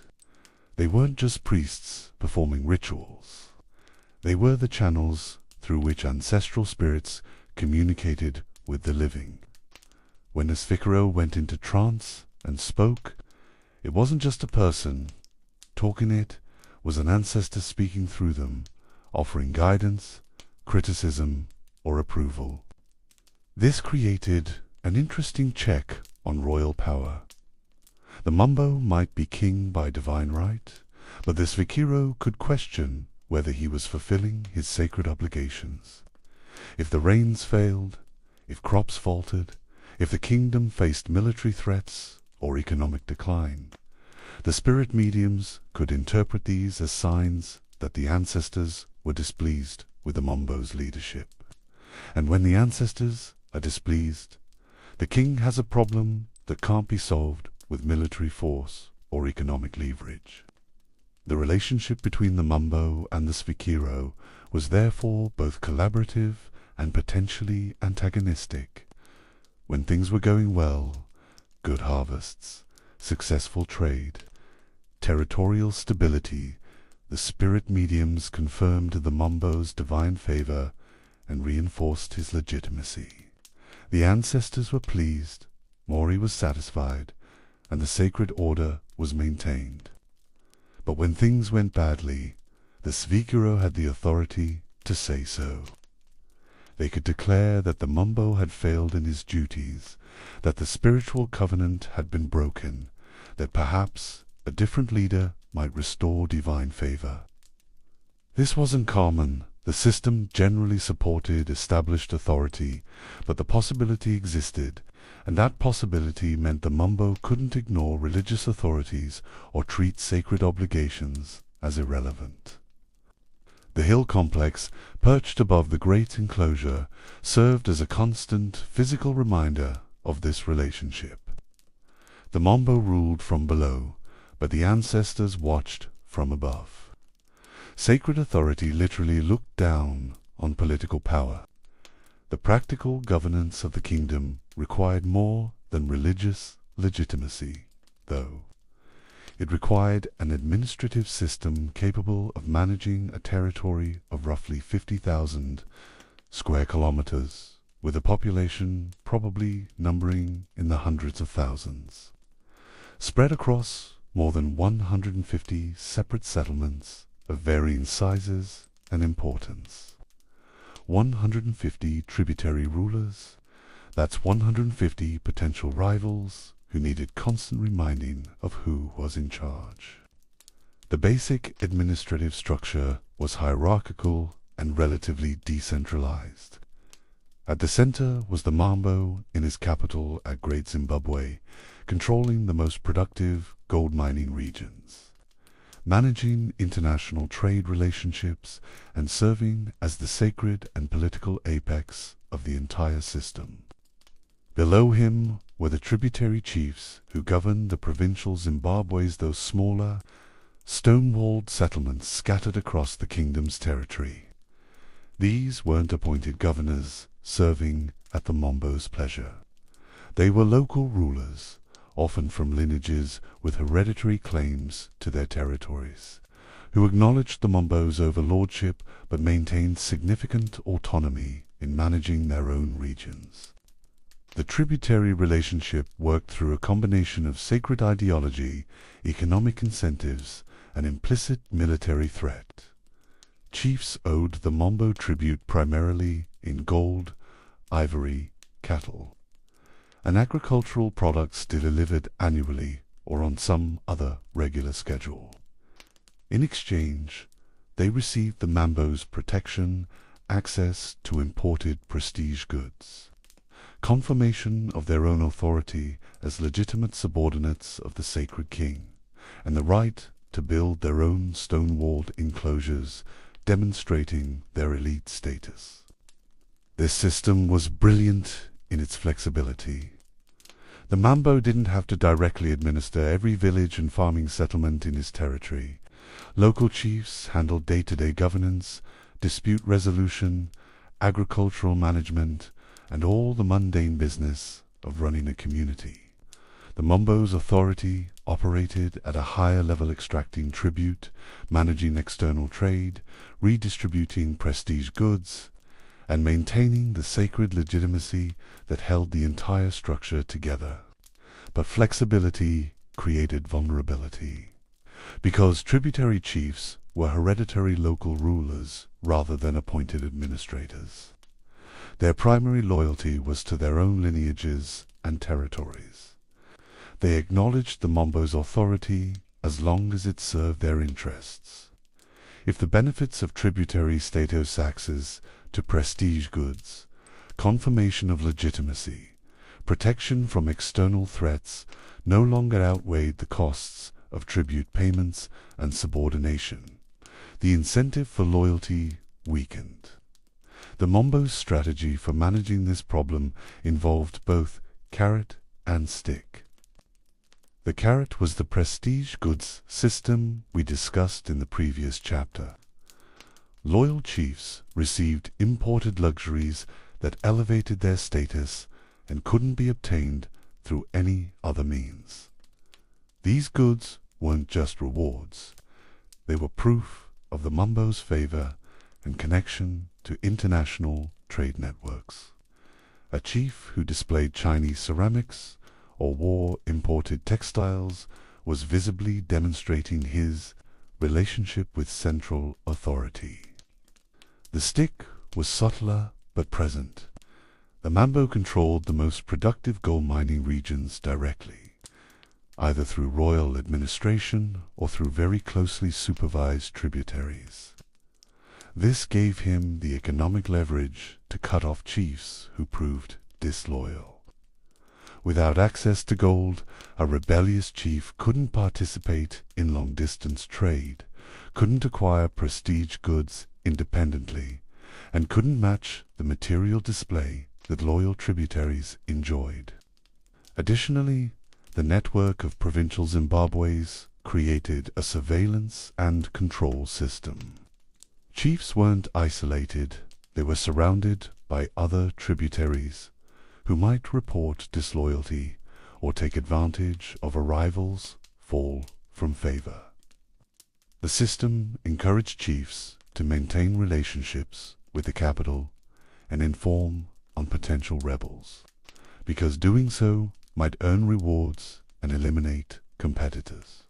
They weren't just priests performing rituals. They were the channels through which ancestral spirits communicated with the living. When a Sfikyo went into trance and spoke, it wasn't just a person talking, it was an ancestor speaking through them, offering guidance, criticism, or approval. This created an interesting check on royal power. The Mambo might be king by divine right, but the Sfikyo could question whether he was fulfilling his sacred obligations. If the rains failed, if crops faltered, if the kingdom faced military threats or economic decline, the spirit mediums could interpret these as signs that the ancestors were displeased with the Mambo's leadership. And when the ancestors are displeased, the king has a problem that can't be solved with military force or economic leverage. The relationship between the Mambo and the Sfikyo was therefore both collaborative and potentially antagonistic. When things were going well, good harvests, successful trade, territorial stability, the spirit mediums confirmed the Mambo's divine favor and reinforced his legitimacy. The ancestors were pleased, Mori was satisfied, and the sacred order was maintained. But when things went badly, the Sfikyo had the authority to say so. They could declare that the Mambo had failed in his duties, that the spiritual covenant had been broken, that perhaps a different leader might restore divine favor. This wasn't common. The system generally supported established authority, but the possibility existed, and that possibility meant the Mambo couldn't ignore religious authorities or treat sacred obligations as irrelevant. The hill complex, perched above the great enclosure, served as a constant physical reminder of this relationship. The Mambo ruled from below, but the ancestors watched from above. Sacred authority literally looked down on political power. The practical governance of the kingdom required more than religious legitimacy, though. It required an administrative system capable of managing a territory of roughly 50,000 square kilometers, with a population probably numbering in the hundreds of thousands, spread across more than 150 separate settlements of varying sizes and importance. 150 tributary rulers, that's 150 potential rivals who needed constant reminding of who was in charge. The basic administrative structure was hierarchical and relatively decentralized. At the center was the Mambo in his capital at Great Zimbabwe, controlling the most productive gold mining regions, managing international trade relationships, and serving as the sacred and political apex of the entire system. Below him were the tributary chiefs who governed the provincial Zimbabwe's, those smaller, stone-walled settlements scattered across the kingdom's territory. These weren't appointed governors serving at the Mombo's pleasure. They were local rulers, often from lineages with hereditary claims to their territories, who acknowledged the Mombo's overlordship but maintained significant autonomy in managing their own regions. The tributary relationship worked through a combination of sacred ideology, economic incentives, and implicit military threat. Chiefs owed the Mombo tribute primarily in gold, ivory, cattle, and agricultural products delivered annually or on some other regular schedule. In exchange, they received the Mambo's protection, access to imported prestige goods, confirmation of their own authority as legitimate subordinates of the sacred king, and the right to build their own stone-walled enclosures, demonstrating their elite status. This system was brilliant in its flexibility. The Mambo didn't have to directly administer every village and farming settlement in his territory. Local chiefs handled day-to-day governance, dispute resolution, agricultural management, and all the mundane business of running a community. The Mombo's authority operated at a higher level, extracting tribute, managing external trade, redistributing prestige goods, and maintaining the sacred legitimacy that held the entire structure together. But flexibility created vulnerability, because tributary chiefs were hereditary local rulers rather than appointed administrators. Their primary loyalty was to their own lineages and territories. They acknowledged the Mombo's authority as long as it served their interests. If the benefits of tributary status access to prestige goods, confirmation of legitimacy, protection from external threats no longer outweighed the costs of tribute payments and subordination, the incentive for loyalty weakened. The Mombo's strategy for managing this problem involved both carrot and stick. The carrot was the prestige goods system we discussed in the previous chapter. Loyal chiefs received imported luxuries that elevated their status and couldn't be obtained through any other means. These goods weren't just rewards. They were proof of the Mombo's favor and connection to international trade networks. A chief who displayed Chinese ceramics or wore imported textiles was visibly demonstrating his relationship with central authority. The stick was subtler but present. The Mambo controlled the most productive gold mining regions directly, either through royal administration or through very closely supervised tributaries. This gave him the economic leverage to cut off chiefs who proved disloyal. Without access to gold, a rebellious chief couldn't participate in long-distance trade, couldn't acquire prestige goods independently, and couldn't match the material display that loyal tributaries enjoyed. Additionally, the network of provincial Zimbabwe's created a surveillance and control system. Chiefs weren't isolated, they were surrounded by other tributaries who might report disloyalty or take advantage of a rival's fall from favor. The system encouraged chiefs to maintain relationships with the capital and inform on potential rebels, because doing so might earn rewards and eliminate competitors.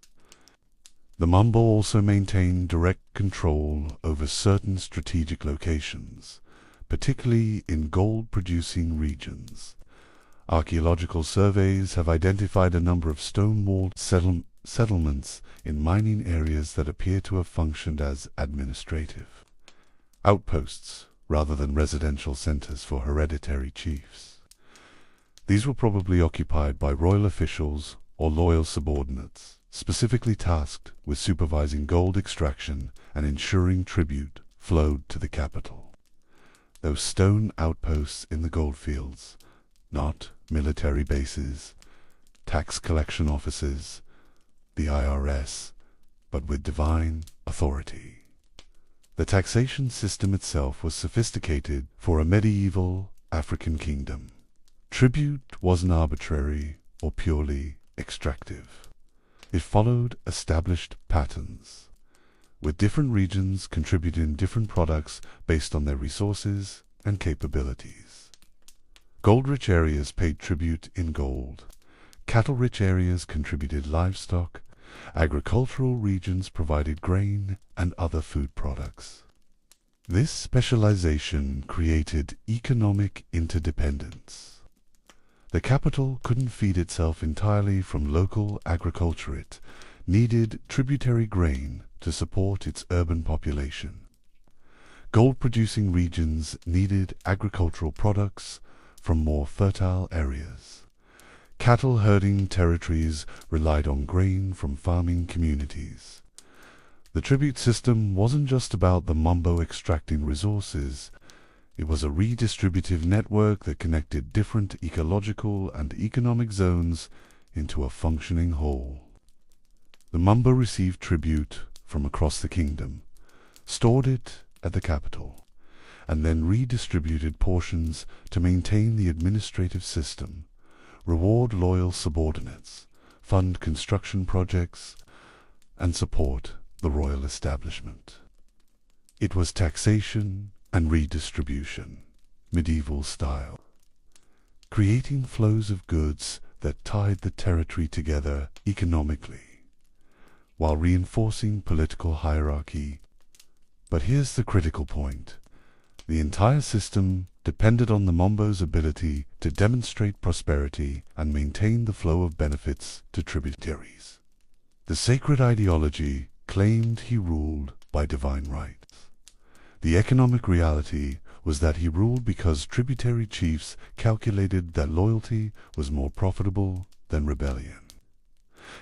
The Mambo also maintained direct control over certain strategic locations, particularly in gold-producing regions. Archaeological surveys have identified a number of stone-walled settlements in mining areas that appear to have functioned as administrative outposts rather than residential centers for hereditary chiefs. These were probably occupied by royal officials or loyal subordinates, specifically tasked with supervising gold extraction and ensuring tribute flowed to the capital. Those stone outposts in the goldfields, not military bases, tax collection offices, the IRS, but with divine authority. The taxation system itself was sophisticated for a medieval African kingdom. Tribute wasn't arbitrary or purely extractive. It followed established patterns, with different regions contributing different products based on their resources and capabilities. Gold-rich areas paid tribute in gold. Cattle-rich areas contributed livestock. Agricultural regions provided grain and other food products. This specialization created economic interdependence. The capital couldn't feed itself entirely from local agriculture. It needed tributary grain to support its urban population. Gold-producing regions needed agricultural products from more fertile areas. Cattle herding territories relied on grain from farming communities. The tribute system wasn't just about the Mambo extracting resources. It was a redistributive network that connected different ecological and economic zones into a functioning whole. The Mambo received tribute from across the kingdom, stored it at the capital, and then redistributed portions to maintain the administrative system, reward loyal subordinates, fund construction projects, and support the royal establishment. It was taxation and redistribution, medieval style, creating flows of goods that tied the territory together economically, while reinforcing political hierarchy. But here's the critical point. The entire system depended on the Mambo's ability to demonstrate prosperity and maintain the flow of benefits to tributaries. The sacred ideology claimed he ruled by divine rights. The economic reality was that he ruled because tributary chiefs calculated that loyalty was more profitable than rebellion.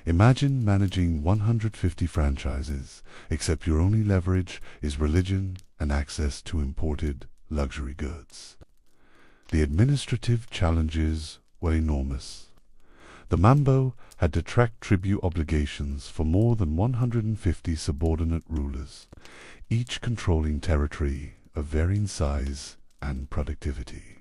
Imagine managing 150 franchises, except your only leverage is religion and access to imported luxury goods. The administrative challenges were enormous. The Mambo had to track tribute obligations for more than 150 subordinate rulers, each controlling territory of varying size and productivity.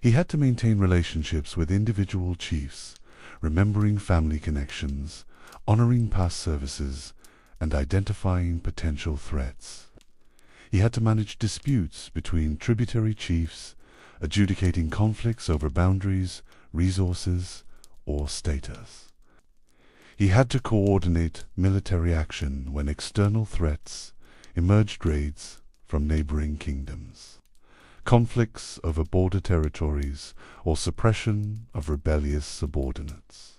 He had to maintain relationships with individual chiefs, remembering family connections, honoring past services, and identifying potential threats. He had to manage disputes between tributary chiefs, adjudicating conflicts over boundaries, resources, or status. He had to coordinate military action when external threats emerged, raids from neighboring kingdoms, conflicts over border territories, or suppression of rebellious subordinates.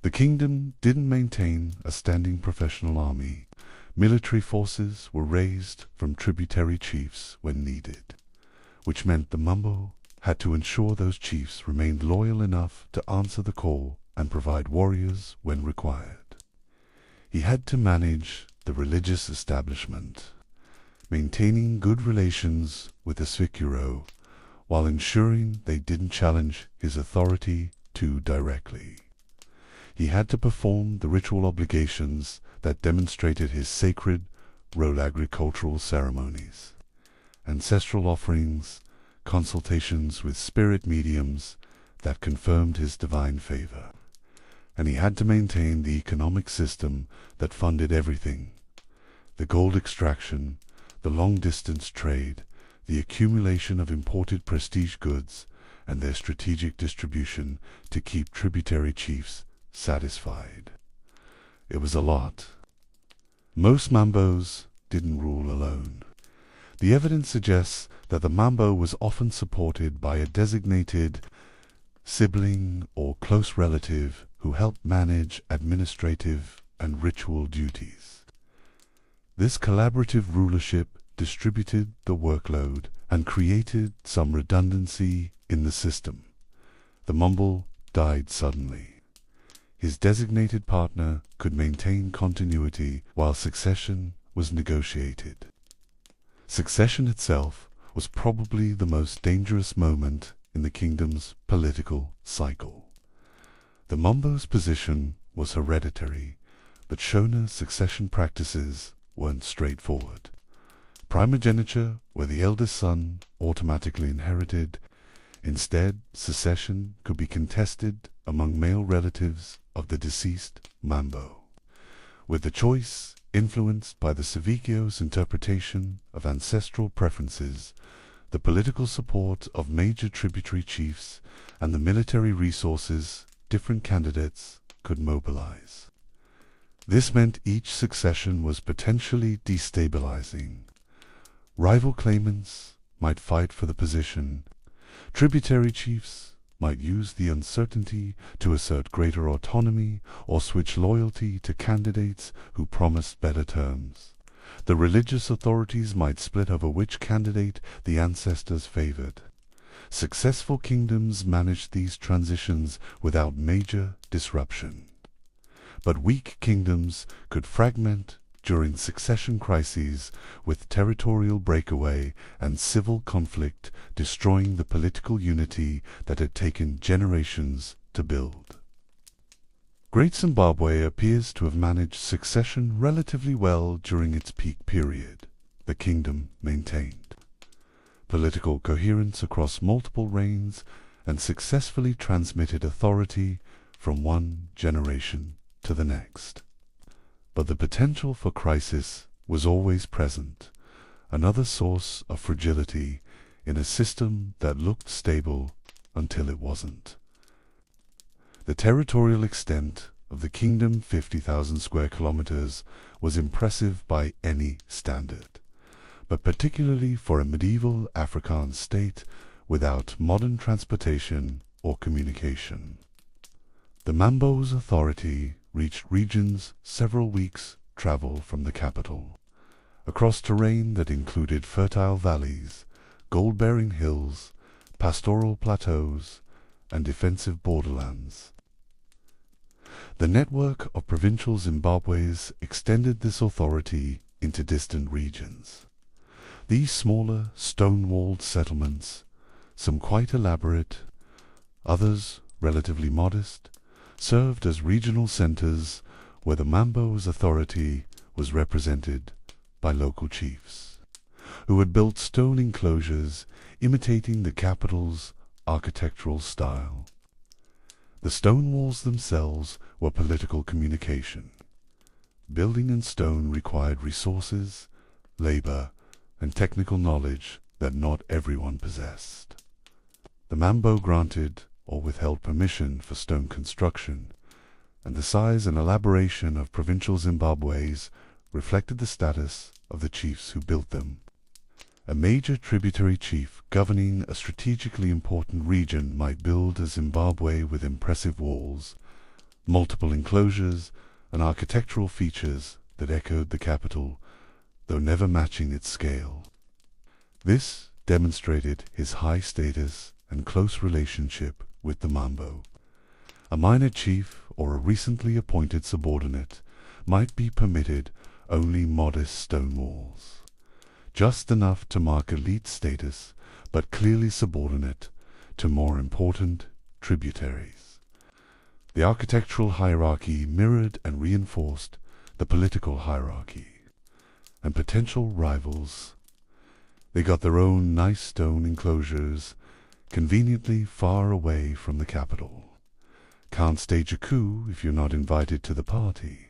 The kingdom didn't maintain a standing professional army. Military forces were raised from tributary chiefs when needed, which meant the Mambo had to ensure those chiefs remained loyal enough to answer the call and provide warriors when required. He had to manage the religious establishment, maintaining good relations with the Svikuro while ensuring they didn't challenge his authority too directly. He had to perform the ritual obligations that demonstrated his sacred role, agricultural ceremonies, ancestral offerings, consultations with spirit mediums that confirmed his divine favor. And he had to maintain the economic system that funded everything: the gold extraction, the long-distance trade, the accumulation of imported prestige goods, and their strategic distribution to keep tributary chiefs satisfied. It was a lot. Most Mambos didn't rule alone. The evidence suggests that the Mambo was often supported by a designated sibling or close relative who helped manage administrative and ritual duties. This collaborative rulership distributed the workload and created some redundancy in the system, the Mumble died suddenly. His designated partner could maintain continuity while succession was negotiated. Succession itself was probably the most dangerous moment in the kingdom's political cycle. The Mumbo's position was hereditary, but Shona's succession practices weren't straightforward. Primogeniture, where the eldest son automatically inherited. Instead, succession could be contested among male relatives of the deceased Mambo, with the choice influenced by the Savicchio's interpretation of ancestral preferences, the political support of major tributary chiefs, and the military resources different candidates could mobilize. This meant each succession was potentially destabilizing. Rival claimants might fight for the position. Tributary chiefs might use the uncertainty to assert greater autonomy or switch loyalty to candidates who promised better terms. The religious authorities might split over which candidate the ancestors favored. Successful kingdoms managed these transitions without major disruption. But weak kingdoms could fragment during succession crises, with territorial breakaway and civil conflict destroying the political unity that had taken generations to build. Great Zimbabwe appears to have managed succession relatively well during its peak period. The kingdom maintained political coherence across multiple reigns and successfully transmitted authority from one generation to the next. But the potential for crisis was always present, another source of fragility in a system that looked stable until it wasn't. The territorial extent of the kingdom, 50,000 square kilometers, was impressive by any standard, but particularly for a medieval Afrikaans state without modern transportation or communication. The Mambo's authority reached regions several weeks' travel from the capital, across terrain that included fertile valleys, gold-bearing hills, pastoral plateaus, and defensive borderlands. The network of provincial Zimbabwe's extended this authority into distant regions. These smaller, stone-walled settlements, some quite elaborate, others relatively modest, served as regional centers where the Mambo's authority was represented by local chiefs, who had built stone enclosures imitating the capital's architectural style. The stone walls themselves were political communication. Building in stone required resources, labor, and technical knowledge that not everyone possessed. The Mambo granted or withheld permission for stone construction, and the size and elaboration of provincial Zimbabwe's reflected the status of the chiefs who built them. A major tributary chief governing a strategically important region might build a Zimbabwe with impressive walls, multiple enclosures, and architectural features that echoed the capital, though never matching its scale. This demonstrated his high status and close relationship with the Mambo. A minor chief or a recently appointed subordinate might be permitted only modest stone walls, just enough to mark elite status, but clearly subordinate to more important tributaries. The architectural hierarchy mirrored and reinforced the political hierarchy, and potential rivals. They got their own nice stone enclosures, conveniently far away from the capital. Can't stage a coup if you're not invited to the party.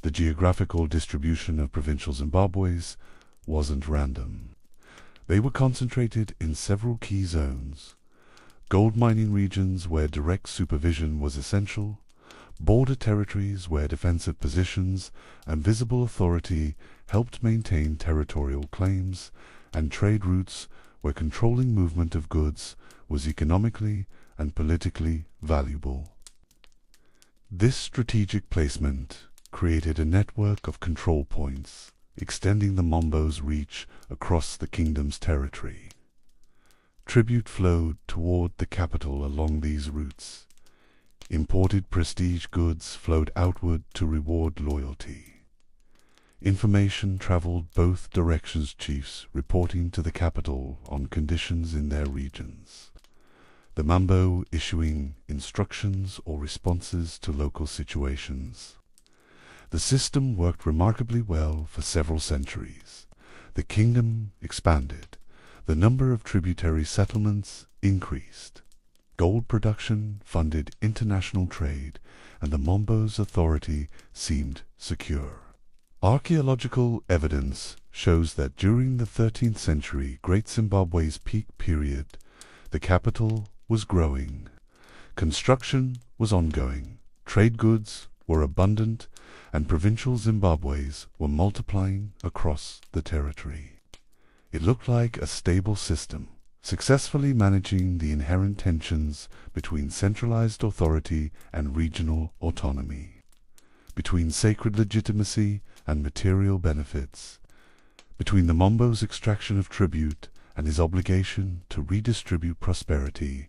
The geographical distribution of provincial Zimbabwe's wasn't random. They were concentrated in several key zones: gold mining regions where direct supervision was essential, border territories where defensive positions and visible authority helped maintain territorial claims, and trade routes where controlling movement of goods was economically and politically valuable. This strategic placement created a network of control points, extending the Mambo's reach across the kingdom's territory. Tribute flowed toward the capital along these routes. Imported prestige goods flowed outward to reward loyalty. Information traveled both directions, chiefs reporting to the capital on conditions in their regions. The Mambo issuing instructions or responses to local situations. The system worked remarkably well for several centuries. The kingdom expanded. The number of tributary settlements increased. Gold production funded international trade, and the Mambo's authority seemed secure. Archaeological evidence shows that during the 13th century, Great Zimbabwe's peak period, the capital was growing. Construction was ongoing. Trade goods were abundant, and provincial Zimbabwe's were multiplying across the territory. It looked like a stable system, successfully managing the inherent tensions between centralized authority and regional autonomy, between sacred legitimacy and material benefits, between the Mambo's extraction of tribute and his obligation to redistribute prosperity.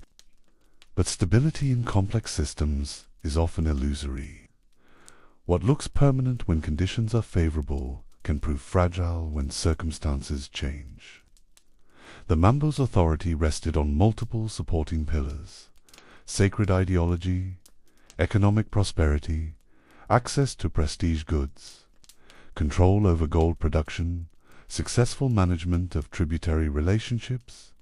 But stability in complex systems is often illusory. What looks permanent when conditions are favorable can prove fragile when circumstances change. The Mambo's authority rested on multiple supporting pillars: sacred ideology, economic prosperity, access to prestige goods, control over gold production, successful management of tributary relationships,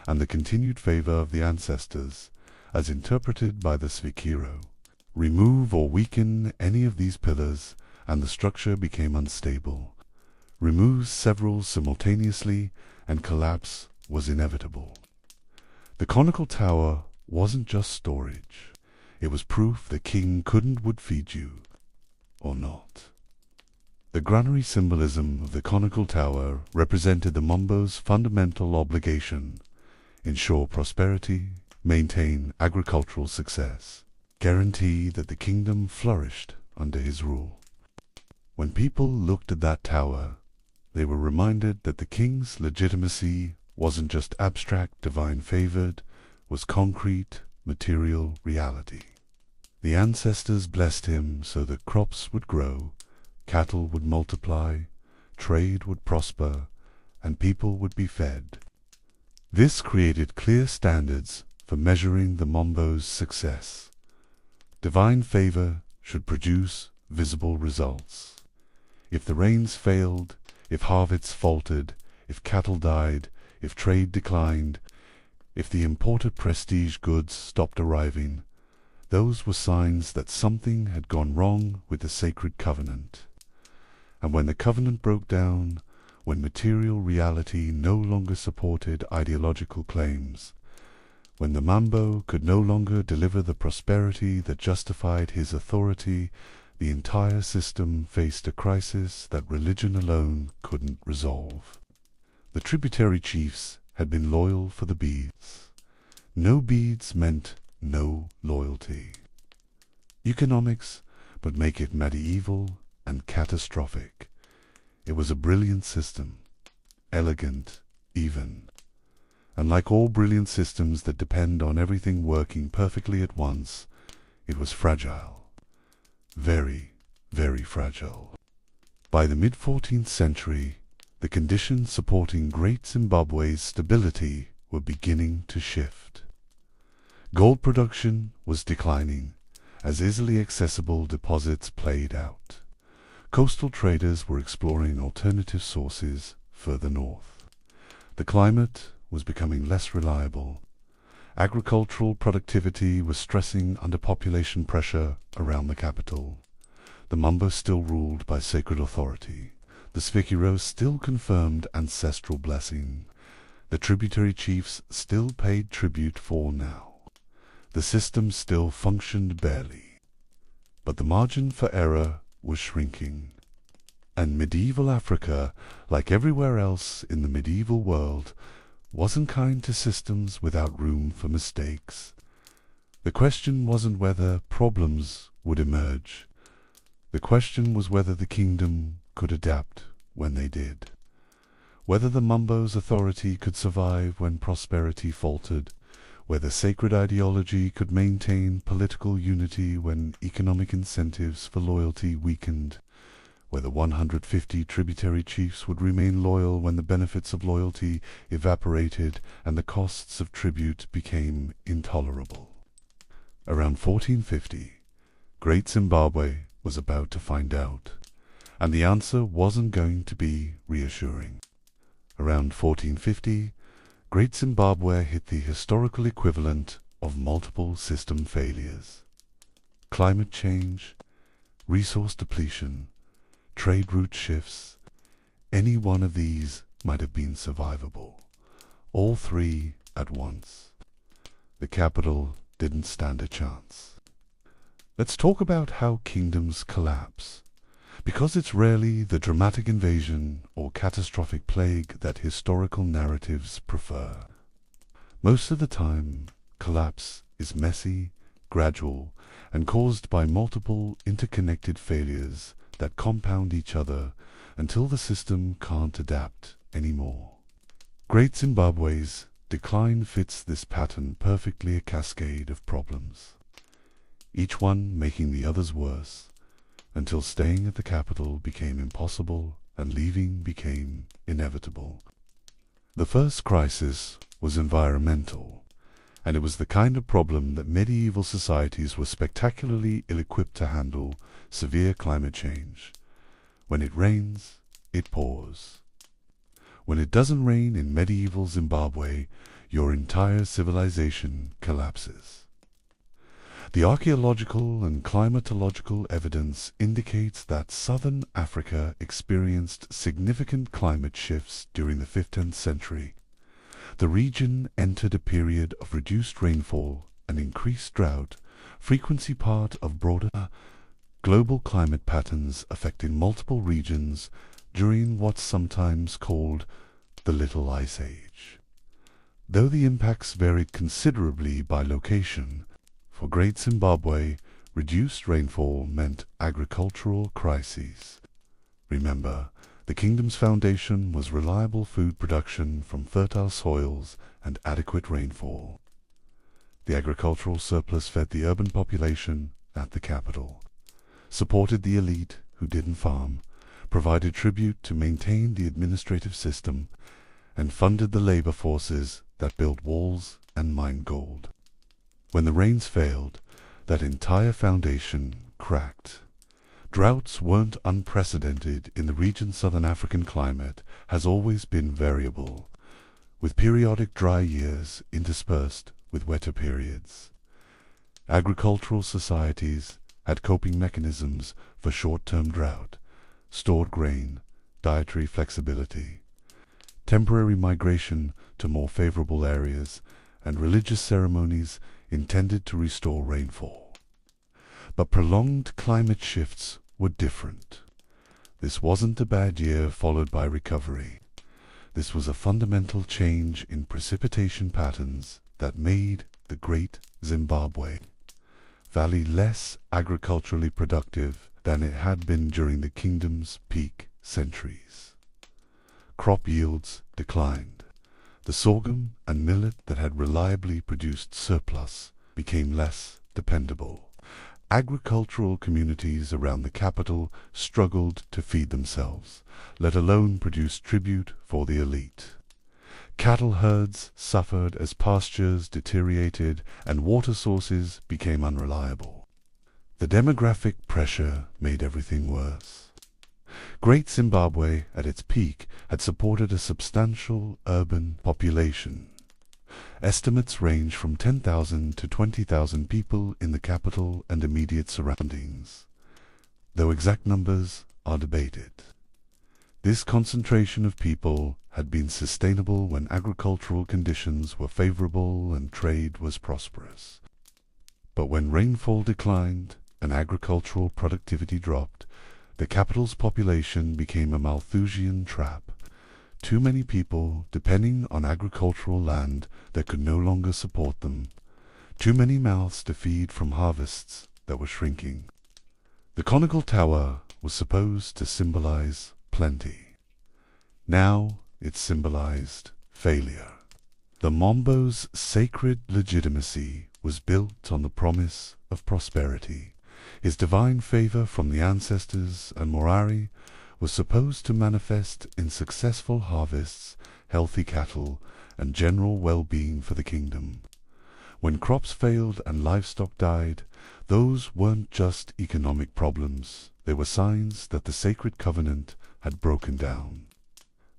and the continued favor of the ancestors, as interpreted by the Svikiro. Remove or weaken any of these pillars, and the structure became unstable. Remove several simultaneously, and collapse was inevitable. The conical tower wasn't just storage. It was proof the king would feed you, or not. The granary symbolism of the conical tower represented the Mambo's fundamental obligation: ensure prosperity, maintain agricultural success, guarantee that the kingdom flourished under his rule. When people looked at that tower, they were reminded that the king's legitimacy wasn't just abstract divine favored, was concrete, material reality. The ancestors blessed him so that crops would grow, cattle would multiply, trade would prosper, and people would be fed. This created clear standards for measuring the Mambo's success. Divine favor should produce visible results. If the rains failed, if harvests faltered, if cattle died, if trade declined, if the imported prestige goods stopped arriving, those were signs that something had gone wrong with the sacred covenant. And when the covenant broke down, when material reality no longer supported ideological claims, when the Mambo could no longer deliver the prosperity that justified his authority, the entire system faced a crisis that religion alone couldn't resolve. The tributary chiefs had been loyal for the beads. No beads meant no loyalty. Economics, but make it medieval and catastrophic. It was a brilliant system, elegant, even. And like all brilliant systems that depend on everything working perfectly at once, it was fragile. Very, very fragile. By the mid-14th century, the conditions supporting Great Zimbabwe's stability were beginning to shift. Gold production was declining as easily accessible deposits played out. Coastal traders were exploring alternative sources further north. The climate was becoming less reliable. Agricultural productivity was stressing under population pressure around the capital. The Mambo still ruled by sacred authority. The Svikiro still confirmed ancestral blessing. The tributary chiefs still paid tribute for now. The system still functioned barely. But the margin for error was shrinking. And medieval Africa, like everywhere else in the medieval world, wasn't kind to systems without room for mistakes. The question wasn't whether problems would emerge. The question was whether the kingdom could adapt when they did. whether the Mumbo's authority could survive when prosperity faltered, whether sacred ideology could maintain political unity when economic incentives for loyalty weakened, whether 150 tributary chiefs would remain loyal when the benefits of loyalty evaporated and the costs of tribute became intolerable. Around 1450, Great Zimbabwe was about to find out, and the answer wasn't going to be reassuring. Around 1450, Great Zimbabwe hit the historical equivalent of multiple system failures. Climate change, resource depletion, trade route shifts, any one of these might have been survivable. All three at once. The capital didn't stand a chance. Let's talk about how kingdoms collapse, because it's rarely the dramatic invasion or catastrophic plague that historical narratives prefer. Most of the time, collapse is messy, gradual, and caused by multiple interconnected failures that compound each other until the system can't adapt anymore. Great Zimbabwe's decline fits this pattern perfectly, a cascade of problems, each one making the others worse, until staying at the capital became impossible and leaving became inevitable. The first crisis was environmental, and it was the kind of problem that medieval societies were spectacularly ill-equipped to handle: severe climate change. When it rains, it pours. When it doesn't rain in medieval Zimbabwe, your entire civilization collapses. The archaeological and climatological evidence indicates that southern Africa experienced significant climate shifts during the 15th century. The region entered a period of reduced rainfall and increased drought, frequency part of broader global climate patterns affecting multiple regions during what's sometimes called the Little Ice Age. Though the impacts varied considerably by location, for Great Zimbabwe, reduced rainfall meant agricultural crises. Remember, the kingdom's foundation was reliable food production from fertile soils and adequate rainfall. The agricultural surplus fed the urban population at the capital, supported the elite who didn't farm, provided tribute to maintain the administrative system, and funded the labor forces that built walls and mined gold. When the rains failed, that entire foundation cracked. Droughts weren't unprecedented in the region's southern African climate has always been variable, with periodic dry years interspersed with wetter periods. Agricultural societies had coping mechanisms for short-term drought: stored grain, dietary flexibility, temporary migration to more favorable areas, and religious ceremonies intended to restore rainfall. But prolonged climate shifts were different. This wasn't a bad year followed by recovery. This was a fundamental change in precipitation patterns that made the Great Zimbabwe Valley less agriculturally productive than it had been during the kingdom's peak centuries. Crop yields declined. The sorghum and millet that had reliably produced surplus became less dependable. Agricultural communities around the capital struggled to feed themselves, let alone produce tribute for the elite. Cattle herds suffered as pastures deteriorated and water sources became unreliable. The demographic pressure made everything worse. Great Zimbabwe, at its peak, had supported a substantial urban population. Estimates range from 10,000 to 20,000 people in the capital and immediate surroundings, though exact numbers are debated. This concentration of people had been sustainable when agricultural conditions were favorable and trade was prosperous. But when rainfall declined and agricultural productivity dropped, the capital's population became a Malthusian trap. Too many people depending on agricultural land that could no longer support them. Too many mouths to feed from harvests that were shrinking. The conical tower was supposed to symbolize plenty. Now it symbolized failure. The Mambo's sacred legitimacy was built on the promise of prosperity. His divine favor from the ancestors and Morari was supposed to manifest in successful harvests, healthy cattle, and general well-being for the kingdom. When crops failed and livestock died, those weren't just economic problems, they were signs that the sacred covenant had broken down.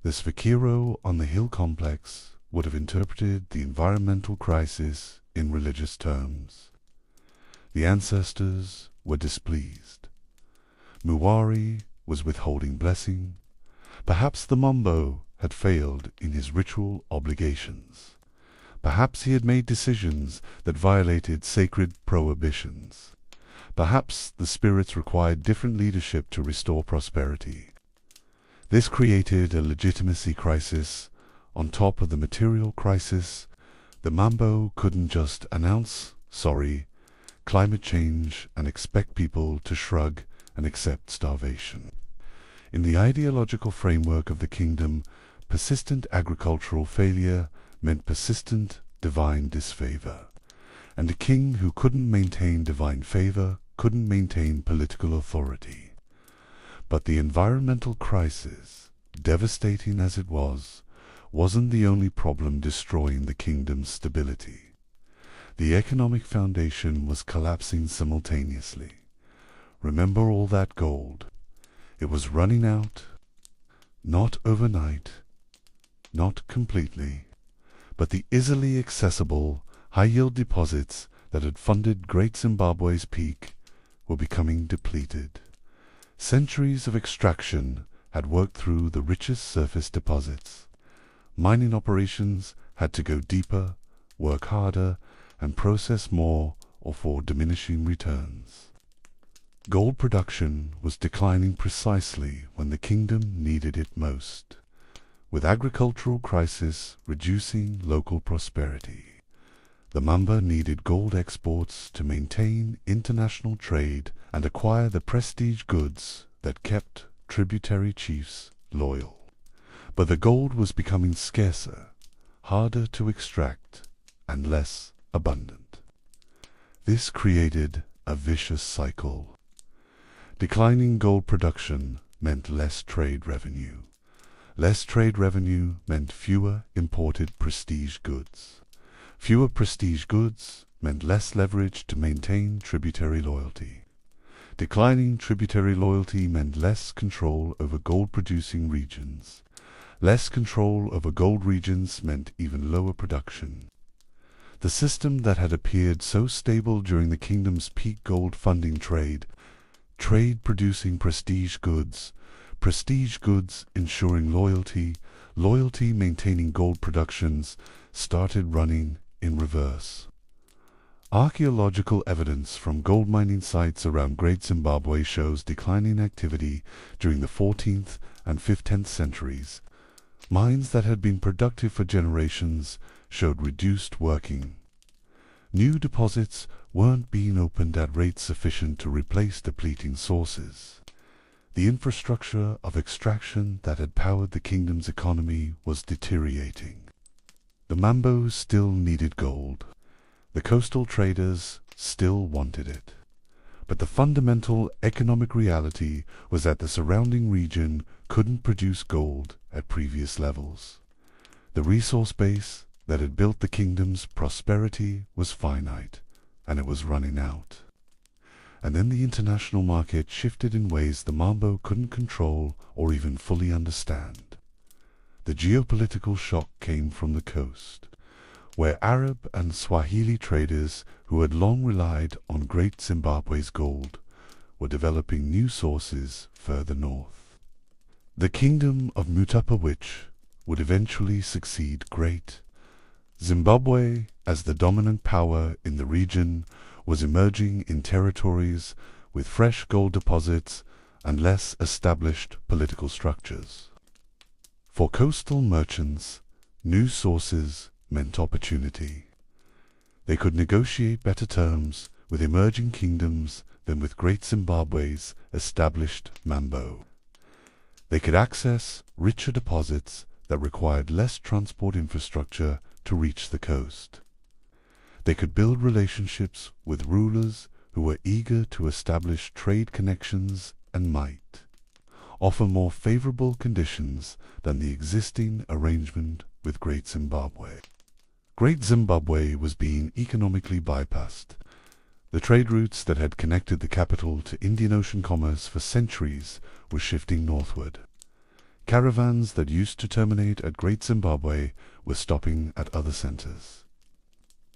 This Fakiro on the hill complex would have interpreted the environmental crisis in religious terms. The ancestors were displeased. Muwari was withholding blessing. Perhaps the Mambo had failed in his ritual obligations. Perhaps he had made decisions that violated sacred prohibitions. Perhaps the spirits required different leadership to restore prosperity. This created a legitimacy crisis on top of the material crisis. The Mambo couldn't just announce, sorry, climate change and expect people to shrug and accept starvation. In the ideological framework of the kingdom, persistent agricultural failure meant persistent divine disfavor, and a king who couldn't maintain divine favor couldn't maintain political authority. But the environmental crisis, devastating as it was, wasn't the only problem destroying the kingdom's stability. The economic foundation was collapsing simultaneously. Remember all that gold? It was running out, not overnight, not completely, but the easily accessible, high-yield deposits that had funded Great Zimbabwe's peak were becoming depleted. Centuries of extraction had worked through the richest surface deposits. Mining operations had to go deeper, work harder, and process more or for diminishing returns. Gold production was declining precisely when the kingdom needed it most, with agricultural crisis reducing local prosperity. The Mamba needed gold exports to maintain international trade and acquire the prestige goods that kept tributary chiefs loyal. But the gold was becoming scarcer, harder to extract, and less abundant. This created a vicious cycle. Declining gold production meant less trade revenue. Less trade revenue meant fewer imported prestige goods. Fewer prestige goods meant less leverage to maintain tributary loyalty. Declining tributary loyalty meant less control over gold-producing regions. Less control over gold regions meant even lower production. The system that had appeared so stable during the kingdom's peak gold funding trade producing prestige goods ensuring loyalty, loyalty maintaining gold productions, started running in reverse. Archaeological evidence from gold mining sites around Great Zimbabwe shows declining activity during the 14th and 15th centuries. Mines that had been productive for generations showed reduced working. New deposits weren't being opened at rates sufficient to replace depleting sources. The infrastructure of extraction that had powered the kingdom's economy was deteriorating. The Mambos still needed gold. The coastal traders still wanted it. But the fundamental economic reality was that the surrounding region couldn't produce gold at previous levels. The resource base that had built the kingdom's prosperity was finite, and it was running out. And then the international market shifted in ways the Mambo couldn't control or even fully understand. The geopolitical shock came from the coast, where Arab and Swahili traders who had long relied on Great Zimbabwe's gold were developing new sources further north. The kingdom of Mutapawich would eventually succeed Great Zimbabwe as the dominant power in the region was emerging in territories with fresh gold deposits and less established political structures. For coastal merchants, new sources meant opportunity. They could negotiate better terms with emerging kingdoms than with Great Zimbabwe's established Mambo. They could access richer deposits that required less transport infrastructure to reach the coast. They could build relationships with rulers who were eager to establish trade connections and might offer more favorable conditions than the existing arrangement with Great Zimbabwe. Great Zimbabwe was being economically bypassed. The trade routes that had connected the capital to Indian Ocean commerce for centuries were shifting northward. Caravans that used to terminate at Great Zimbabwe were stopping at other centers.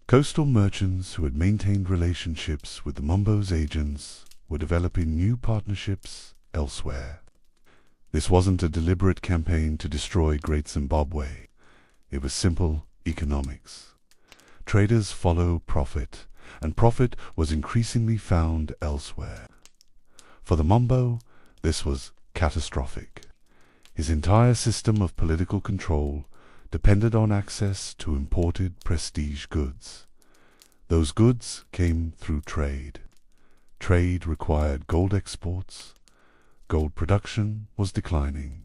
Coastal merchants who had maintained relationships with the Mambo's agents were developing new partnerships elsewhere. This wasn't a deliberate campaign to destroy Great Zimbabwe. It was simple economics. Traders follow profit, and profit was increasingly found elsewhere. For the Mambo, this was catastrophic. His entire system of political control depended on access to imported prestige goods. Those goods came through trade. Trade required gold exports. Gold production was declining,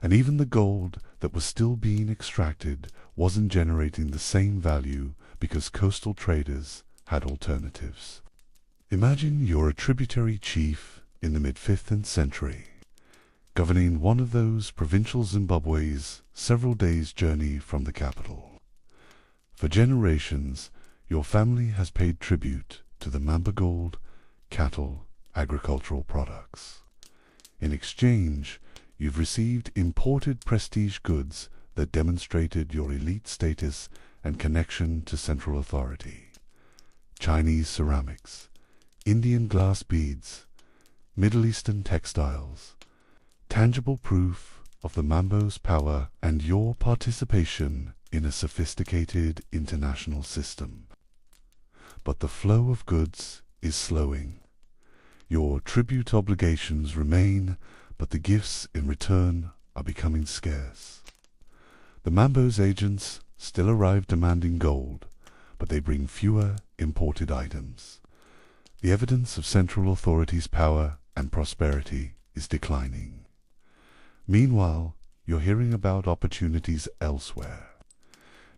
and even the gold that was still being extracted wasn't generating the same value because coastal traders had alternatives. Imagine you're a tributary chief in the mid-5th century, governing one of those provincial Zimbabwe's several days' journey from the capital. For generations, your family has paid tribute to the Mamba gold, cattle, agricultural products. In exchange, you've received imported prestige goods that demonstrated your elite status and connection to central authority. Chinese ceramics, Indian glass beads, Middle Eastern textiles, tangible proof of the Mambo's power and your participation in a sophisticated international system. But the flow of goods is slowing. Your tribute obligations remain, but the gifts in return are becoming scarce. The Mambo's agents still arrive demanding gold, but they bring fewer imported items. The evidence of central authorities' power and prosperity is declining. Meanwhile, you're hearing about opportunities elsewhere.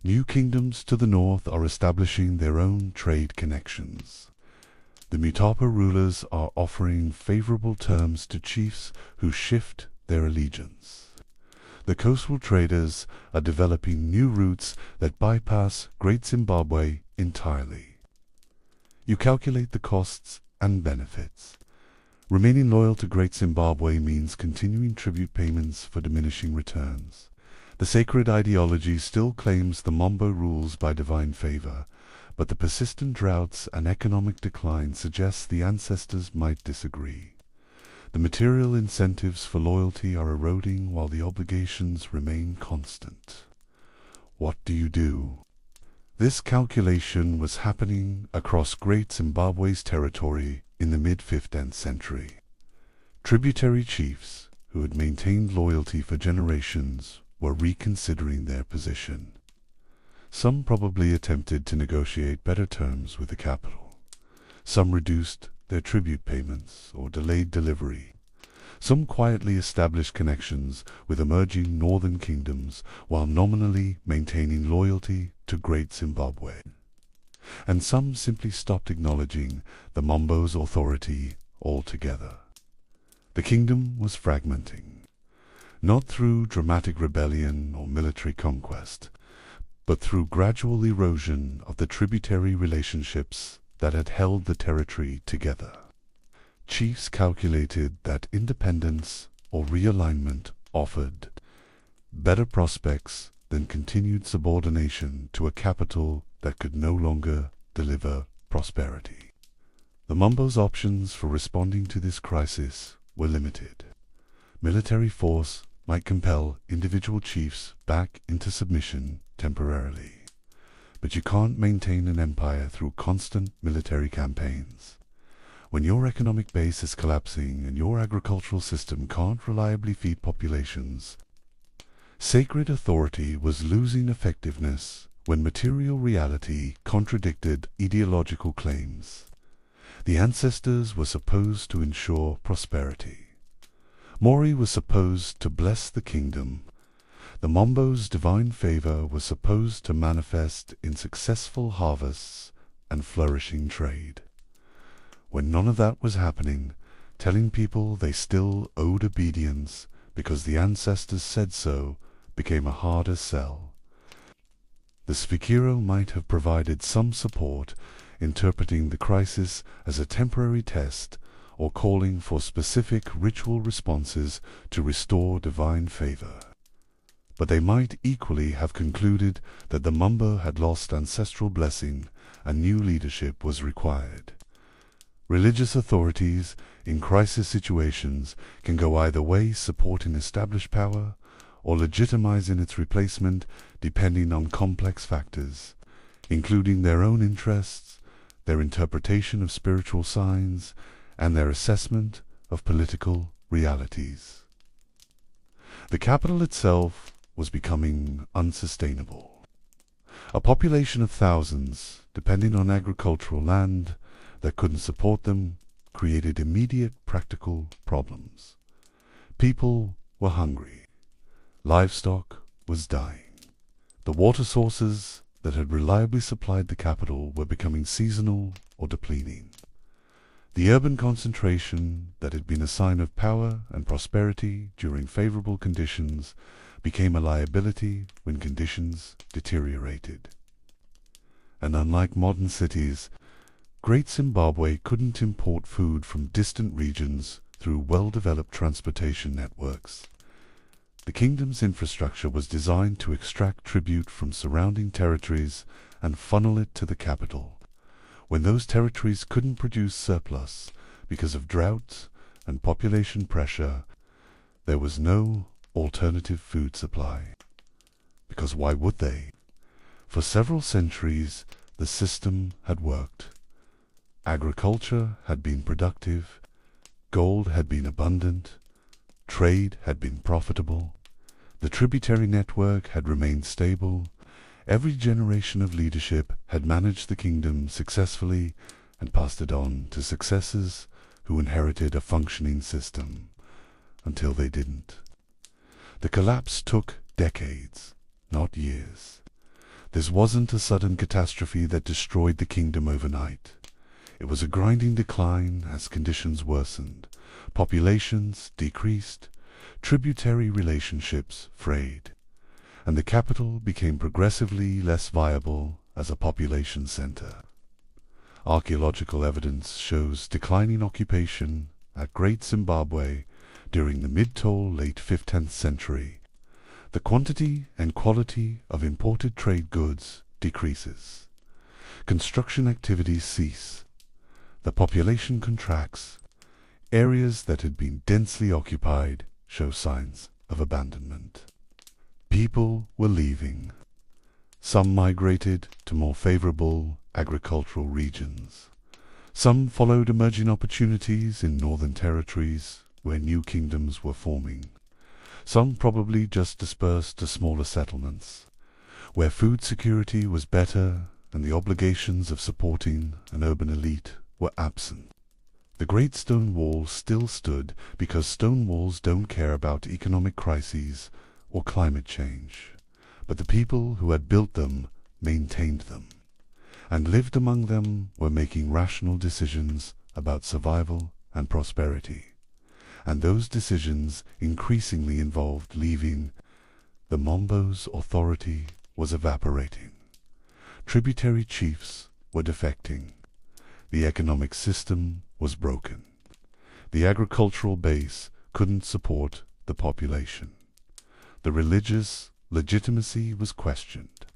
New kingdoms to the north are establishing their own trade connections. The Mutapa rulers are offering favorable terms to chiefs who shift their allegiance. The coastal traders are developing new routes that bypass Great Zimbabwe entirely. You calculate the costs and benefits. Remaining loyal to Great Zimbabwe means continuing tribute payments for diminishing returns. The sacred ideology still claims the Mambo rules by divine favor, but the persistent droughts and economic decline suggest the ancestors might disagree. The material incentives for loyalty are eroding while the obligations remain constant. What do you do? This calculation was happening across Great Zimbabwe's territory in the mid-5th century. Tributary chiefs who had maintained loyalty for generations were reconsidering their position. Some probably attempted to negotiate better terms with the capital. Some reduced their tribute payments or delayed delivery. Some quietly established connections with emerging northern kingdoms while nominally maintaining loyalty to Great Zimbabwe. And some simply stopped acknowledging the Mambo's authority altogether. The kingdom was fragmenting, not through dramatic rebellion or military conquest, but through gradual erosion of the tributary relationships that had held the territory together. Chiefs calculated that independence or realignment offered better prospects than continued subordination to a capital that could no longer deliver prosperity. The Mambo's options for responding to this crisis were limited. Military force might compel individual chiefs back into submission temporarily, but you can't maintain an empire through constant military campaigns. When your economic base is collapsing and your agricultural system can't reliably feed populations, sacred authority was losing effectiveness when material reality contradicted ideological claims. The ancestors were supposed to ensure prosperity. Mori was supposed to bless the kingdom. The Mombo's divine favor was supposed to manifest in successful harvests and flourishing trade. When none of that was happening, telling people they still owed obedience because the ancestors said so became a harder sell. The Sfikiro might have provided some support, interpreting the crisis as a temporary test or calling for specific ritual responses to restore divine favor. But they might equally have concluded that the Mombo had lost ancestral blessing and new leadership was required. Religious authorities in crisis situations can go either way, supporting established power or legitimizing its replacement depending on complex factors, including their own interests, their interpretation of spiritual signs, and their assessment of political realities. The capital itself was becoming unsustainable. A population of thousands, depending on agricultural land, that couldn't support them created immediate practical problems. People were hungry. Livestock was dying. The water sources that had reliably supplied the capital were becoming seasonal or depleting. The urban concentration that had been a sign of power and prosperity during favorable conditions became a liability when conditions deteriorated. And unlike modern cities, Great Zimbabwe couldn't import food from distant regions through well-developed transportation networks. The kingdom's infrastructure was designed to extract tribute from surrounding territories and funnel it to the capital. When those territories couldn't produce surplus because of drought and population pressure, there was no alternative food supply. Because why would they? For several centuries, the system had worked. Agriculture had been productive, gold had been abundant, trade had been profitable, the tributary network had remained stable, every generation of leadership had managed the kingdom successfully and passed it on to successors who inherited a functioning system, until they didn't. The collapse took decades, not years. This wasn't a sudden catastrophe that destroyed the kingdom overnight. It was a grinding decline as conditions worsened, populations decreased, tributary relationships frayed, and the capital became progressively less viable as a population center. Archaeological evidence shows declining occupation at Great Zimbabwe during the mid to late 15th century. The quantity and quality of imported trade goods decreases. Construction activities cease. The population contracts. Areas that had been densely occupied show signs of abandonment. People were leaving. Some migrated to more favorable agricultural regions. Some followed emerging opportunities in northern territories where new kingdoms were forming. Some probably just dispersed to smaller settlements, where food security was better and the obligations of supporting an urban elite were absent. The Great Stone Wall still stood because stone walls don't care about economic crises or climate change, but the people who had built them maintained them, and lived among them were making rational decisions about survival and prosperity. And those decisions increasingly involved leaving. The Mombo's authority was evaporating. Tributary chiefs were defecting. The economic system was broken. The agricultural base couldn't support the population. The religious legitimacy was questioned.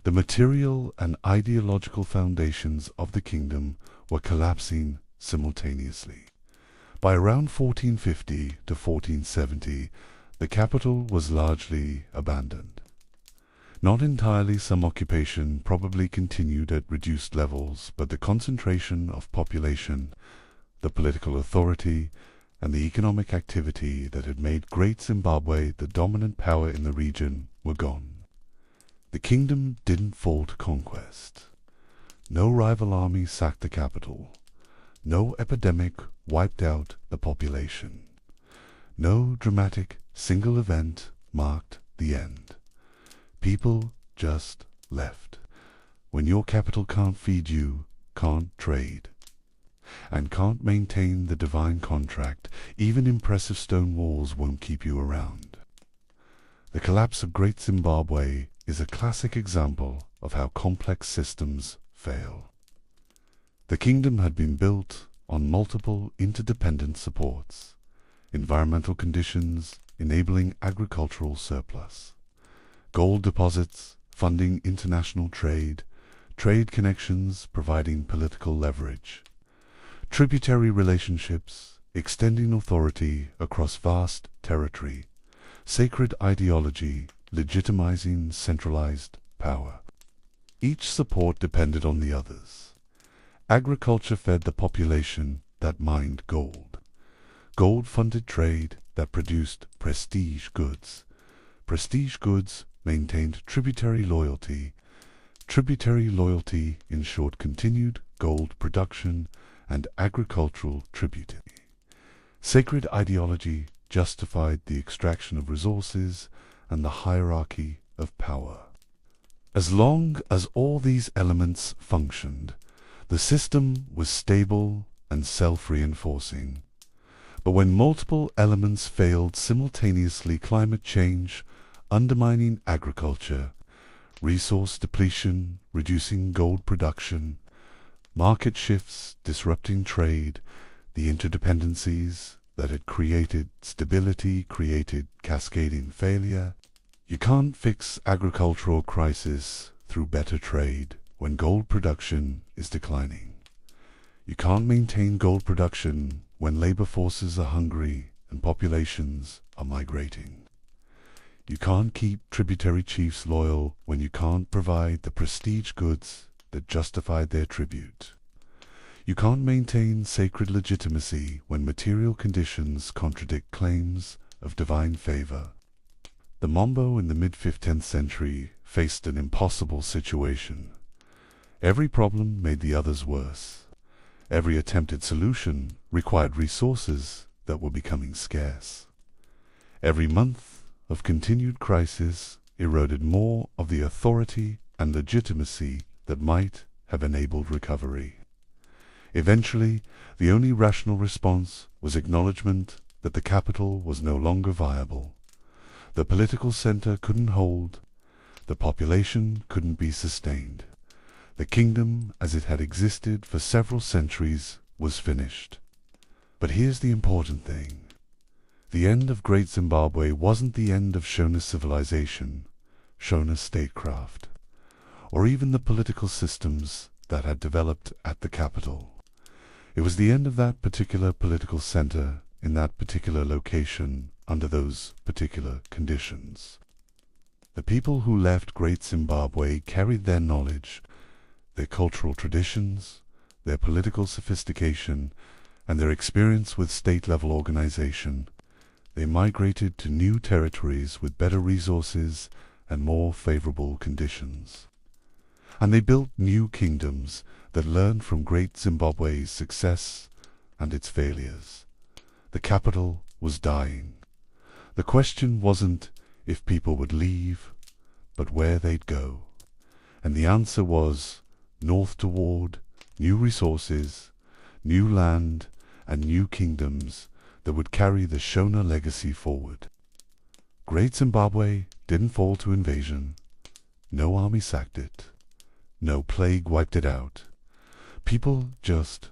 The material and ideological foundations of the kingdom were collapsing simultaneously. By around 1450 to 1470, the capital was largely abandoned. Not entirely, some occupation probably continued at reduced levels, but the concentration of population, the political authority, and the economic activity that had made Great Zimbabwe the dominant power in the region were gone. The kingdom didn't fall to conquest. No rival army sacked the capital. No epidemic wiped out the population. No dramatic single event marked the end. People just left. When your capital can't feed you, can't trade, and can't maintain the divine contract, even impressive stone walls won't keep you around. The collapse of Great Zimbabwe is a classic example of how complex systems fail. The kingdom had been built on multiple interdependent supports: environmental conditions enabling agricultural surplus, gold deposits funding international trade, trade connections providing political leverage, tributary relationships extending authority across vast territory, sacred ideology legitimizing centralized power. Each support depended on the others. Agriculture fed the population that mined gold. Gold funded trade that produced prestige goods. Prestige goods maintained tributary loyalty. Tributary loyalty ensured continued gold production and agricultural tributary. Sacred ideology justified the extraction of resources and the hierarchy of power. As long as all these elements functioned, the system was stable and self-reinforcing. But when multiple elements failed simultaneously, climate change undermining agriculture, resource depletion reducing gold production, market shifts disrupting trade, the interdependencies that had created stability created cascading failure. You can't fix agricultural crisis through better trade when gold production is declining. You can't maintain gold production when labor forces are hungry and populations are migrating. You can't keep tributary chiefs loyal when you can't provide the prestige goods that justified their tribute. You can't maintain sacred legitimacy when material conditions contradict claims of divine favor. The Mambo in the mid-15th century faced an impossible situation. Every problem made the others worse. Every attempted solution required resources that were becoming scarce. Every month of continued crisis eroded more of the authority and legitimacy that might have enabled recovery. Eventually, the only rational response was acknowledgement that the capital was no longer viable. The political center couldn't hold. The population couldn't be sustained. The kingdom, as it had existed for several centuries, was finished. But here's the important thing. The end of Great Zimbabwe wasn't the end of Shona's civilization, Shona's statecraft, or even the political systems that had developed at the capital. It was the end of that particular political center in that particular location under those particular conditions. The people who left Great Zimbabwe carried their knowledge, their cultural traditions, their political sophistication, and their experience with state-level organization. They migrated to new territories with better resources and more favorable conditions. And they built new kingdoms that learned from Great Zimbabwe's success and its failures. The capital was dying. The question wasn't if people would leave, but where they'd go. And the answer was north toward new resources, new land, and new kingdoms that would carry the Shona legacy forward. Great Zimbabwe didn't fall to invasion. No army sacked it. No plague wiped it out. People just ...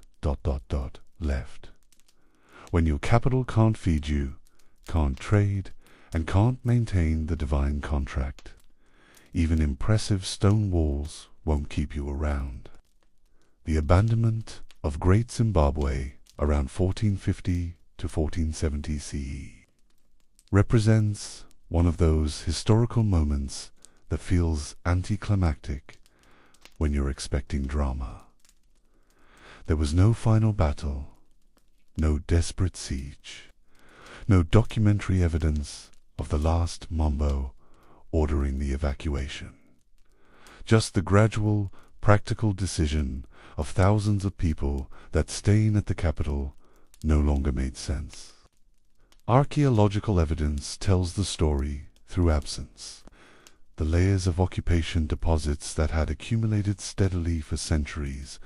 left. When your capital can't feed you, can't trade, and can't maintain the divine contract, even impressive stone walls won't keep you around. The abandonment of Great Zimbabwe around 1450 to 1470 CE represents one of those historical moments that feels anticlimactic when you're expecting drama. There was no final battle, no desperate siege, no documentary evidence of the last Mambo ordering the evacuation. Just the gradual, practical decision of thousands of people that staying at the capital no longer made sense. Archaeological evidence tells the story through absence. The layers of occupation deposits that had accumulated steadily for centuries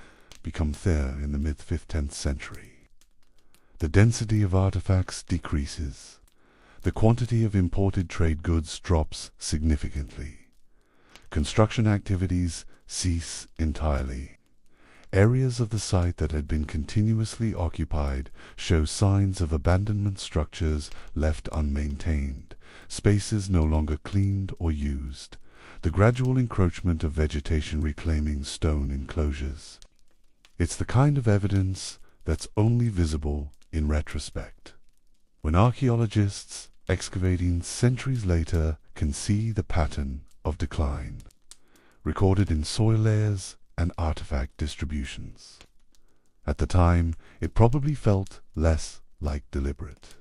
become thinner in the mid-15th century. The density of artifacts decreases. The quantity of imported trade goods drops significantly. Construction activities cease entirely. Areas of the site that had been continuously occupied show signs of abandonment, structures left unmaintained, spaces no longer cleaned or used, the gradual encroachment of vegetation reclaiming stone enclosures. It's the kind of evidence that's only visible in retrospect. When archaeologists, excavating centuries later, can see the pattern of decline, recorded in soil layers and artifact distributions. At the time, it probably felt less like deliberate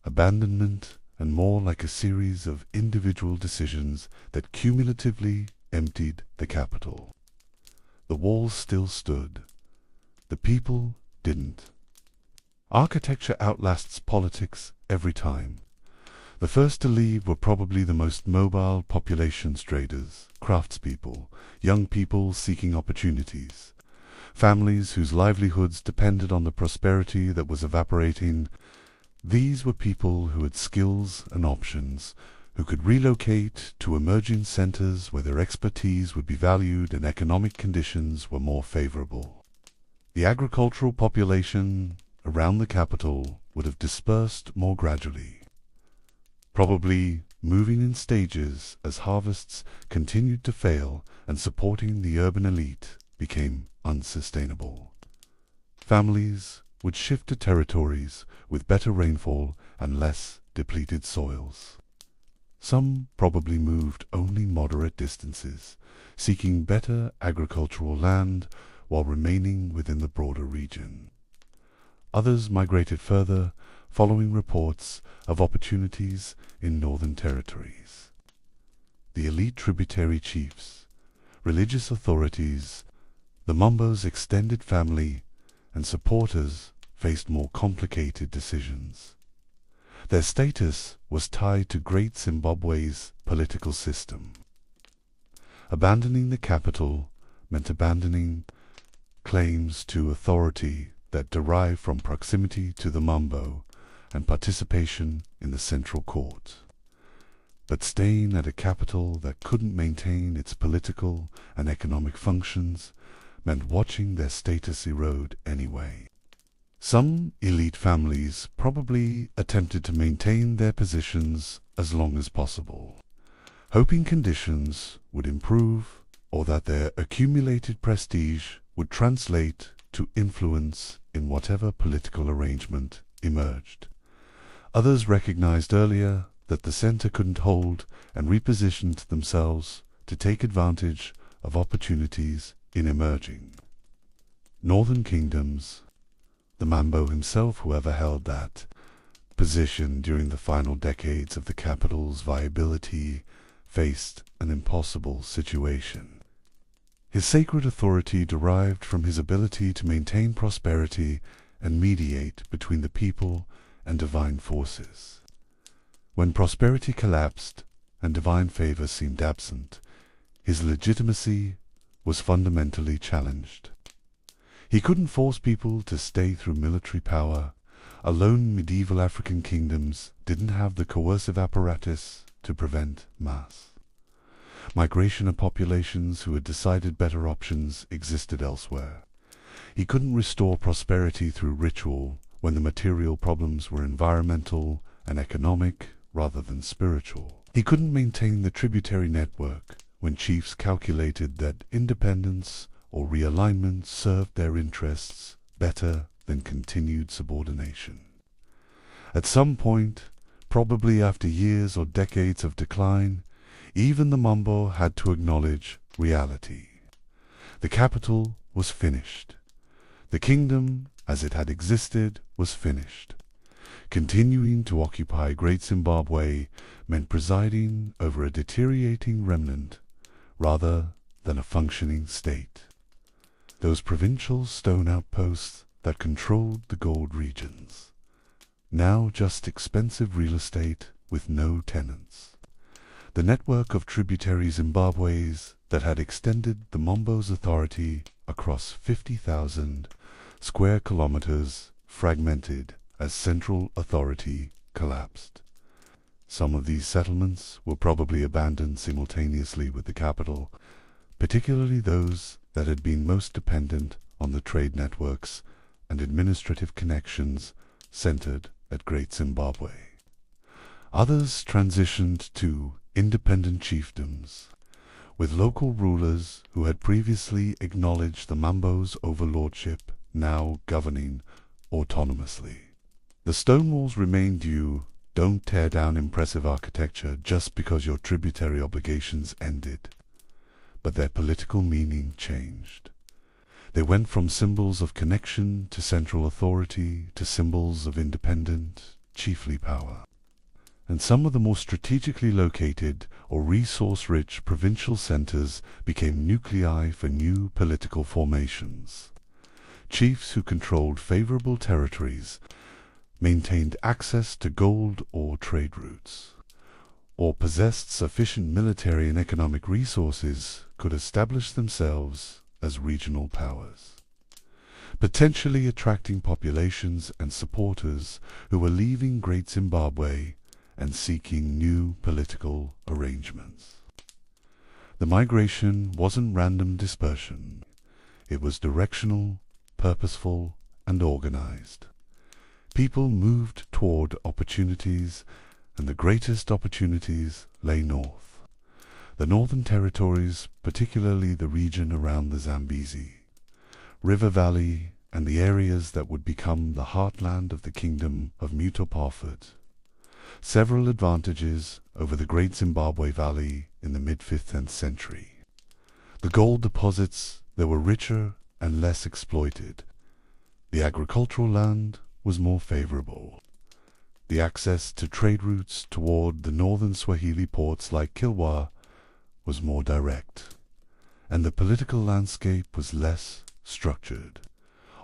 abandonment and more like a series of individual decisions that cumulatively emptied the capital. The walls still stood. The people didn't. Architecture outlasts politics every time. The first to leave were probably the most mobile populations: traders, craftspeople, young people seeking opportunities, families whose livelihoods depended on the prosperity that was evaporating. These were people who had skills and options, who could relocate to emerging centers where their expertise would be valued and economic conditions were more favorable. The agricultural population around the capital would have dispersed more gradually, probably moving in stages as harvests continued to fail and supporting the urban elite became unsustainable. Families would shift to territories with better rainfall and less depleted soils. Some probably moved only moderate distances, seeking better agricultural land while remaining within the broader region. Others migrated further, following reports of opportunities in northern territories. The elite tributary chiefs, religious authorities, the Mambo's extended family, and supporters faced more complicated decisions. Their status was tied to Great Zimbabwe's political system. Abandoning the capital meant abandoning claims to authority that derive from proximity to the Mambo and participation in the central court. But staying at a capital that couldn't maintain its political and economic functions meant watching their status erode anyway. Some elite families probably attempted to maintain their positions as long as possible, hoping conditions would improve or that their accumulated prestige would translate to influence in whatever political arrangement emerged. Others recognized earlier that the center couldn't hold and repositioned themselves to take advantage of opportunities in emerging northern kingdoms. The Mambo himself, whoever held that position during the final decades of the capital's viability, faced an impossible situation. His sacred authority derived from his ability to maintain prosperity and mediate between the people and divine forces. When prosperity collapsed and divine favor seemed absent, his legitimacy was fundamentally challenged. He couldn't force people to stay through military power. Alone medieval African kingdoms didn't have the coercive apparatus to prevent mass migration of populations who had decided better options existed elsewhere. He couldn't restore prosperity through ritual when the material problems were environmental and economic rather than spiritual. He couldn't maintain the tributary network when chiefs calculated that independence or realignment served their interests better than continued subordination. At some point, probably after years or decades of decline, even the Mambo had to acknowledge reality. The capital was finished. The kingdom, as it had existed, was finished. Continuing to occupy Great Zimbabwe meant presiding over a deteriorating remnant rather than a functioning state. Those provincial stone outposts that controlled the gold regions, now just expensive real estate with no tenants. The network of tributary Zimbabwe's that had extended the Mombo's authority across 50,000 square kilometers fragmented as central authority collapsed. Some of these settlements were probably abandoned simultaneously with the capital, particularly those that had been most dependent on the trade networks and administrative connections centered at Great Zimbabwe. Others transitioned to independent chiefdoms, with local rulers who had previously acknowledged the Mambo's overlordship now governing autonomously. The stone walls remained. You don't tear down impressive architecture just because your tributary obligations ended, but their political meaning changed. They went from symbols of connection to central authority to symbols of independent, chiefly power. And some of the more strategically located or resource-rich provincial centers became nuclei for new political formations. Chiefs who controlled favorable territories, maintained access to gold or trade routes, or possessed sufficient military and economic resources could establish themselves as regional powers, potentially attracting populations and supporters who were leaving Great Zimbabwe and seeking new political arrangements. The migration wasn't random dispersion. It was directional, purposeful, and organized. People moved toward opportunities, and the greatest opportunities lay north. The northern territories, particularly the region around the Zambezi River Valley and the areas that would become the heartland of the Kingdom of Mutapa, several advantages over the Great Zimbabwe Valley in the mid-15th century. The gold deposits that were richer and less exploited. The agricultural land was more favorable. The access to trade routes toward the northern Swahili ports like Kilwa was more direct, and the political landscape was less structured,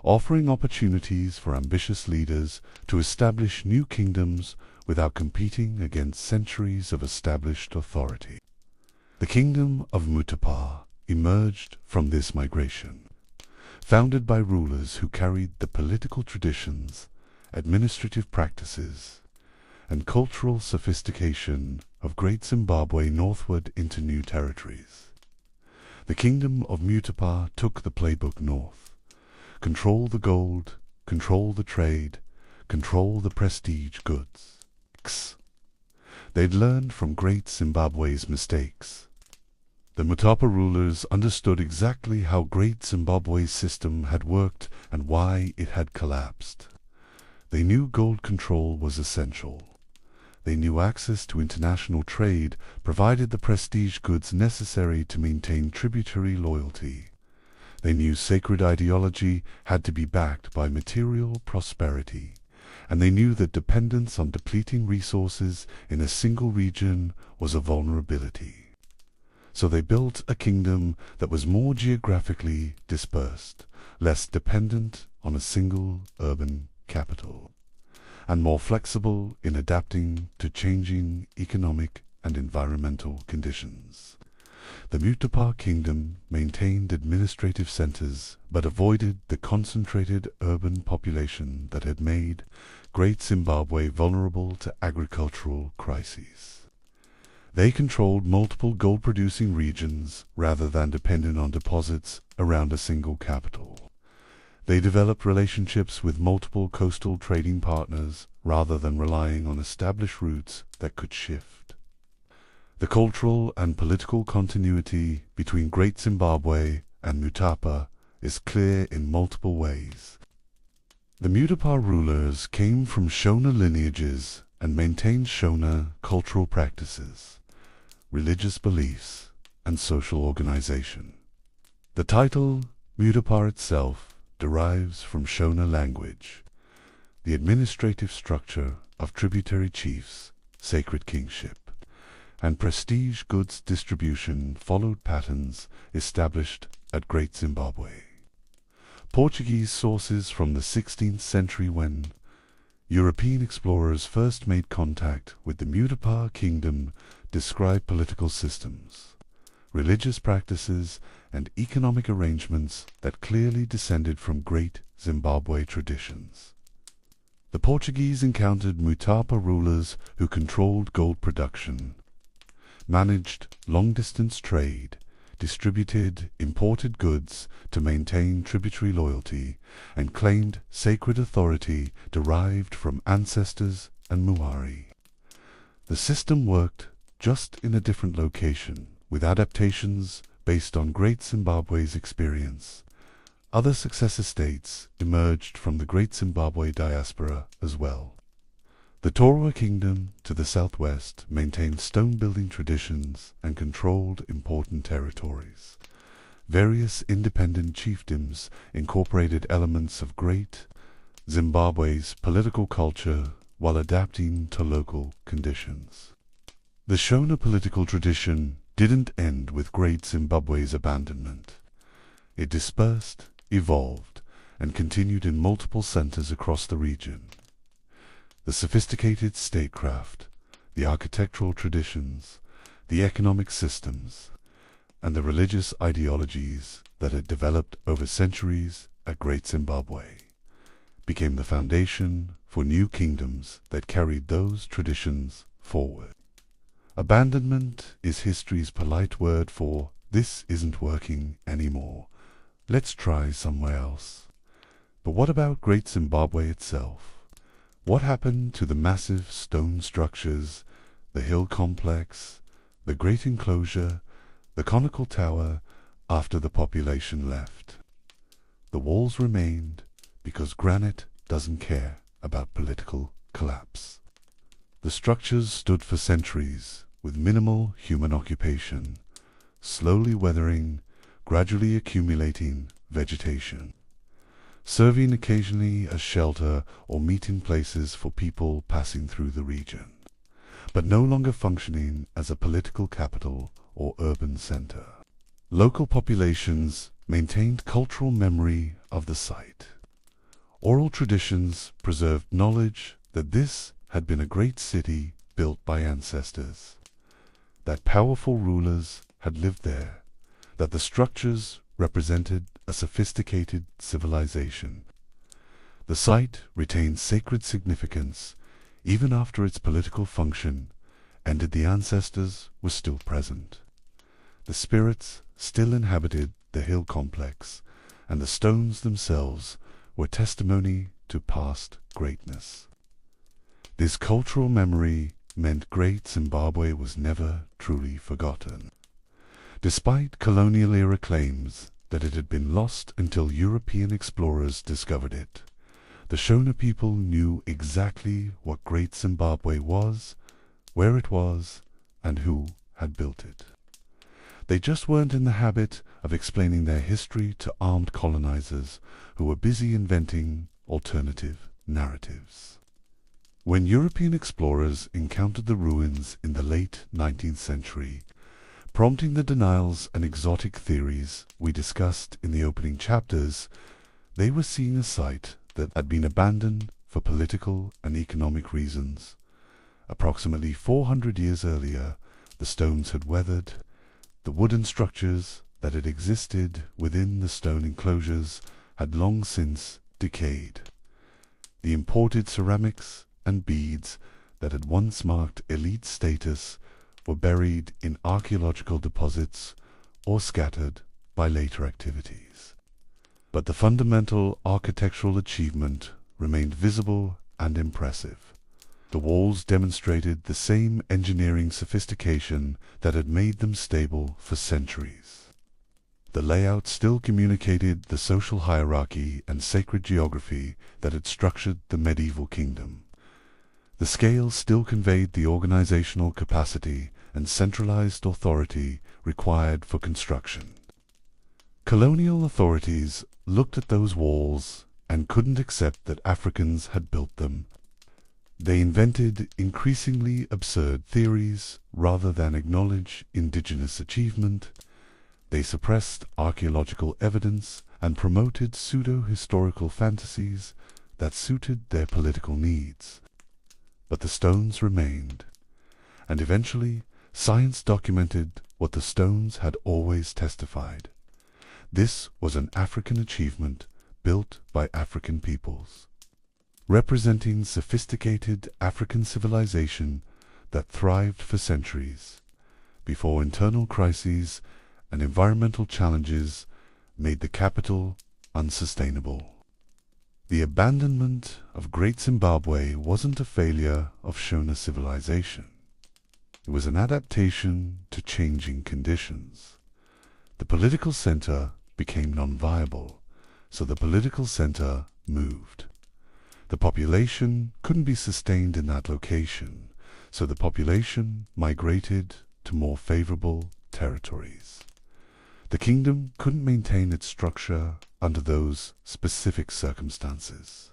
offering opportunities for ambitious leaders to establish new kingdoms without competing against centuries of established authority. The Kingdom of Mutapa emerged from this migration, founded by rulers who carried the political traditions, administrative practices, and cultural sophistication of Great Zimbabwe northward into new territories. The Kingdom of Mutapa took the playbook north: control the gold, control the trade, control the prestige goods. They'd learned from Great Zimbabwe's mistakes. The Mutapa rulers understood exactly how Great Zimbabwe's system had worked and why it had collapsed. They knew gold control was essential. They knew access to international trade provided the prestige goods necessary to maintain tributary loyalty. They knew sacred ideology had to be backed by material prosperity, and they knew that dependence on depleting resources in a single region was a vulnerability. So they built a kingdom that was more geographically dispersed, less dependent on a single urban capital, and more flexible in adapting to changing economic and environmental conditions. The Mutapa kingdom maintained administrative centers but avoided the concentrated urban population that had made Great Zimbabwe vulnerable to agricultural crises. They controlled multiple gold-producing regions rather than dependent on deposits around a single capital. They developed relationships with multiple coastal trading partners rather than relying on established routes that could shift. The cultural and political continuity between Great Zimbabwe and Mutapa is clear in multiple ways. The Mutapa rulers came from Shona lineages and maintained Shona cultural practices, religious beliefs, and social organization. The title Mutapa itself derives from Shona language, the administrative structure of tributary chiefs, sacred kingship, and prestige goods distribution followed patterns established at Great Zimbabwe. Portuguese sources from the 16th century, when European explorers first made contact with the Mutapa kingdom, describe political systems, religious practices, and economic arrangements that clearly descended from Great Zimbabwe traditions. The Portuguese encountered Mutapa rulers who controlled gold production, managed long-distance trade, distributed imported goods to maintain tributary loyalty, and claimed sacred authority derived from ancestors and Muari. The system worked just in a different location, with adaptations based on Great Zimbabwe's experience. Other successor states emerged from the Great Zimbabwe diaspora as well. The Torwa Kingdom to the southwest maintained stone-building traditions and controlled important territories. Various independent chiefdoms incorporated elements of Great Zimbabwe's political culture while adapting to local conditions. The Shona political tradition didn't end with Great Zimbabwe's abandonment. It dispersed, evolved, and continued in multiple centers across the region. The sophisticated statecraft, the architectural traditions, the economic systems, and the religious ideologies that had developed over centuries at Great Zimbabwe became the foundation for new kingdoms that carried those traditions forward. Abandonment is history's polite word for "this isn't working anymore. Let's try somewhere else." But what about Great Zimbabwe itself? What happened to the massive stone structures, the hill complex, the great enclosure, the conical tower, after the population left? The walls remained because granite doesn't care about political collapse. The structures stood for centuries with minimal human occupation, slowly weathering, gradually accumulating vegetation, serving occasionally as shelter or meeting places for people passing through the region, but no longer functioning as a political capital or urban center. Local populations maintained cultural memory of the site. Oral traditions preserved knowledge that this had been a great city built by ancestors, that powerful rulers had lived there, that the structures represented a sophisticated civilization. The site retained sacred significance even after its political function ended. The ancestors were still present. The spirits still inhabited the hill complex, and the stones themselves were testimony to past greatness. This cultural memory meant Great Zimbabwe was never truly forgotten. Despite colonial-era claims that it had been lost until European explorers discovered it, the Shona people knew exactly what Great Zimbabwe was, where it was, and who had built it. They just weren't in the habit of explaining their history to armed colonizers who were busy inventing alternative narratives. When European explorers encountered the ruins in the late 19th century, prompting the denials and exotic theories we discussed in the opening chapters, they were seeing a site that had been abandoned for political and economic reasons. Approximately 400 years earlier, the stones had weathered, the wooden structures that had existed within the stone enclosures had long since decayed. The imported ceramics and beads that had once marked elite status were buried in archaeological deposits or scattered by later activities. But the fundamental architectural achievement remained visible and impressive. The walls demonstrated the same engineering sophistication that had made them stable for centuries. The layout still communicated the social hierarchy and sacred geography that had structured the medieval kingdom. The scale still conveyed the organizational capacity and centralized authority required for construction. Colonial authorities looked at those walls and couldn't accept that Africans had built them. They invented increasingly absurd theories rather than acknowledge indigenous achievement. They suppressed archaeological evidence and promoted pseudo-historical fantasies that suited their political needs. But the stones remained, and eventually Science documented what the stones had always testified. This was an African achievement built by African peoples, representing sophisticated African civilization that thrived for centuries before internal crises and environmental challenges made the capital unsustainable. The abandonment of Great Zimbabwe wasn't a failure of Shona civilization. It was an adaptation to changing conditions. The political center became non-viable, so the political center moved. The population couldn't be sustained in that location, so the population migrated to more favorable territories. The kingdom couldn't maintain its structure under those specific circumstances,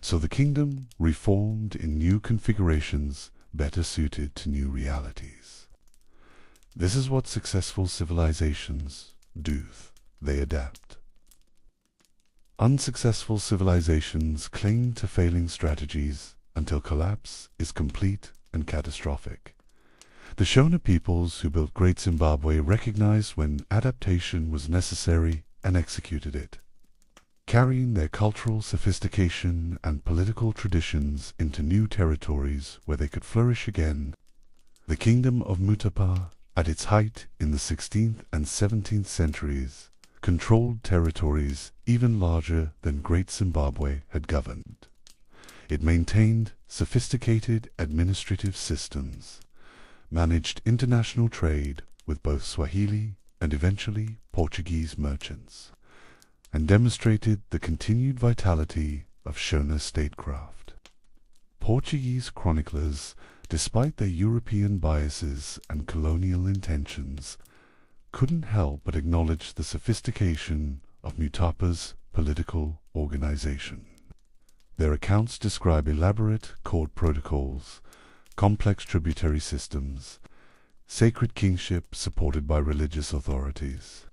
so the kingdom reformed in new configurations better suited to new realities. This is what successful civilizations do. They adapt. Unsuccessful civilizations cling to failing strategies until collapse is complete and catastrophic. The Shona peoples who built Great Zimbabwe recognized when adaptation was necessary and executed it, carrying their cultural sophistication and political traditions into new territories where they could flourish again. The kingdom of Mutapa, at its height in the 16th and 17th centuries, controlled territories even larger than Great Zimbabwe had governed. It maintained sophisticated administrative systems, managed international trade with both Swahili and eventually Portuguese merchants, and demonstrated the continued vitality of Shona statecraft. Portuguese chroniclers, despite their European biases and colonial intentions, couldn't help but acknowledge the sophistication of Mutapa's political organization. Their accounts describe elaborate court protocols, complex tributary systems, sacred kingship supported by religious authorities,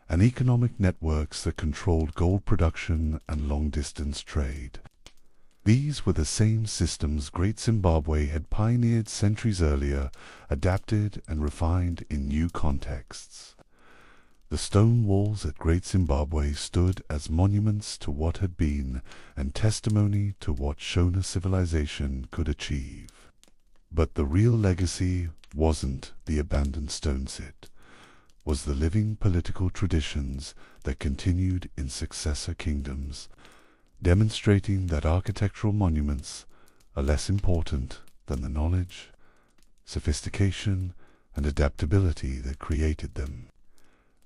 and economic networks that controlled gold production and long-distance trade. These were the same systems Great Zimbabwe had pioneered centuries earlier, adapted and refined in new contexts. The stone walls at Great Zimbabwe stood as monuments to what had been and testimony to what Shona civilization could achieve. But the real legacy wasn't the abandoned stone sit, was the living political traditions that continued in successor kingdoms, demonstrating that architectural monuments are less important than the knowledge, sophistication, and adaptability that created them.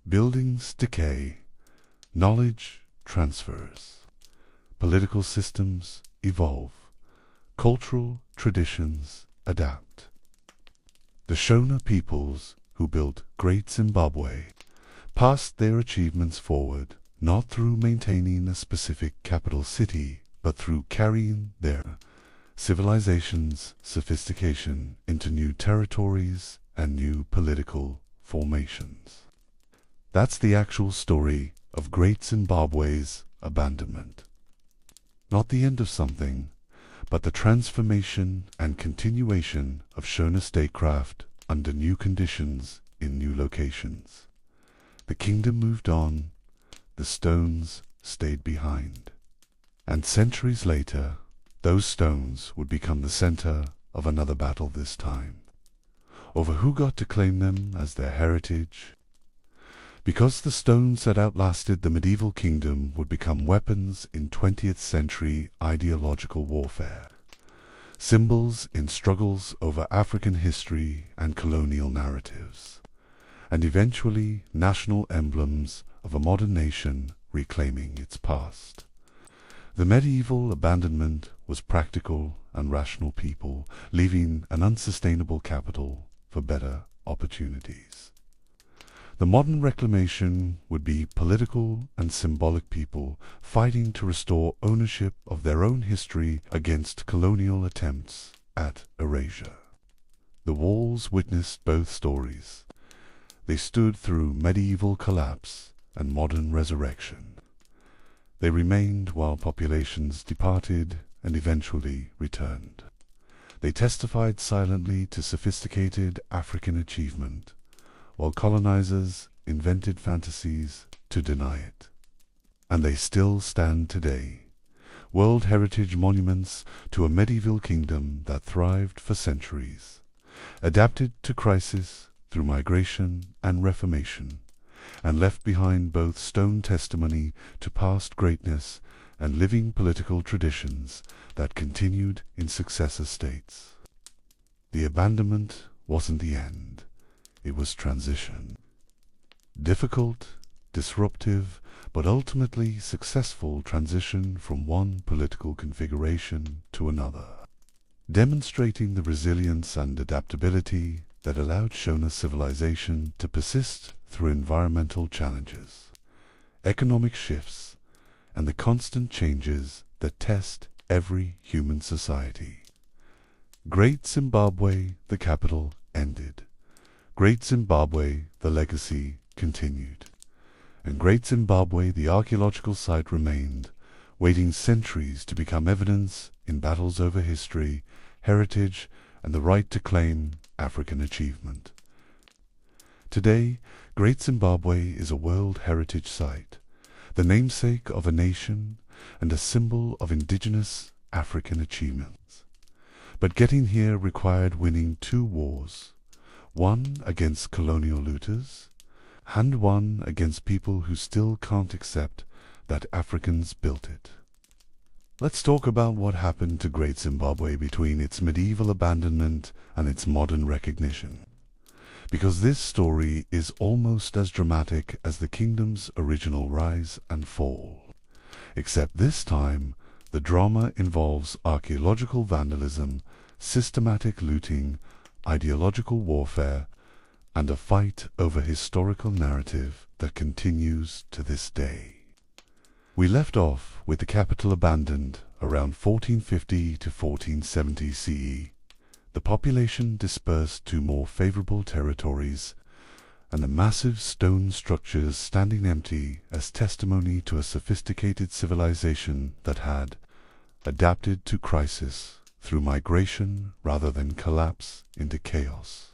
Buildings decay, knowledge transfers, political systems evolve, cultural traditions adapt. The Shona peoples who built Great Zimbabwe passed their achievements forward, not through maintaining a specific capital city, but through carrying their civilization's sophistication into new territories and new political formations. That's the actual story of Great Zimbabwe's abandonment. Not the end of something, but the transformation and continuation of Shona statecraft under new conditions in new locations. The kingdom moved on, the stones stayed behind. And centuries later, those stones would become the center of another battle this time, over who got to claim them as their heritage. Because the stones that outlasted the medieval kingdom would become weapons in 20th century ideological warfare, symbols in struggles over African history and colonial narratives, and eventually national emblems of a modern nation reclaiming its past. The medieval abandonment was practical and rational people leaving an unsustainable capital for better opportunities. The modern reclamation would be political and symbolic people fighting to restore ownership of their own history against colonial attempts at erasure. The walls witnessed both stories. They stood through medieval collapse and modern resurrection. They remained while populations departed and eventually returned. They testified silently to sophisticated African achievement, while colonizers invented fantasies to deny it. And they still stand today, World Heritage monuments to a medieval kingdom that thrived for centuries, adapted to crisis through migration and reformation, and left behind both stone testimony to past greatness and living political traditions that continued in successor states. The abandonment wasn't the end, it was transition. Difficult, disruptive, but ultimately successful transition from one political configuration to another, demonstrating the resilience and adaptability that allowed Shona civilization to persist through environmental challenges, economic shifts, and the constant changes that test every human society. Great Zimbabwe, the capital, ended. Great Zimbabwe, the legacy, continued. And Great Zimbabwe, the archaeological site, remained, waiting centuries to become evidence in battles over history, heritage, and the right to claim African achievement. Today, Great Zimbabwe is a World Heritage Site, the namesake of a nation and a symbol of indigenous African achievements. But getting here required winning 2 wars, one against colonial looters, and one against people who still can't accept that Africans built it. Let's talk about what happened to Great Zimbabwe between its medieval abandonment and its modern recognition, because this story is almost as dramatic as the kingdom's original rise and fall, except this time the drama involves archaeological vandalism, systematic looting, ideological warfare, and a fight over historical narrative that continues to this day. We left off with the capital abandoned around 1450 to 1470 CE, the population dispersed to more favorable territories, and the massive stone structures standing empty as testimony to a sophisticated civilization that had adapted to crisis through migration rather than collapse into chaos.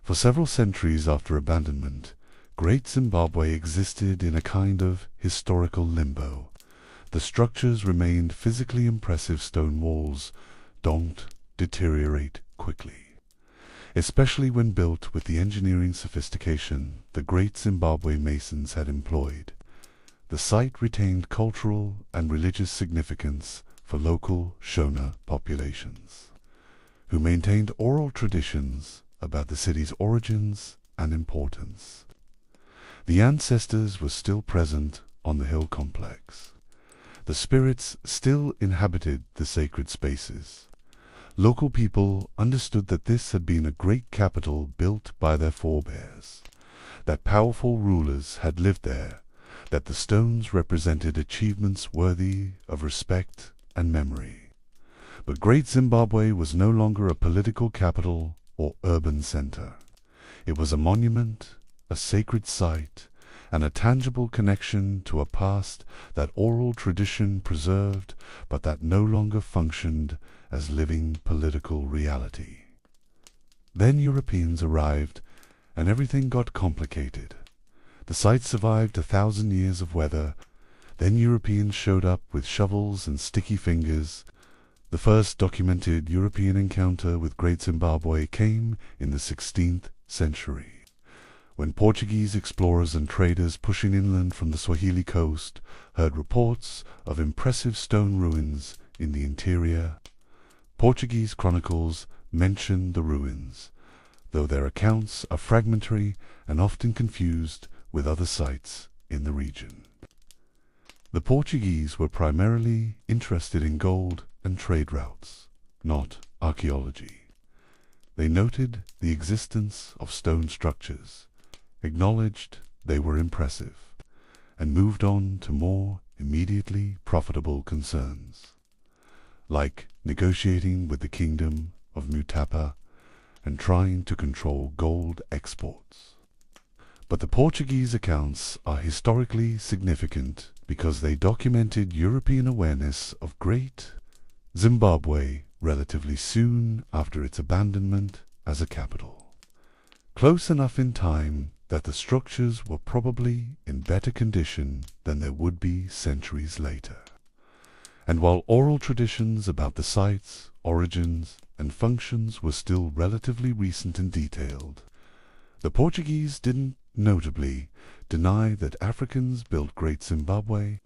For several centuries after abandonment, Great Zimbabwe existed in a kind of historical limbo. The structures remained physically impressive stone walls, don't deteriorate quickly, especially when built with the engineering sophistication the Great Zimbabwe masons had employed. The site retained cultural and religious significance for local Shona populations, who maintained oral traditions about the city's origins and importance. The ancestors were still present on the hill complex. The spirits still inhabited the sacred spaces. Local people understood that this had been a great capital built by their forebears, that powerful rulers had lived there, that the stones represented achievements worthy of respect and memory. But Great Zimbabwe was no longer a political capital or urban center. It was a monument, a sacred site, and a tangible connection to a past that oral tradition preserved, but that no longer functioned as living political reality. Then Europeans arrived, and everything got complicated. The site survived 1,000 years of weather. Then Europeans showed up with shovels and sticky fingers. The first documented European encounter with Great Zimbabwe came in the 16th century, when Portuguese explorers and traders pushing inland from the Swahili coast heard reports of impressive stone ruins in the interior. Portuguese chronicles mention the ruins, though their accounts are fragmentary and often confused with other sites in the region. The Portuguese were primarily interested in gold and trade routes, not archaeology. They noted the existence of stone structures, acknowledged they were impressive, and moved on to more immediately profitable concerns, like negotiating with the kingdom of Mutapa and trying to control gold exports. But the Portuguese accounts are historically significant because they documented European awareness of Great Zimbabwe relatively soon after its abandonment as a capital. Close enough in time that the structures were probably in better condition than they would be centuries later. And while oral traditions about the sites, origins, and functions were still relatively recent and detailed, the Portuguese didn't notably deny that Africans built Great Zimbabwe.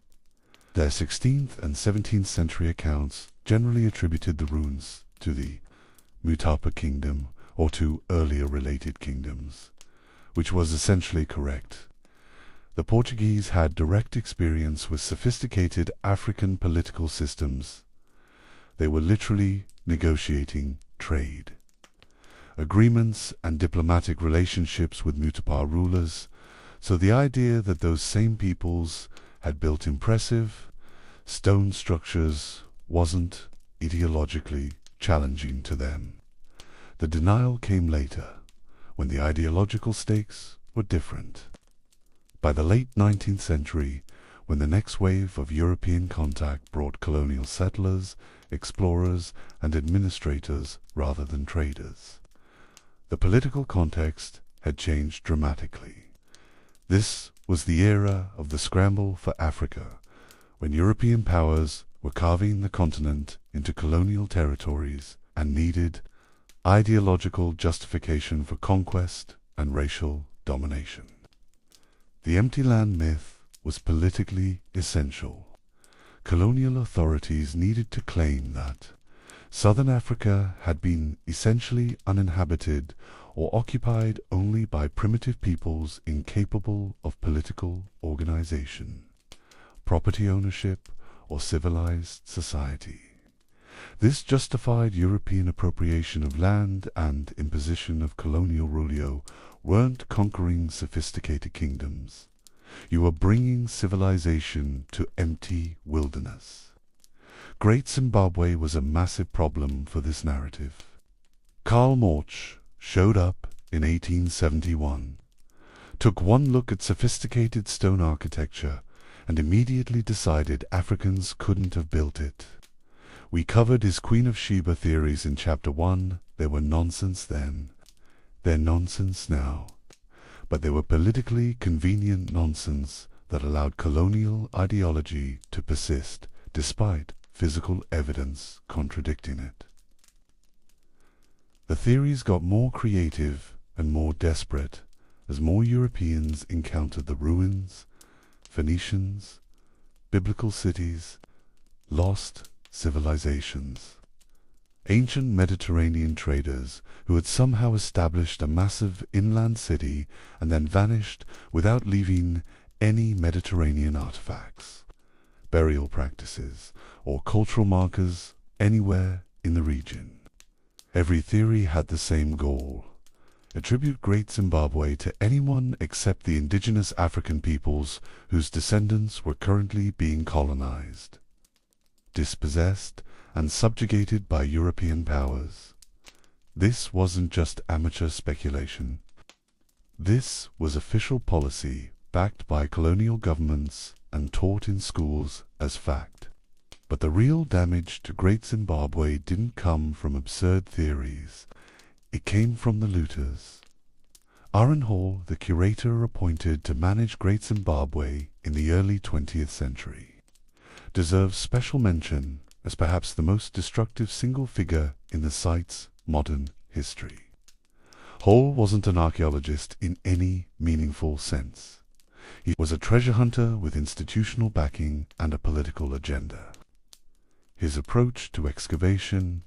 Their 16th and 17th century accounts generally attributed the ruins to the Mutapa kingdom or to earlier related kingdoms, which was essentially correct. The Portuguese had direct experience with sophisticated African political systems. They were literally negotiating trade, agreements, and diplomatic relationships with Mutapa rulers, so the idea that those same peoples had built impressive stone structures wasn't ideologically challenging to them. The denial came later, when the ideological stakes were different. By the late 19th century, when the next wave of European contact brought colonial settlers, explorers, and administrators rather than traders, the political context had changed dramatically. This was the era of the scramble for Africa, when European powers were carving the continent into colonial territories and needed ideological justification for conquest and racial domination. The empty land myth was politically essential. Colonial authorities needed to claim that Southern Africa had been essentially uninhabited or occupied only by primitive peoples incapable of political organization, property ownership, or civilized society. This justified European appropriation of land and imposition of colonial rule. You weren't conquering sophisticated kingdoms. You were bringing civilization to empty wilderness. Great Zimbabwe was a massive problem for this narrative. Karl Marx showed up in 1871, took one look at sophisticated stone architecture, and immediately decided Africans couldn't have built it. We covered his Queen of Sheba theories in Chapter 1. They were nonsense then. They're nonsense now. But they were politically convenient nonsense that allowed colonial ideology to persist, despite physical evidence contradicting it. The theories got more creative and more desperate as more Europeans encountered the ruins, Phoenicians, biblical cities, lost civilizations, ancient Mediterranean traders who had somehow established a massive inland city and then vanished without leaving any Mediterranean artifacts, burial practices, or cultural markers anywhere in the region. Every theory had the same goal: attribute Great Zimbabwe to anyone except the indigenous African peoples whose descendants were currently being colonized, dispossessed, and subjugated by European powers. This wasn't just amateur speculation. This was official policy backed by colonial governments and taught in schools as fact. But the real damage to Great Zimbabwe didn't come from absurd theories. It came from the looters. Aaron Hall, the curator appointed to manage Great Zimbabwe in the early 20th century, deserves special mention as perhaps the most destructive single figure in the site's modern history. Hall wasn't an archaeologist in any meaningful sense. He was a treasure hunter with institutional backing and a political agenda. His approach to excavation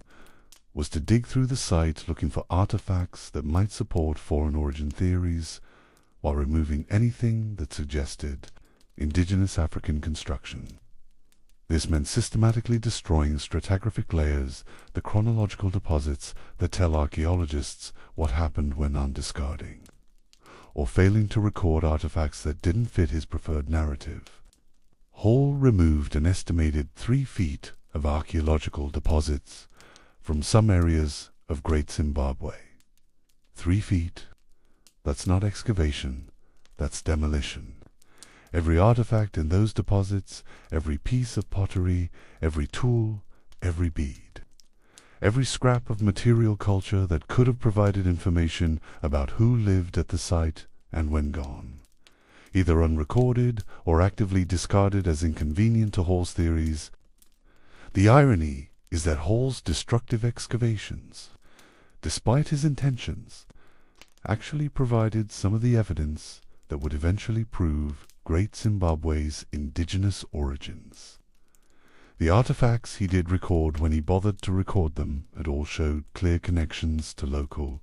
was to dig through the site looking for artifacts that might support foreign origin theories while removing anything that suggested indigenous African construction. This meant systematically destroying stratigraphic layers, the chronological deposits that tell archaeologists what happened when undiscarding, or failing to record artifacts that didn't fit his preferred narrative. Hall removed an estimated 3 feet of archaeological deposits from some areas of Great Zimbabwe. 3 feet. That's not excavation, that's demolition. Every artifact in those deposits, every piece of pottery, every tool, every bead, every scrap of material culture that could have provided information about who lived at the site and when gone, either unrecorded or actively discarded as inconvenient to Hall's theories. The irony is that Hall's destructive excavations, despite his intentions, actually provided some of the evidence that would eventually prove Great Zimbabwe's indigenous origins. The artifacts he did record, when he bothered to record them, at all showed clear connections to local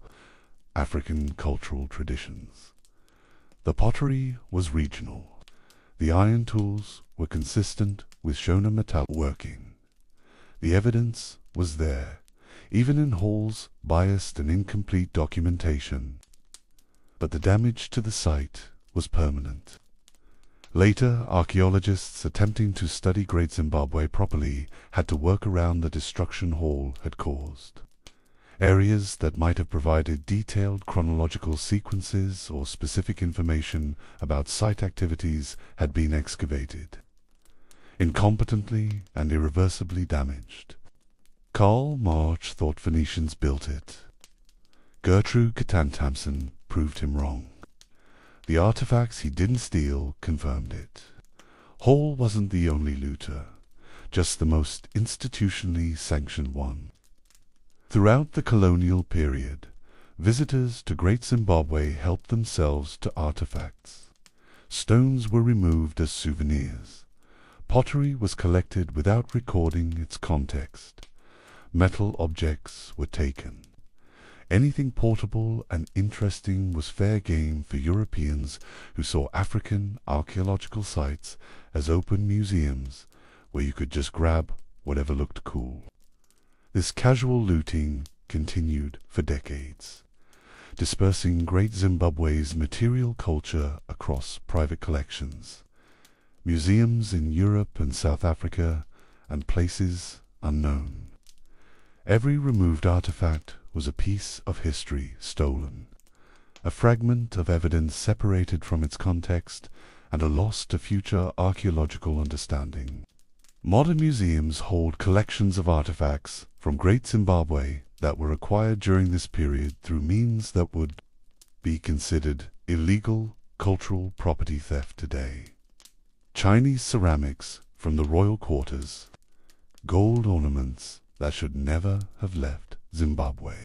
African cultural traditions. The pottery was regional. The iron tools were consistent with Shona metal working. The evidence was there, even in Hall's biased and incomplete documentation. But the damage to the site was permanent. Later, archaeologists attempting to study Great Zimbabwe properly had to work around the destruction Hall had caused. Areas that might have provided detailed chronological sequences or specific information about site activities had been excavated, incompetently and irreversibly damaged. Karl Marx thought Phoenicians built it. Gertrude Katantamson proved him wrong. The artifacts he didn't steal confirmed it. Hall wasn't the only looter, just the most institutionally sanctioned one. Throughout the colonial period, visitors to Great Zimbabwe helped themselves to artifacts. Stones were removed as souvenirs. Pottery was collected without recording its context. Metal objects were taken. Anything portable and interesting was fair game for Europeans who saw African archaeological sites as open museums where you could just grab whatever looked cool. This casual looting continued for decades, dispersing Great Zimbabwe's material culture across private collections, museums in Europe and South Africa, and places unknown. Every removed artifact was a piece of history stolen, a fragment of evidence separated from its context, and a loss to future archaeological understanding. Modern museums hold collections of artifacts from Great Zimbabwe that were acquired during this period through means that would be considered illegal cultural property theft today. Chinese ceramics from the royal quarters, gold ornaments that should never have left Zimbabwe,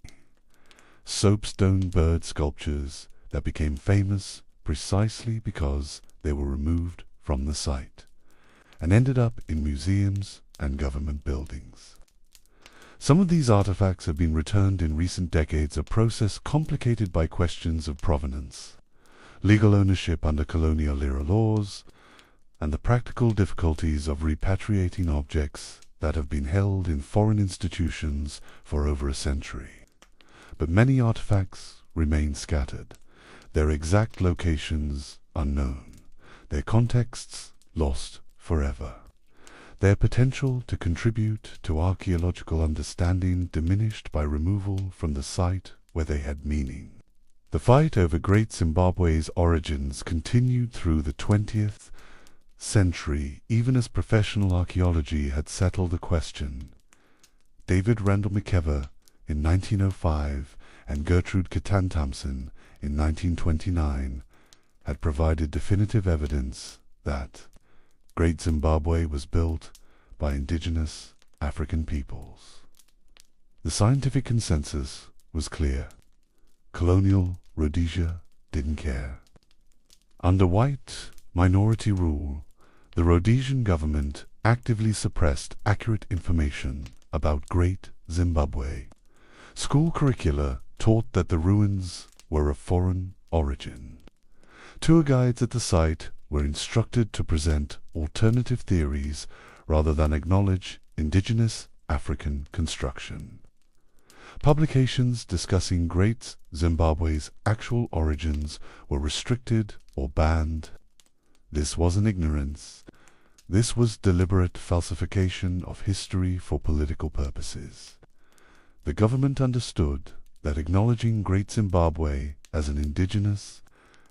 soapstone bird sculptures that became famous precisely because they were removed from the site and ended up in museums and government buildings. Some of these artifacts have been returned in recent decades, a process complicated by questions of provenance, legal ownership under colonial era laws, and the practical difficulties of repatriating objects that have been held in foreign institutions for over a century. But many artifacts remain scattered, their exact locations unknown, their contexts lost forever, their potential to contribute to archaeological understanding diminished by removal from the site where they had meaning. The fight over Great Zimbabwe's origins continued through the 20th century, even as professional archaeology had settled the question. David Randall McKever in 1905 and Gertrude Katantamson in 1929 had provided definitive evidence that Great Zimbabwe was built by indigenous African peoples. The scientific consensus was clear. Colonial Rhodesia didn't care. Under white minority rule, the Rhodesian government actively suppressed accurate information about Great Zimbabwe. School curricula taught that the ruins were of foreign origin. Tour guides at the site were instructed to present alternative theories rather than acknowledge indigenous African construction. Publications discussing Great Zimbabwe's actual origins were restricted or banned. This wasn't ignorance. This was deliberate falsification of history for political purposes. The government understood that acknowledging Great Zimbabwe as an indigenous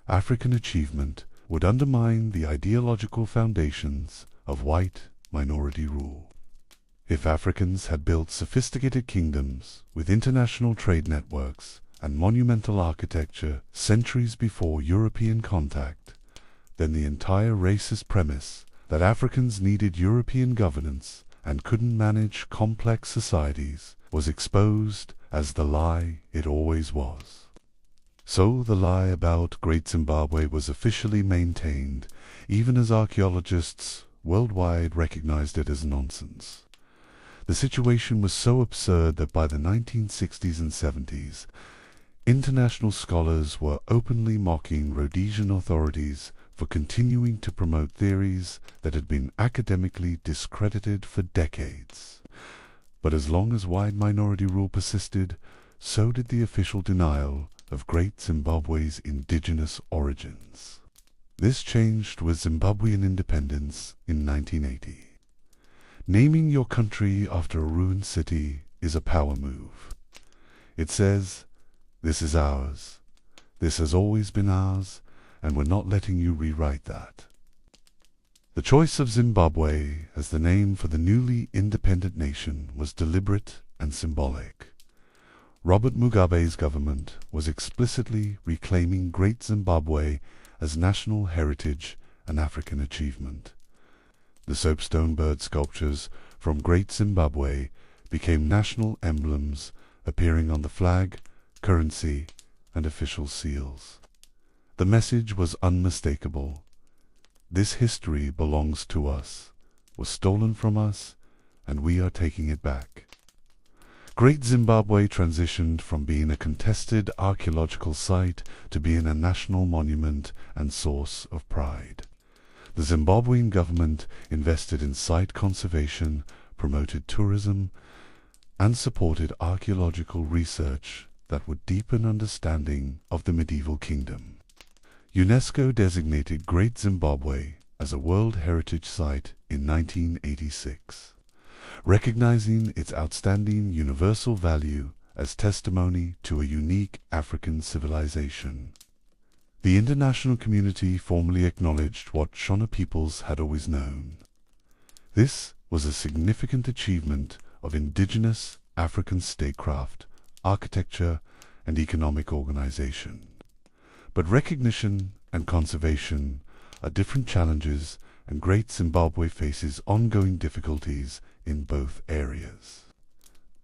African achievement would undermine the ideological foundations of white minority rule. If Africans had built sophisticated kingdoms with international trade networks and monumental architecture centuries before European contact, then the entire racist premise that Africans needed European governance and couldn't manage complex societies was exposed as the lie it always was. So the lie about Great Zimbabwe was officially maintained, even as archaeologists worldwide recognized it as nonsense. The situation was so absurd that by the 1960s and 70s, international scholars were openly mocking Rhodesian authorities for continuing to promote theories that had been academically discredited for decades. But as long as white minority rule persisted, so did the official denial of Great Zimbabwe's indigenous origins. This changed with Zimbabwean independence in 1980. Naming your country after a ruined city is a power move. It says, "This is ours. This has always been ours, and we're not letting you rewrite that." The choice of Zimbabwe as the name for the newly independent nation was deliberate and symbolic. Robert Mugabe's government was explicitly reclaiming Great Zimbabwe as national heritage and African achievement. The soapstone bird sculptures from Great Zimbabwe became national emblems, appearing on the flag, currency, and official seals. The message was unmistakable. This history belongs to us, was stolen from us, and we are taking it back. Great Zimbabwe transitioned from being a contested archaeological site to being a national monument and source of pride. The Zimbabwean government invested in site conservation, promoted tourism, and supported archaeological research that would deepen understanding of the medieval kingdom. UNESCO designated Great Zimbabwe as a World Heritage Site in 1986, recognizing its outstanding universal value as testimony to a unique African civilization. The international community formally acknowledged what Shona peoples had always known. This was a significant achievement of indigenous African statecraft, architecture, and economic organization. But recognition and conservation are different challenges, and Great Zimbabwe faces ongoing difficulties in both areas.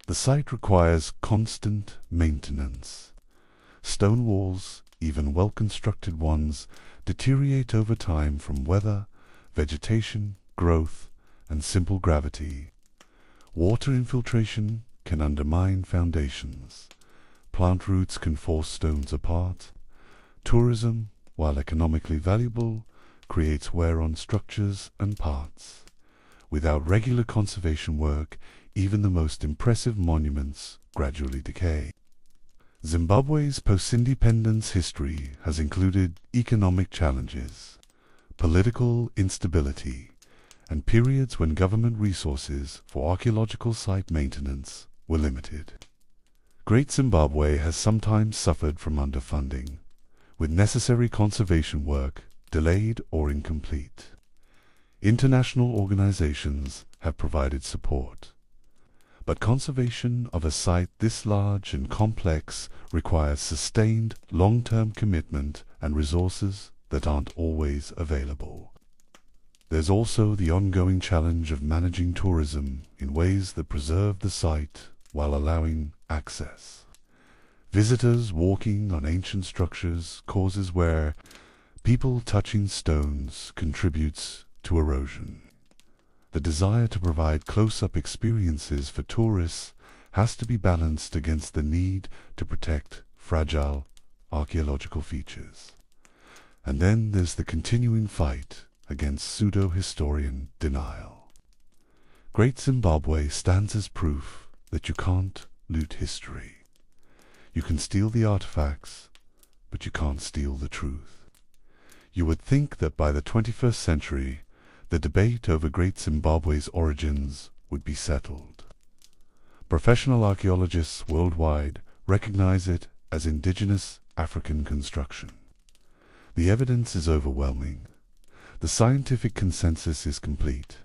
The site requires constant maintenance. Stone walls, even well-constructed ones, deteriorate over time from weather, vegetation, growth, and simple gravity. Water infiltration can undermine foundations. Plant roots can force stones apart. Tourism, while economically valuable, creates wear on structures and parts. Without regular conservation work, even the most impressive monuments gradually decay. Zimbabwe's post-independence history has included economic challenges, political instability, and periods when government resources for archaeological site maintenance were limited. Great Zimbabwe has sometimes suffered from underfunding, with necessary conservation work delayed or incomplete. International organizations have provided support. But conservation of a site this large and complex requires sustained, long-term commitment and resources that aren't always available. There's also the ongoing challenge of managing tourism in ways that preserve the site while allowing access. Visitors walking on ancient structures causes wear. People touching stones contributes to erosion. The desire to provide close-up experiences for tourists has to be balanced against the need to protect fragile archaeological features. And then there's the continuing fight against pseudo-historian denial. Great Zimbabwe stands as proof that you can't loot history. You can steal the artifacts, but you can't steal the truth. You would think that by the 21st century, the debate over Great Zimbabwe's origins would be settled. Professional archaeologists worldwide recognize it as indigenous African construction. The evidence is overwhelming. The scientific consensus is complete.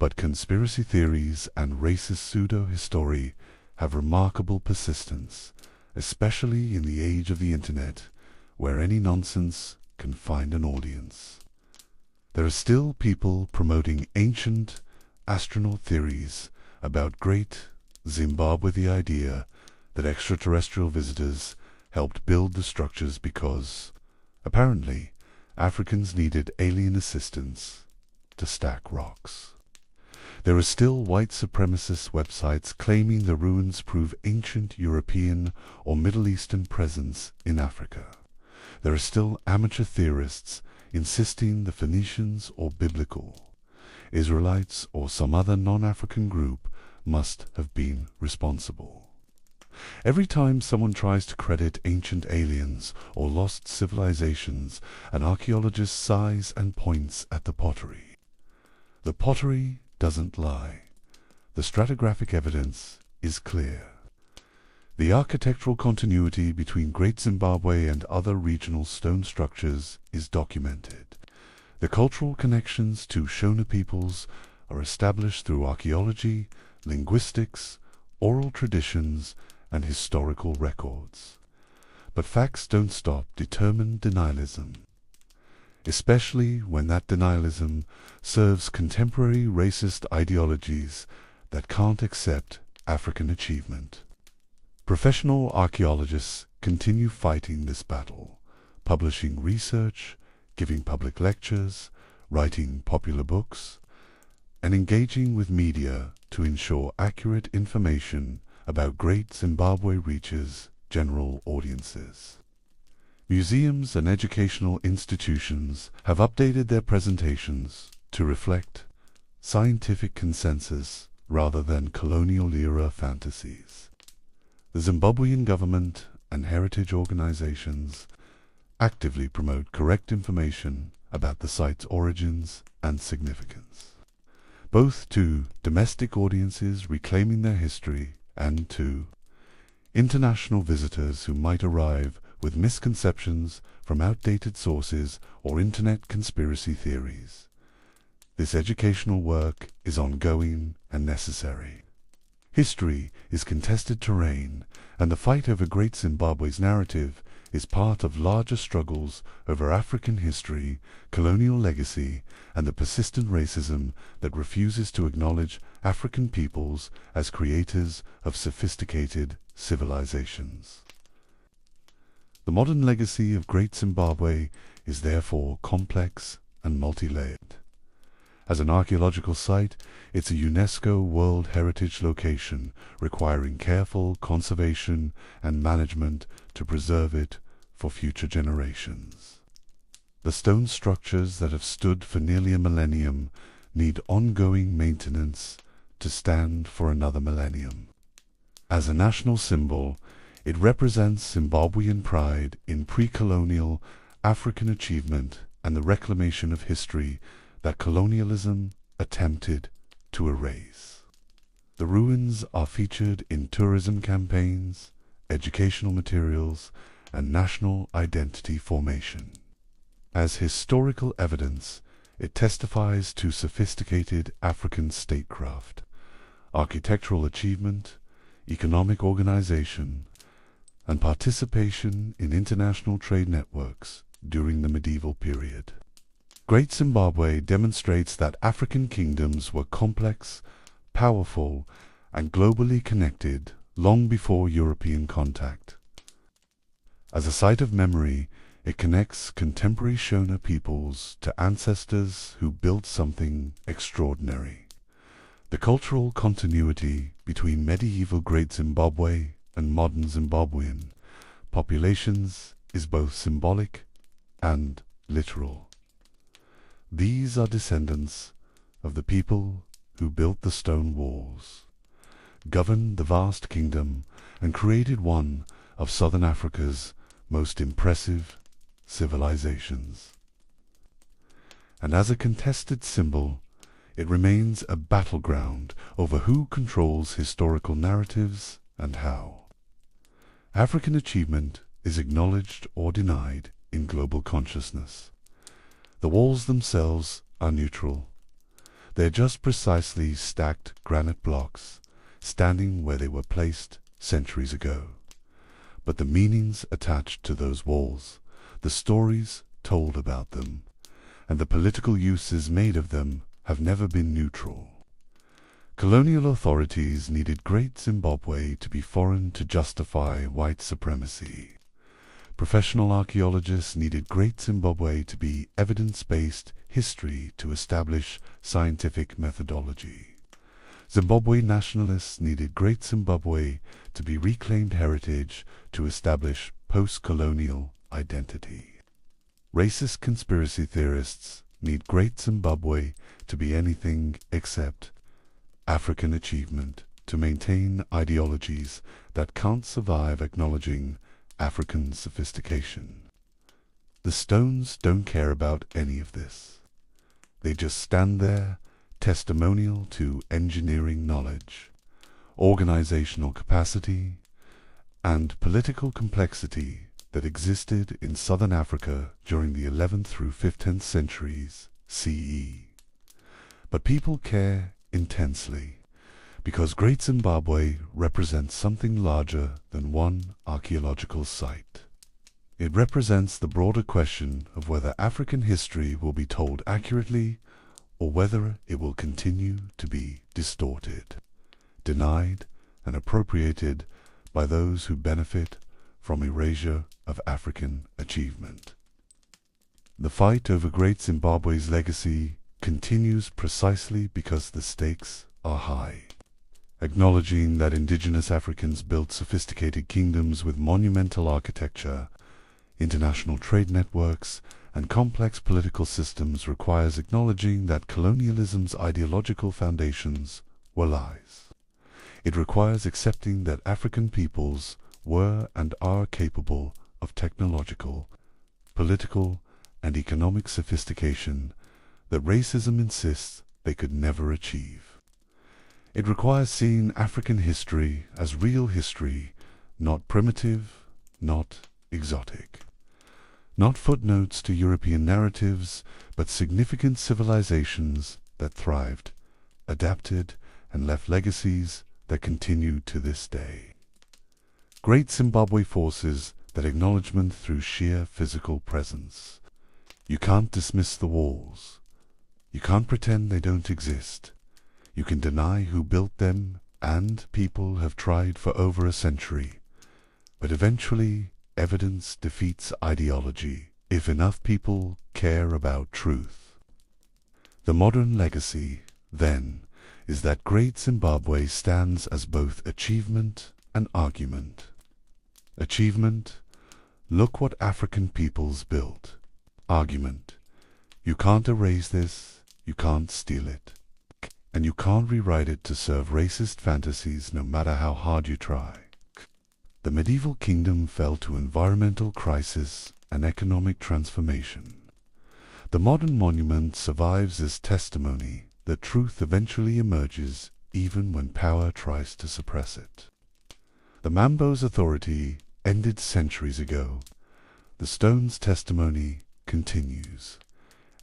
But conspiracy theories and racist pseudo-history have remarkable persistence, especially in the age of the internet, where any nonsense can find an audience. There are still people promoting ancient astronaut theories about Great Zimbabwe, the idea that extraterrestrial visitors helped build the structures because, apparently, Africans needed alien assistance to stack rocks. There are still white supremacist websites claiming the ruins prove ancient European or Middle Eastern presence in Africa. There are still amateur theorists insisting the Phoenicians or biblical, Israelites or some other non-African group must have been responsible. Every time someone tries to credit ancient aliens or lost civilizations, an archaeologist sighs and points at the pottery. The pottery doesn't lie. The stratigraphic evidence is clear. The architectural continuity between Great Zimbabwe and other regional stone structures is documented. The cultural connections to Shona peoples are established through archaeology, linguistics, oral traditions, and historical records. But facts don't stop determined denialism, especially when that denialism serves contemporary racist ideologies that can't accept African achievement. Professional archaeologists continue fighting this battle, publishing research, giving public lectures, writing popular books, and engaging with media to ensure accurate information about Great Zimbabwe reaches general audiences. Museums and educational institutions have updated their presentations to reflect scientific consensus rather than colonial-era fantasies. The Zimbabwean government and heritage organizations actively promote correct information about the site's origins and significance, both to domestic audiences reclaiming their history and to international visitors who might arrive with misconceptions from outdated sources or internet conspiracy theories. This educational work is ongoing and necessary. History is contested terrain, and the fight over Great Zimbabwe's narrative is part of larger struggles over African history, colonial legacy, and the persistent racism that refuses to acknowledge African peoples as creators of sophisticated civilizations. The modern legacy of Great Zimbabwe is therefore complex and multi-layered. As an archaeological site, it's a UNESCO World Heritage location requiring careful conservation and management to preserve it for future generations. The stone structures that have stood for nearly a millennium need ongoing maintenance to stand for another millennium. As a national symbol, it represents Zimbabwean pride in pre-colonial African achievement and the reclamation of history that colonialism attempted to erase. The ruins are featured in tourism campaigns, educational materials, and national identity formation. As historical evidence, it testifies to sophisticated African statecraft, architectural achievement, economic organization, and participation in international trade networks during the medieval period. Great Zimbabwe demonstrates that African kingdoms were complex, powerful, and globally connected long before European contact. As a site of memory, it connects contemporary Shona peoples to ancestors who built something extraordinary. The cultural continuity between medieval Great Zimbabwe and modern Zimbabwean populations is both symbolic and literal. These are descendants of the people who built the stone walls, governed the vast kingdom, and created one of southern Africa's most impressive civilizations. And as a contested symbol, it remains a battleground over who controls historical narratives and how. African achievement is acknowledged or denied in global consciousness. The walls themselves are neutral. They're just precisely stacked granite blocks, standing where they were placed centuries ago. But the meanings attached to those walls, the stories told about them, and the political uses made of them have never been neutral. Colonial authorities needed Great Zimbabwe to be foreign to justify white supremacy. Professional archaeologists needed Great Zimbabwe to be evidence-based history to establish scientific methodology. Zimbabwe nationalists needed Great Zimbabwe to be reclaimed heritage to establish post-colonial identity. Racist conspiracy theorists need Great Zimbabwe to be anything except African achievement to maintain ideologies that can't survive acknowledging African sophistication. The stones don't care about any of this. They just stand there, testimonial to engineering knowledge, organizational capacity, and political complexity that existed in southern Africa during the 11th through 15th centuries CE. But people care intensely because Great Zimbabwe represents something larger than one archaeological site. It represents the broader question of whether African history will be told accurately or whether it will continue to be distorted, denied, and appropriated by those who benefit from erasure of African achievement. The fight over Great Zimbabwe's legacy continues precisely because the stakes are high. Acknowledging that indigenous Africans built sophisticated kingdoms with monumental architecture, international trade networks, and complex political systems requires acknowledging that colonialism's ideological foundations were lies. It requires accepting that African peoples were and are capable of technological, political, and economic sophistication that racism insists they could never achieve. It requires seeing African history as real history, not primitive, not exotic. Not footnotes to European narratives, but significant civilizations that thrived, adapted, and left legacies that continue to this day. Great Zimbabwe forces that acknowledgement through sheer physical presence. You can't dismiss the walls. You can't pretend they don't exist. You can deny who built them, and people have tried for over a century. But eventually, evidence defeats ideology if enough people care about truth. The modern legacy, then, is that Great Zimbabwe stands as both achievement and argument. Achievement, look what African peoples built. Argument, you can't erase this, you can't steal it. And you can't rewrite it to serve racist fantasies no matter how hard you try. The medieval kingdom fell to environmental crisis and economic transformation. The modern monument survives as testimony that truth eventually emerges even when power tries to suppress it. The Mambo's authority ended centuries ago. The stone's testimony continues,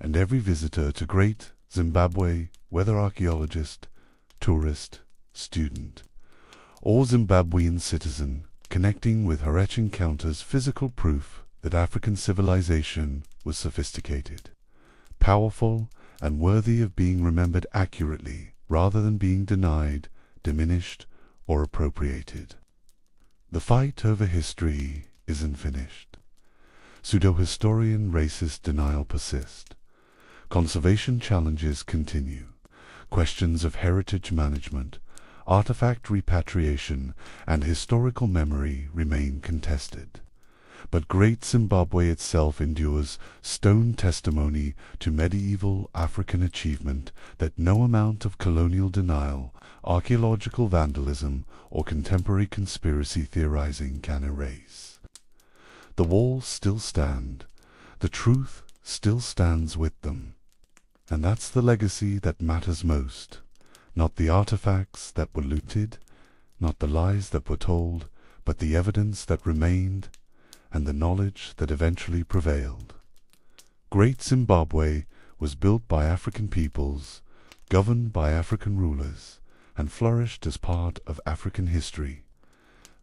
and every visitor to Great Zimbabwe, whether archaeologist, tourist, student, or Zimbabwean citizen, connecting with her etch encounters physical proof that African civilization was sophisticated, powerful, and worthy of being remembered accurately rather than being denied, diminished, or appropriated. The fight over history isn't finished. Pseudo-historian racist denial persist. Conservation challenges continue. Questions of heritage management, artifact repatriation, and historical memory remain contested. But Great Zimbabwe itself endures stone testimony to medieval African achievement that no amount of colonial denial, archaeological vandalism, or contemporary conspiracy theorizing can erase. The walls still stand. The truth still stands with them. And that's the legacy that matters most. Not the artifacts that were looted, not the lies that were told, but the evidence that remained, and the knowledge that eventually prevailed. Great Zimbabwe was built by African peoples, governed by African rulers, and flourished as part of African history.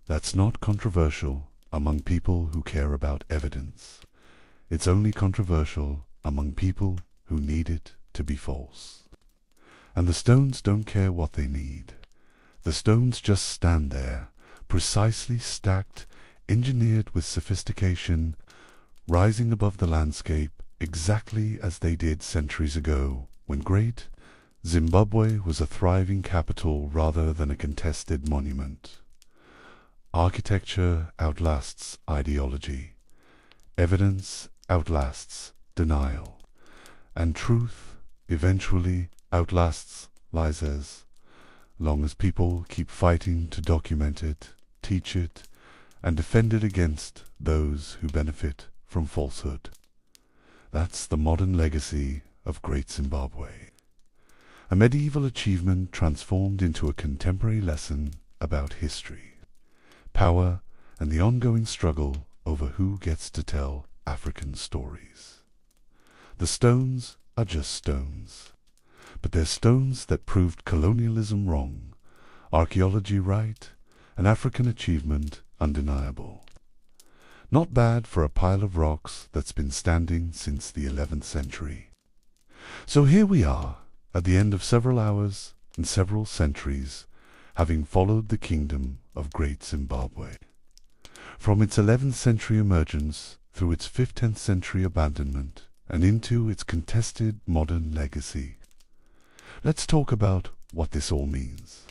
That's not controversial among people who care about evidence. It's only controversial among people who need it to be false. And the stones don't care what they need. The stones just stand there, precisely stacked, engineered with sophistication, rising above the landscape exactly as they did centuries ago, when Great Zimbabwe was a thriving capital rather than a contested monument. Architecture outlasts ideology. Evidence outlasts denial. And truth eventually outlasts lies, as long as people keep fighting to document it, teach it, and defend it against those who benefit from falsehood. That's the modern legacy of Great Zimbabwe. A medieval achievement transformed into a contemporary lesson about history, power, and the ongoing struggle over who gets to tell African stories. The stones are just stones, but they're stones that proved colonialism wrong, archaeology right, and African achievement undeniable. Not bad for a pile of rocks that's been standing since the 11th century. So here we are, at the end of several hours and several centuries, having followed the kingdom of Great Zimbabwe. From its 11th century emergence through its 15th century abandonment and into its contested modern legacy. Let's talk about what this all means.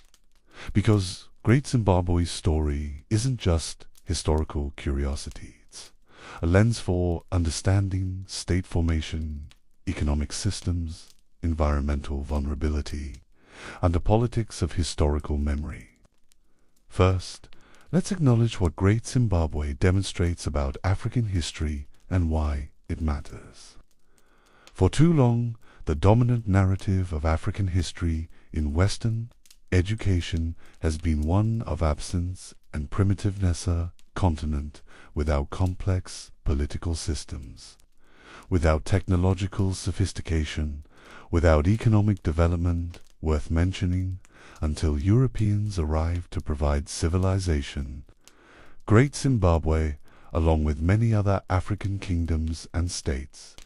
Because Great Zimbabwe's story isn't just historical curiosity. It's a lens for understanding state formation, economic systems, environmental vulnerability, and the politics of historical memory. First, let's acknowledge what Great Zimbabwe demonstrates about African history and why it matters. For too long, the dominant narrative of African history in Western education has been one of absence and primitiveness, a continent without complex political systems, without technological sophistication, without economic development worth mentioning until Europeans arrived to provide civilization. Great Zimbabwe, along with many other African kingdoms and states,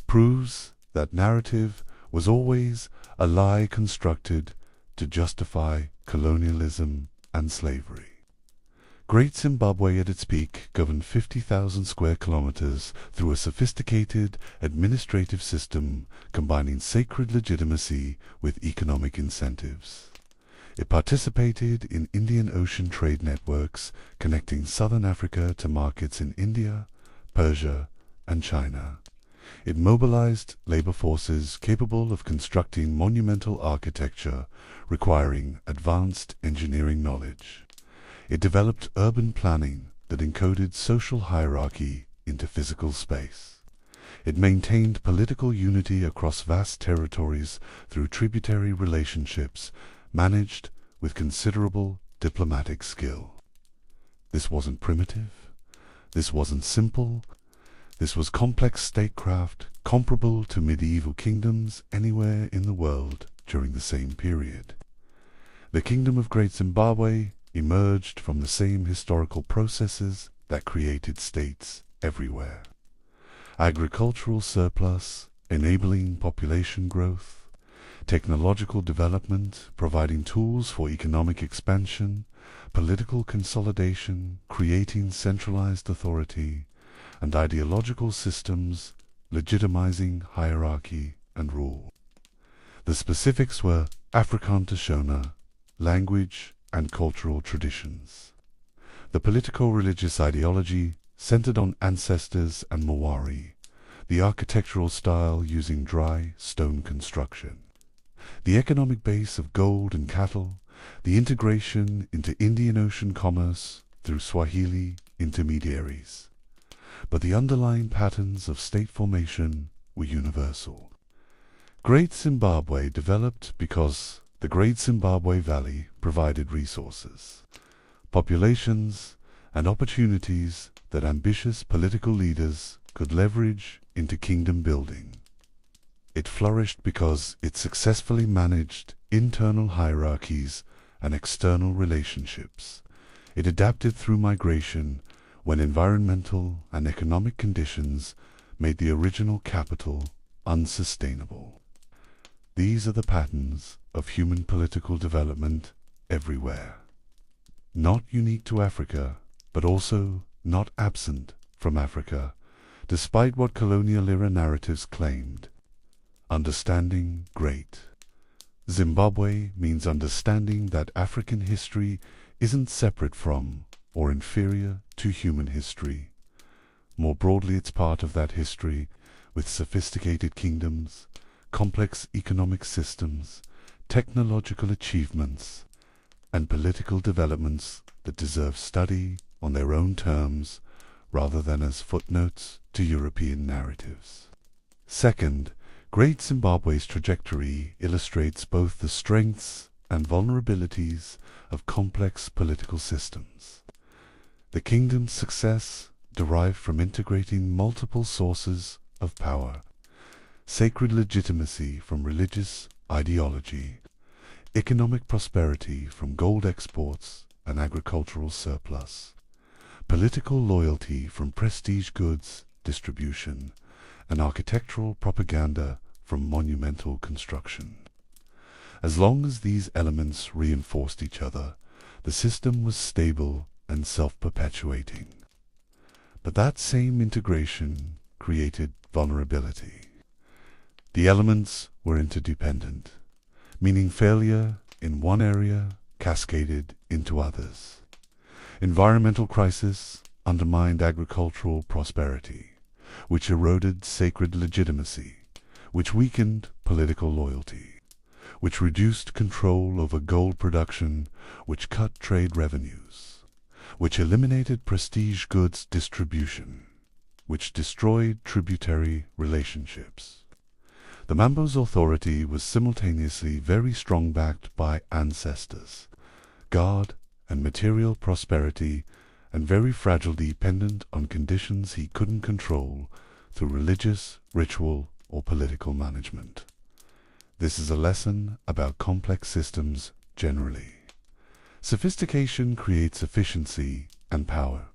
proves that narrative was always a lie constructed to justify colonialism and slavery. Great Zimbabwe at its peak governed 50,000 square kilometers through a sophisticated administrative system combining sacred legitimacy with economic incentives. It participated in Indian Ocean trade networks connecting southern Africa to markets in India, Persia, and China. It mobilized labor forces capable of constructing monumental architecture requiring advanced engineering knowledge. It developed urban planning that encoded social hierarchy into physical space. It maintained political unity across vast territories through tributary relationships managed with considerable diplomatic skill. This wasn't primitive. This wasn't simple. This was complex statecraft comparable to medieval kingdoms anywhere in the world during the same period. The Kingdom of Great Zimbabwe emerged from the same historical processes that created states everywhere. Agricultural surplus enabling population growth, technological development providing tools for economic expansion, political consolidation creating centralized authority, and ideological systems legitimizing hierarchy and rule. The specifics were Afrikaans to Shona, language and cultural traditions. The politico-religious ideology centered on ancestors and Mawari, the architectural style using dry stone construction, the economic base of gold and cattle, the integration into Indian Ocean commerce through Swahili intermediaries. But the underlying patterns of state formation were universal. Great Zimbabwe developed because the Great Zimbabwe Valley provided resources, populations, and opportunities that ambitious political leaders could leverage into kingdom building. It flourished because it successfully managed internal hierarchies and external relationships. It adapted through migration when environmental and economic conditions made the original capital unsustainable. These are the patterns of human political development everywhere. Not unique to Africa, but also not absent from Africa, despite what colonial-era narratives claimed. Understanding Great Zimbabwe means understanding that African history isn't separate from or inferior to human history. More broadly, it's part of that history, with sophisticated kingdoms, complex economic systems, technological achievements, and political developments that deserve study on their own terms rather than as footnotes to European narratives. Second, Great Zimbabwe's trajectory illustrates both the strengths and vulnerabilities of complex political systems. The kingdom's success derived from integrating multiple sources of power: sacred legitimacy from religious ideology, economic prosperity from gold exports and agricultural surplus, political loyalty from prestige goods distribution, and architectural propaganda from monumental construction. As long as these elements reinforced each other, the system was stable and self-perpetuating. But that same integration created vulnerability. The elements were interdependent, meaning failure in one area cascaded into others. Environmental crisis undermined agricultural prosperity, which eroded sacred legitimacy, which weakened political loyalty, which reduced control over gold production, which cut trade revenues, which eliminated prestige goods distribution, which destroyed tributary relationships. The Mambo's authority was simultaneously very strong, backed by ancestors, God and material prosperity, and very fragile, dependent on conditions he couldn't control through religious, ritual, or political management. This is a lesson about complex systems generally. Sophistication creates efficiency and power,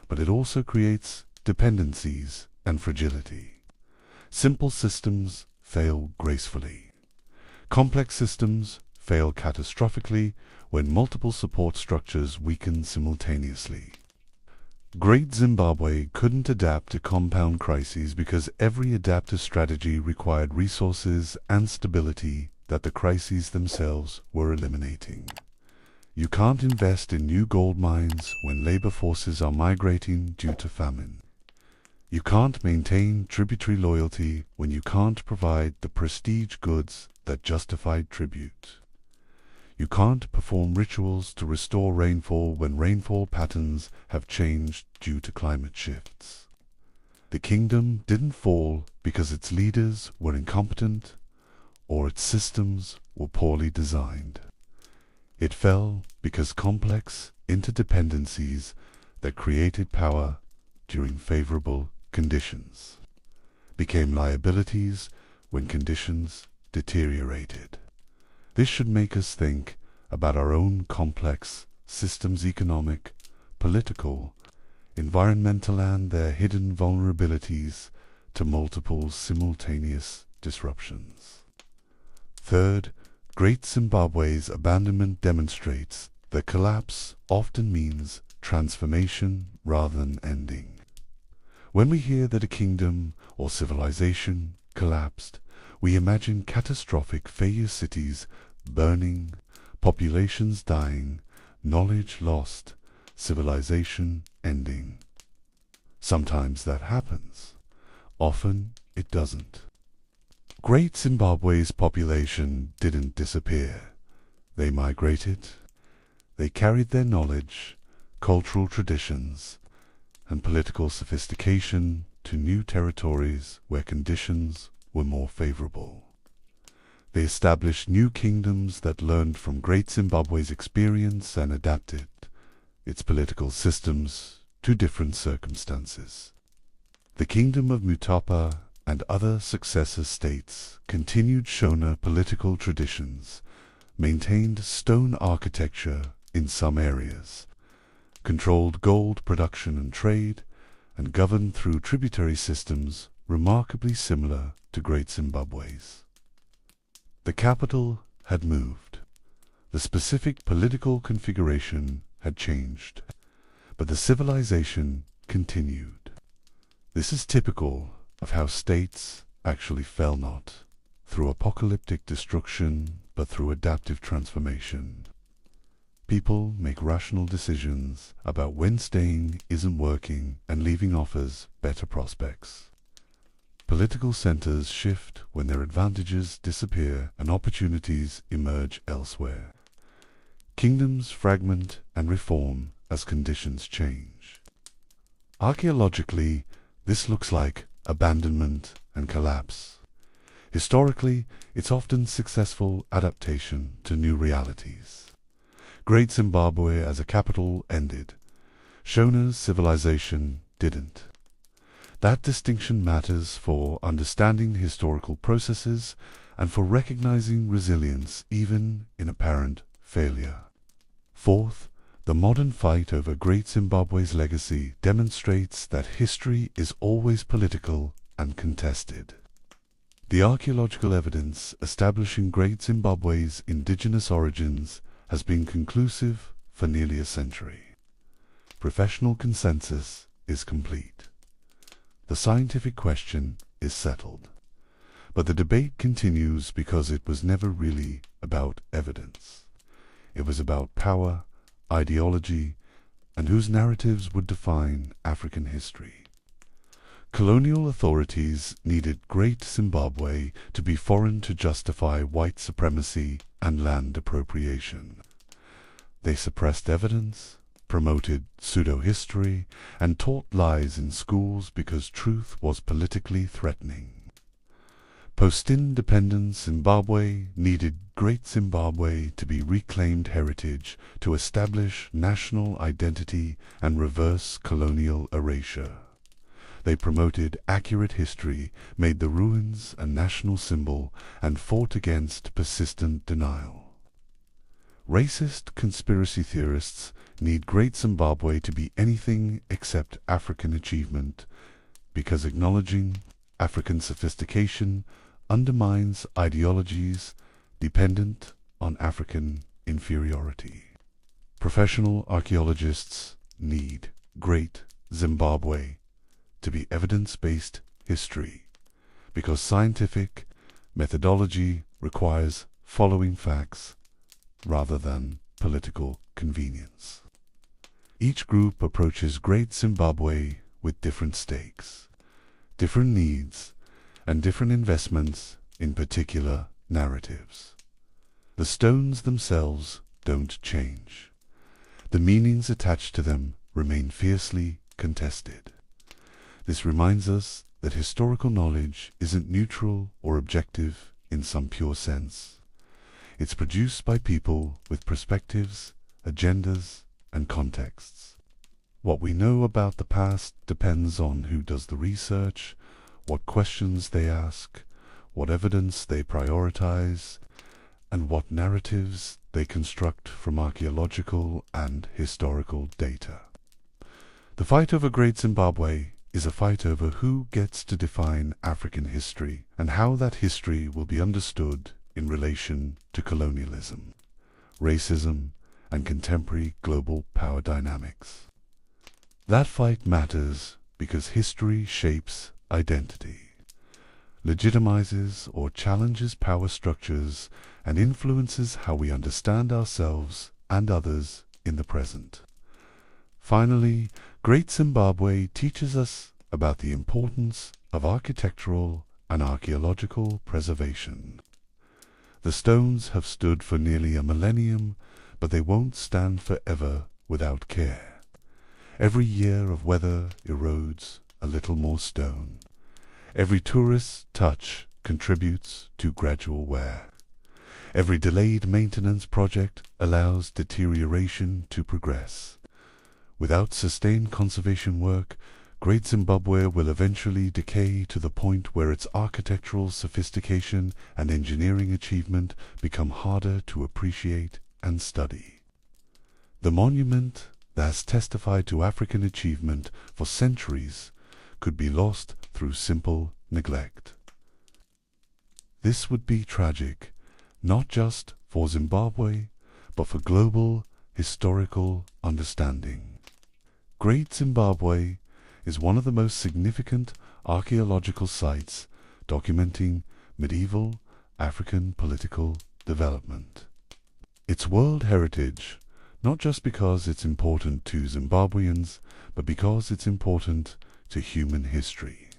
but it also creates dependencies and fragility. Simple systems fail gracefully. Complex systems fail catastrophically when multiple support structures weaken simultaneously. Great Zimbabwe couldn't adapt to compound crises because every adaptive strategy required resources and stability that the crises themselves were eliminating. You can't invest in new gold mines when labor forces are migrating due to famine. You can't maintain tributary loyalty when you can't provide the prestige goods that justified tribute. You can't perform rituals to restore rainfall when rainfall patterns have changed due to climate shifts. The kingdom didn't fall because its leaders were incompetent or its systems were poorly designed. It fell because complex interdependencies that created power during favorable conditions became liabilities when conditions deteriorated. This should make us think about our own complex systems, economic, political, environmental, and their hidden vulnerabilities to multiple simultaneous disruptions. Third, Great Zimbabwe's abandonment demonstrates that collapse often means transformation rather than ending. When we hear that a kingdom or civilization collapsed, we imagine catastrophic failure, cities burning, populations dying, knowledge lost, civilization ending. Sometimes that happens. Often it doesn't. Great Zimbabwe's population didn't disappear. They migrated. They carried their knowledge, cultural traditions, and political sophistication to new territories where conditions were more favorable. They established new kingdoms that learned from Great Zimbabwe's experience and adapted its political systems to different circumstances. The kingdom of Mutapa and other successor states continued Shona political traditions, maintained stone architecture in some areas, controlled gold production and trade, and governed through tributary systems remarkably similar to Great Zimbabwe's. The capital had moved. The specific political configuration had changed, but the civilization continued. This is typical of how states actually fell not through apocalyptic destruction, but through adaptive transformation. People make rational decisions about when staying isn't working and leaving offers better prospects. Political centers shift when their advantages disappear and opportunities emerge elsewhere. Kingdoms fragment and reform as conditions change. Archaeologically, this looks like abandonment and collapse. Historically, it's often successful adaptation to new realities. Great Zimbabwe as a capital ended. Shona's civilization didn't. That distinction matters for understanding historical processes and for recognizing resilience even in apparent failure. Fourth, the modern fight over Great Zimbabwe's legacy demonstrates that history is always political and contested. The archaeological evidence establishing Great Zimbabwe's indigenous origins has been conclusive for nearly a century. Professional consensus is complete. The scientific question is settled. But the debate continues because it was never really about evidence. It was about power, ideology, and whose narratives would define African history. Colonial authorities needed Great Zimbabwe to be foreign to justify white supremacy and land appropriation. They suppressed evidence, promoted pseudo-history, and taught lies in schools because truth was politically threatening. Post-independence Zimbabwe needed Great Zimbabwe to be reclaimed heritage to establish national identity and reverse colonial erasure. They promoted accurate history, made the ruins a national symbol, and fought against persistent denial. Racist conspiracy theorists need Great Zimbabwe to be anything except African achievement, because acknowledging African sophistication undermines ideologies dependent on African inferiority. Professional archaeologists need Great Zimbabwe to be evidence-based history, because scientific methodology requires following facts rather than political convenience. Each group approaches Great Zimbabwe with different stakes, different needs, and different investments in particular narratives. The stones themselves don't change. The meanings attached to them remain fiercely contested. This reminds us that historical knowledge isn't neutral or objective in some pure sense. It's produced by people with perspectives, agendas, and contexts. What we know about the past depends on who does the research, what questions they ask, what evidence they prioritize, and what narratives they construct from archaeological and historical data. The fight over Great Zimbabwe is a fight over who gets to define African history and how that history will be understood in relation to colonialism, racism, and contemporary global power dynamics. That fight matters because history shapes identity, legitimizes or challenges power structures, and influences how we understand ourselves and others in the present. Finally, Great Zimbabwe teaches us about the importance of architectural and archaeological preservation. The stones have stood for nearly a millennium, but they won't stand forever without care. Every year of weather erodes a little more stone. Every tourist's touch contributes to gradual wear. Every delayed maintenance project allows deterioration to progress. Without sustained conservation work, Great Zimbabwe will eventually decay to the point where its architectural sophistication and engineering achievement become harder to appreciate and study. The monument that has testified to African achievement for centuries could be lost through simple neglect. This would be tragic, not just for Zimbabwe, but for global historical understanding. Great Zimbabwe is one of the most significant archaeological sites documenting medieval African political development. It's world heritage, not just because it's important to Zimbabweans, but because it's important to human history.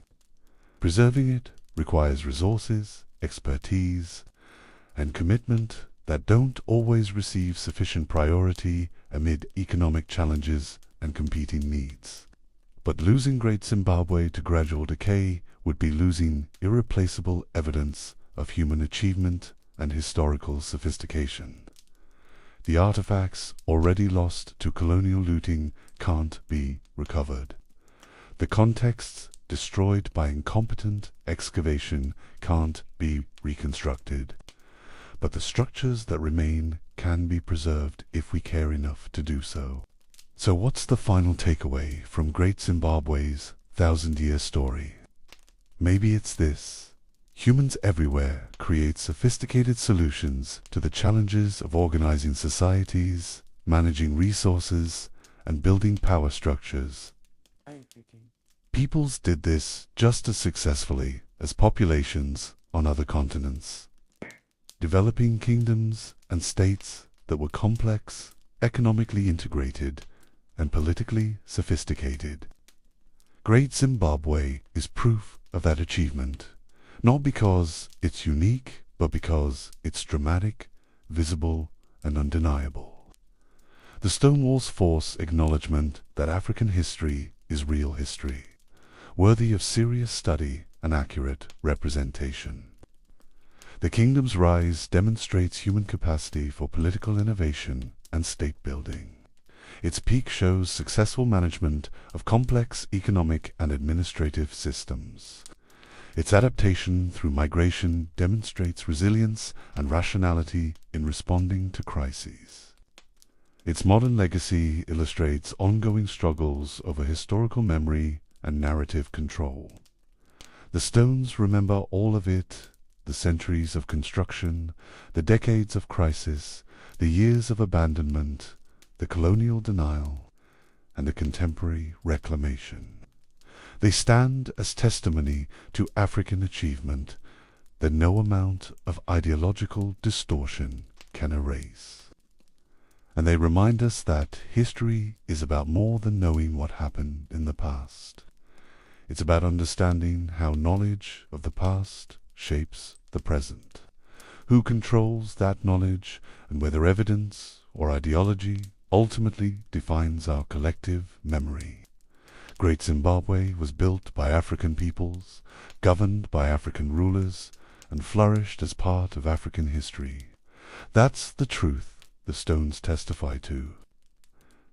Preserving it requires resources, expertise, and commitment that don't always receive sufficient priority amid economic challenges and competing needs. But losing Great Zimbabwe to gradual decay would be losing irreplaceable evidence of human achievement and historical sophistication. The artifacts already lost to colonial looting can't be recovered. The contexts destroyed by incompetent excavation can't be reconstructed. But the structures that remain can be preserved if we care enough to do so. So what's the final takeaway from Great Zimbabwe's 1,000-year story? Maybe it's this: humans everywhere create sophisticated solutions to the challenges of organizing societies, managing resources, and building power structures. Peoples did this just as successfully as populations on other continents, developing kingdoms and states that were complex, economically integrated, and politically sophisticated. Great Zimbabwe is proof of that achievement, not because it's unique, but because it's dramatic, visible, and undeniable. The stone walls force acknowledgement that African history is real history, worthy of serious study and accurate representation. The kingdom's rise demonstrates human capacity for political innovation and state building. Its peak shows successful management of complex economic and administrative systems. Its adaptation through migration demonstrates resilience and rationality in responding to crises. Its modern legacy illustrates ongoing struggles over historical memory and narrative control. The stones remember all of it: the centuries of construction, the decades of crisis, the years of abandonment, the colonial denial, and the contemporary reclamation. They stand as testimony to African achievement that no amount of ideological distortion can erase. And they remind us that history is about more than knowing what happened in the past. It's about understanding how knowledge of the past shapes the present, who controls that knowledge, and whether evidence or ideology ultimately defines our collective memory. Great Zimbabwe was built by African peoples, governed by African rulers, and flourished as part of African history. That's the truth the stones testify to.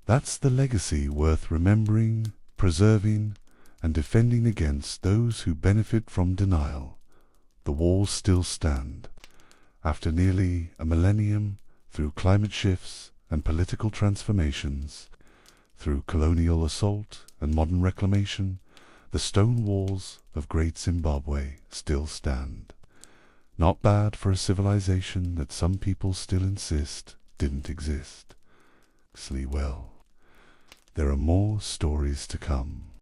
That's the legacy worth remembering, preserving, and defending against those who benefit from denial. The walls still stand. After nearly a millennium, through climate shifts and political transformations, through colonial assault and modern reclamation, the stone walls of Great Zimbabwe still stand. Not bad for a civilization that some people still insist didn't exist. Well, there are more stories to come.